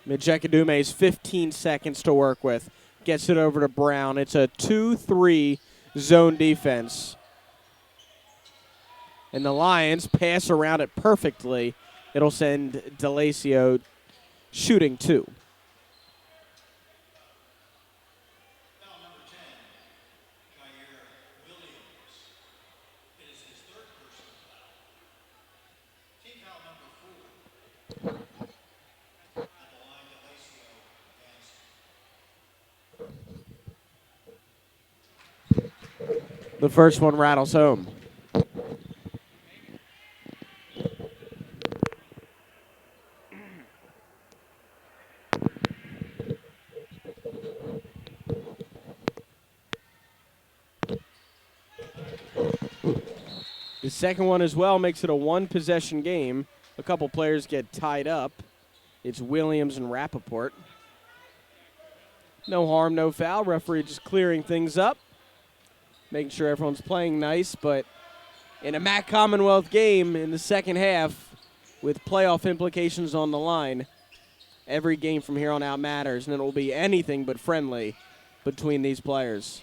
Majekadume's 15 seconds to work with. Gets it over to Brown. It's a 2-3 zone defense. And the Lions pass around it perfectly. It'll send DeLacio shooting 2. The first one rattles home. The second one as well makes it a one-possession game. A couple players get tied up. It's Williams and Rappaport. No harm, no foul. Referee just clearing things up, making sure everyone's playing nice. But in a MAC Commonwealth game in the second half with playoff implications on the line, every game from here on out matters, and it will be anything but friendly between these players.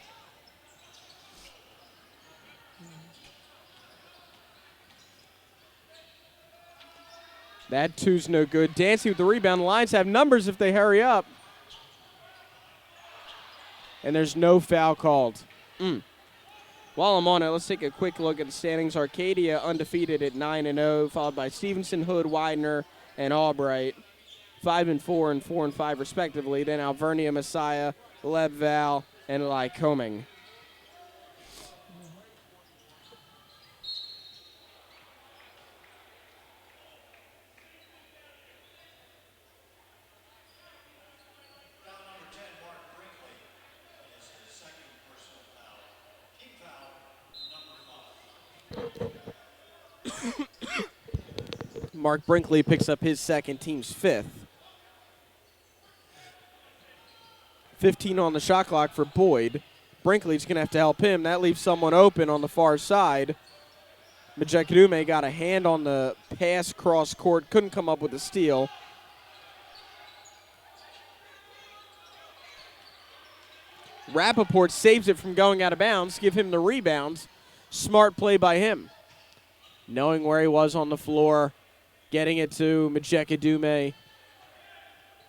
That two's no good. Dancy with the rebound. The Lions have numbers if they hurry up. And there's no foul called. While I'm on it, let's take a quick look at the standings. Arcadia undefeated at 9-0, followed by Stevenson, Hood, Widener, and Albright. 5-4 and 4-5 respectively. Then Alvernia, Messiah, Leadville, and Lycoming. Mark Brinkley picks up his second, team's fifth. 15 on the shot clock for Boyd. Brinkley's going to have to help him. That leaves someone open on the far side. Majekadume got a hand on the pass cross court, couldn't come up with a steal. Rappaport saves it from going out of bounds, give him the rebound. Smart play by him. Knowing where he was on the floor, getting it to Majekadume.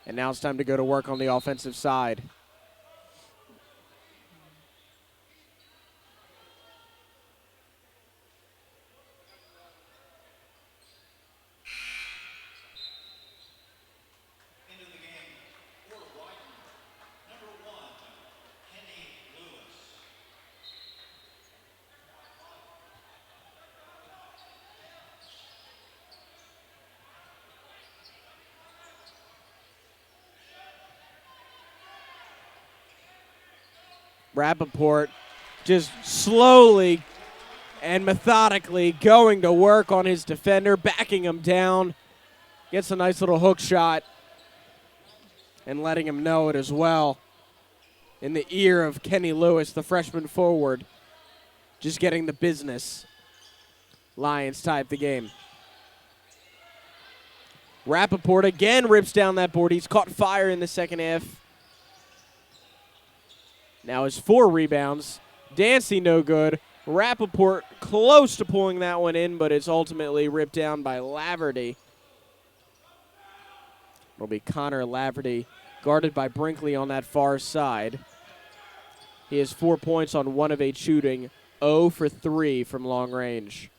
And now it's time to go to work on the offensive side. Into the game for Widener. Number 1, Kenny Lewis. Rappaport just slowly and methodically going to work on his defender, backing him down. Gets a nice little hook shot and letting him know it as well. In the ear of Kenny Lewis, the freshman forward, just getting the business. Lions tied the game. Rappaport again rips down that board. He's caught fire in the second half. Now his 4 rebounds. Dancy no good. Rappaport close to pulling that one in, but it's ultimately ripped down by Laverty. It'll be Connor Laverty, guarded by Brinkley on that far side. He has 4 points on 1 of 8 shooting, 0 for 3 from long range.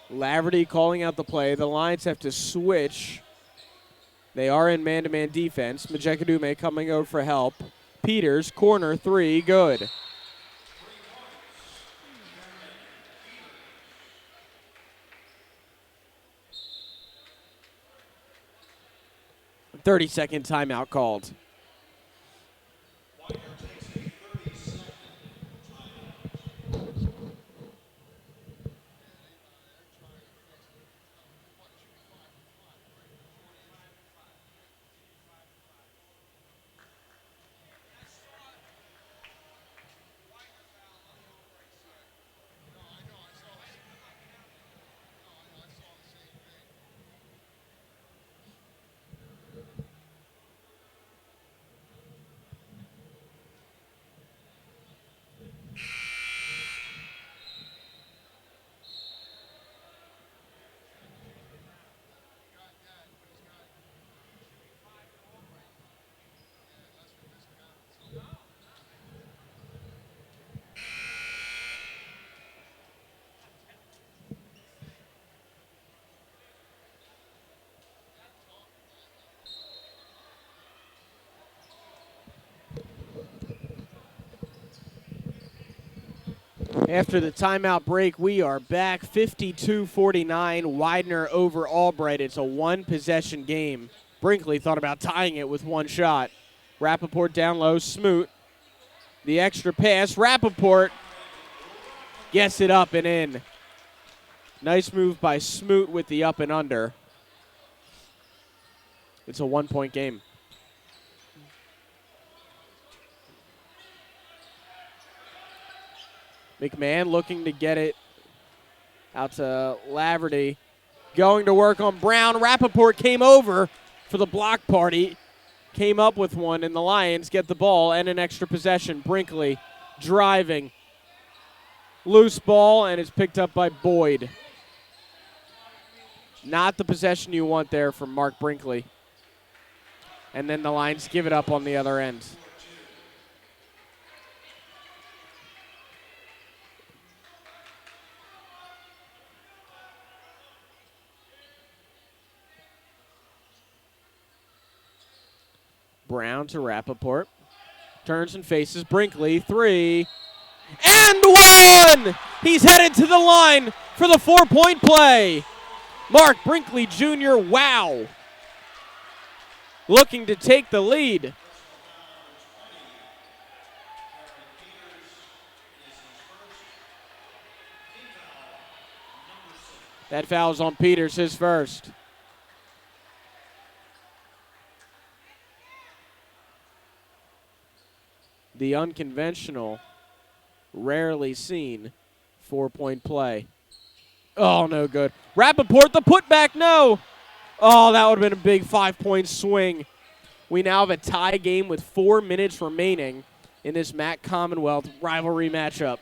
Laverty calling out the play. The Lions have to switch. They are in man-to-man defense. Majekadume coming out for help. Peters, corner 3, good. 30-second timeout called. After the timeout break, we are back 52-49. Widener over Albright. It's a one-possession game. Brinkley thought about tying it with one shot. Rappaport down low, Smoot. The extra pass, Rappaport gets it up and in. Nice move by Smoot with the up and under. It's a one-point game. McMahon looking to get it out to Laverty. Going to work on Brown. Rappaport came over for the block party. Came up with one, and the Lions get the ball and an extra possession. Brinkley driving. Loose ball, and it's picked up by Boyd. Not the possession you want there from Mark Brinkley. And then the Lions give it up on the other end. Brown to Rappaport. Turns and faces Brinkley. 3. And 1! He's headed to the line for the 4-point play. Mark Brinkley Jr., wow. Looking to take the lead. That foul's on Peters, his first. The unconventional, rarely seen 4-point play. Oh, no good. Rappaport, the putback, no. Oh, that would have been a big 5-point swing. We now have a tie game with 4 minutes remaining in this MAC Commonwealth rivalry matchup.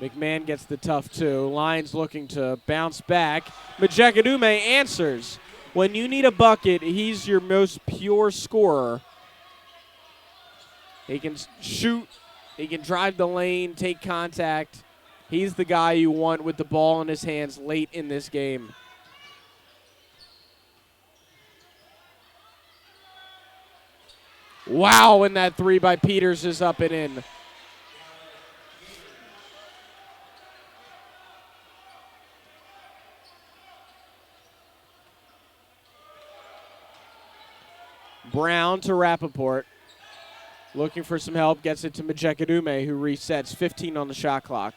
McMahon gets the tough 2. Lions looking to bounce back. Majekadume answers. When you need a bucket, he's your most pure scorer. He can shoot. He can drive the lane, take contact. He's the guy you want with the ball in his hands late in this game. Wow, and that 3 by Peters is up and in. Brown to Rappaport. Looking for some help. Gets it to Majekadume, who resets. 15 on the shot clock.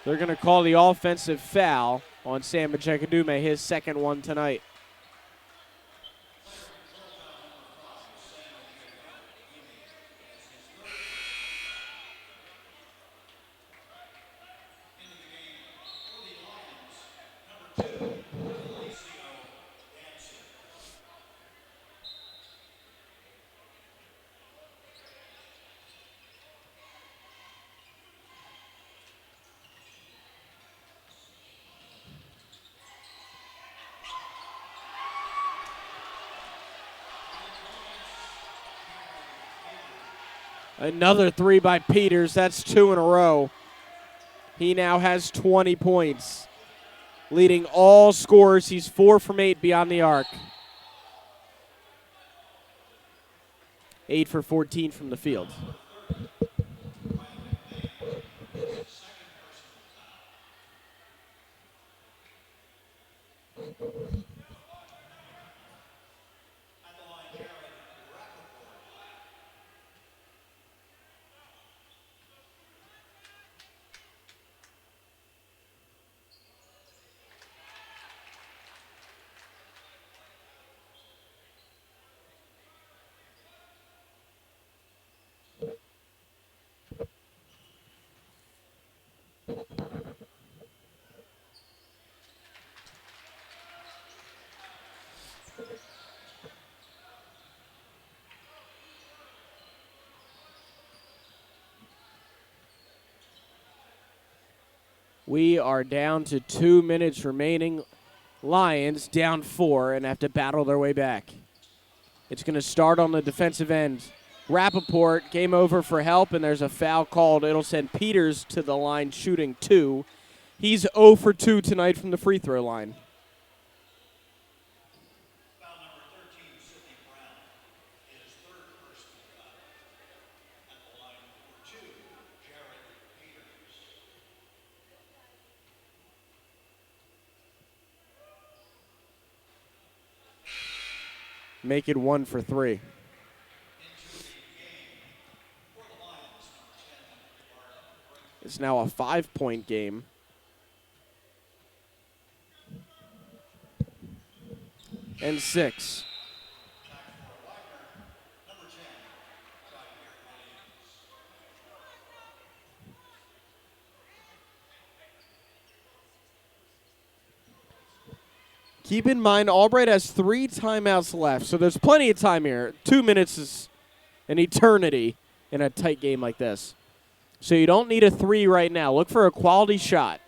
They're going to call the offensive foul on Sam Majekadume, his second one tonight. Another 3 by Peters. That's 2 in a row. He now has 20 points. Leading all scorers. He's 4 from 8 beyond the arc. 8 for 14 from the field. We are down to 2 minutes remaining. Lions down 4 and have to battle their way back. It's going to start on the defensive end. Rappaport came over for help, and there's a foul called. It'll send Peters to the line shooting 2. He's 0 for 2 tonight from the free throw line. Foul number 13, Sidney Brown, his third personal foul. At the line for 2, Jared Peters. Make it 1 for 3. Into the game for the Lions, number 10, Martin. It's now a 5-point game. And 6. Back for Widener, number 10, Widener Williams. Keep in mind, Albright has 3 timeouts left, so there's plenty of time here. 2 minutes is an eternity in a tight game like this. So you don't need a 3 right now. Look for a quality shot.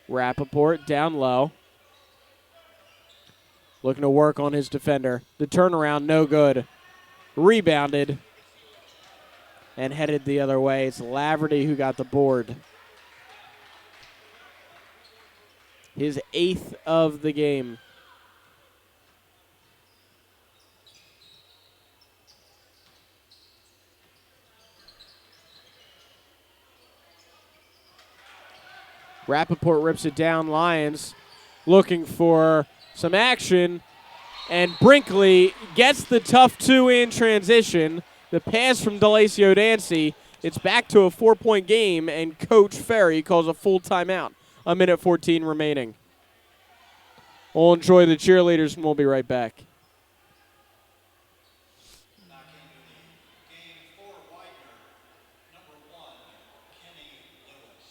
Rappaport down low. Looking to work on his defender. The turnaround, no good. Rebounded. And headed the other way. It's Laverty who got the board. His 8th of the game. Rappaport rips it down. Lions looking for some action. And Brinkley gets the tough 2 in transition. The pass from DeLacio Dancy. It's back to a 4-point game, and Coach Ferry calls a full timeout. 1:14 remaining. We'll enjoy the cheerleaders, and we'll be right back. Back into the game for Widener, number 1, Kenny Lewis.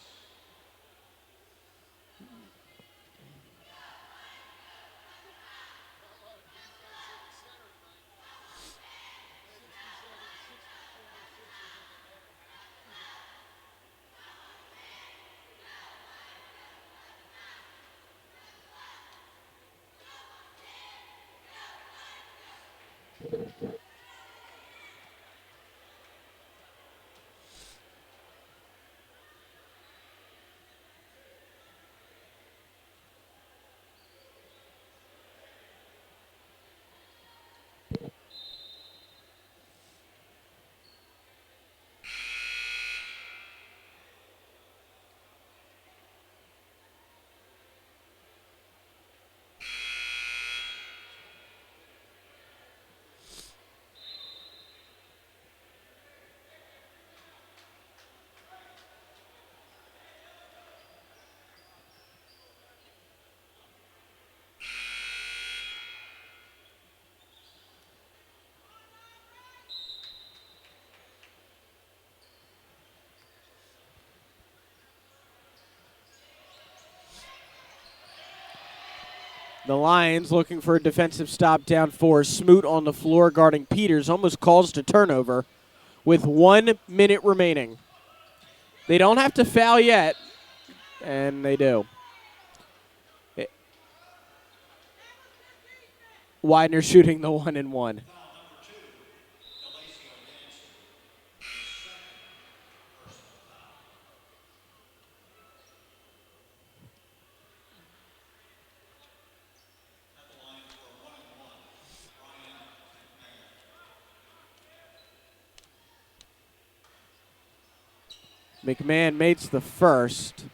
The Lions looking for a defensive stop down 4. Smoot on the floor guarding Peters. Almost caused a turnover with 1 minute remaining. They don't have to foul yet, and they do. Widener shooting the 1 and 1. Foul number 2, DeLacio Dancy. His second personal foul. At the line for 1 and 1, Ryan McMahon. McMahon makes the first.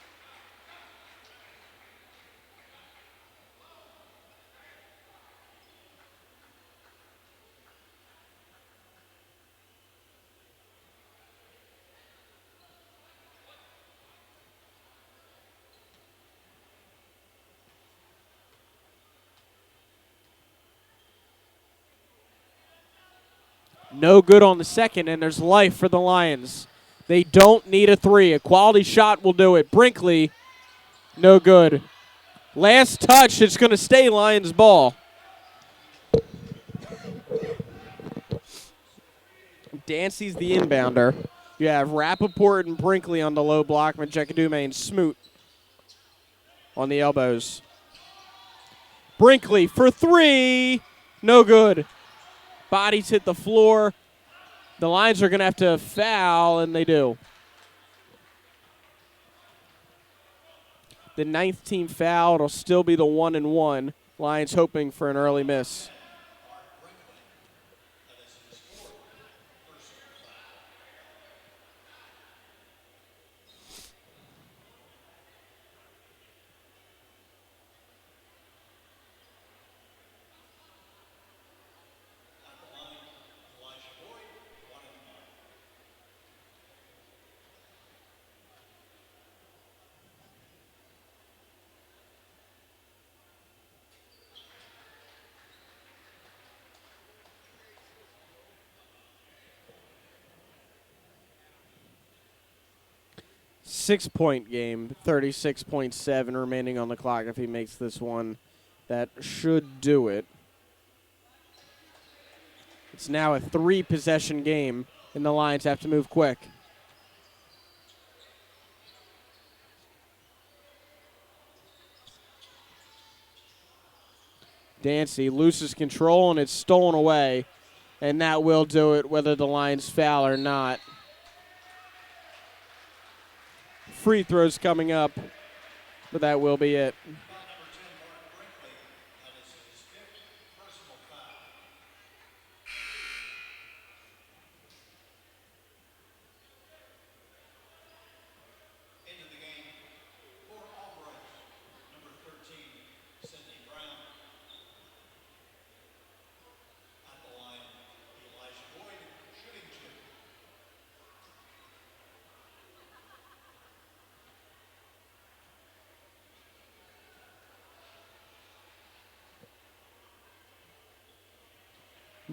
No good on the second, and there's life for the Lions. They don't need a 3. A quality shot will do it. Brinkley, no good. Last touch, it's going to stay Lions ball. Dancy's the inbounder. You have Rappaport and Brinkley on the low block, Majekadume and Smoot on the elbows. Brinkley for three. No good. Bodies hit the floor. The Lions are going to have to foul, and they do. The 9th team foul. It'll still be the 1-1. Lions hoping for an early miss. Six-point game, 36.7 remaining on the clock. If he makes this one, that should do it. It's now a 3-possession game, and the Lions have to move quick. Dancy loses control, and it's stolen away, and that will do it whether the Lions foul or not. Free throws coming up, but that will be it. Into the game for Albright, number 13, Cindy Brown. At the line, Elijah Boyd, shooting 2.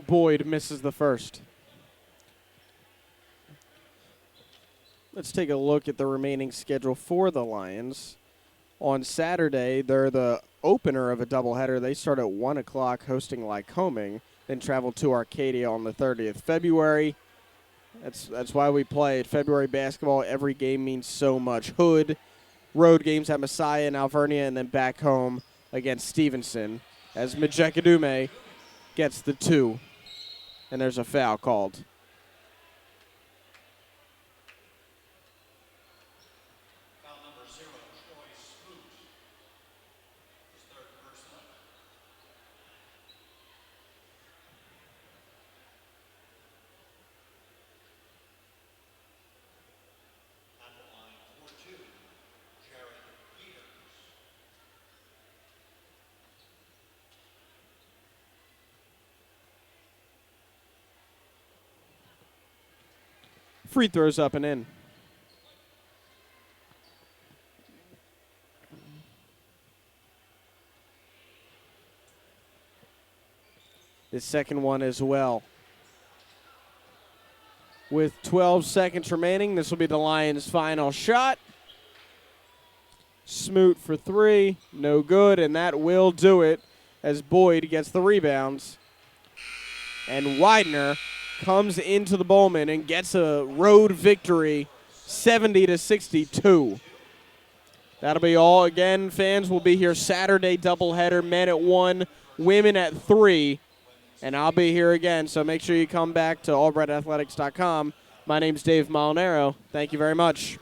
Boyd misses the first. Let's take a look at the remaining schedule for the Lions. On Saturday, they're the opener of a doubleheader. They start at 1 o'clock hosting Lycoming, then travel to Arcadia on the 30th February. That's why we play at February basketball. Every game means so much. Hood, road games at Messiah and Alvernia, and then back home against Stevenson as Majekadume gets the 2, and there's a foul called. Foul number 0, Troy Smoot. His 3rd personal. At the line for 2, Jared Peters. Free throws up and in. The second one as well. With 12 seconds remaining, this will be the Lions' final shot. Smoot for 3, no good, and that will do it as Boyd gets the rebounds. And Widener comes into the Bowman and gets a road victory, 70-62. That'll be all. Again, fans will be here Saturday doubleheader, men at 1, women at 3. And I'll be here again, so make sure you come back to albrightathletics.com. My name's Dave Molinaro. Thank you very much.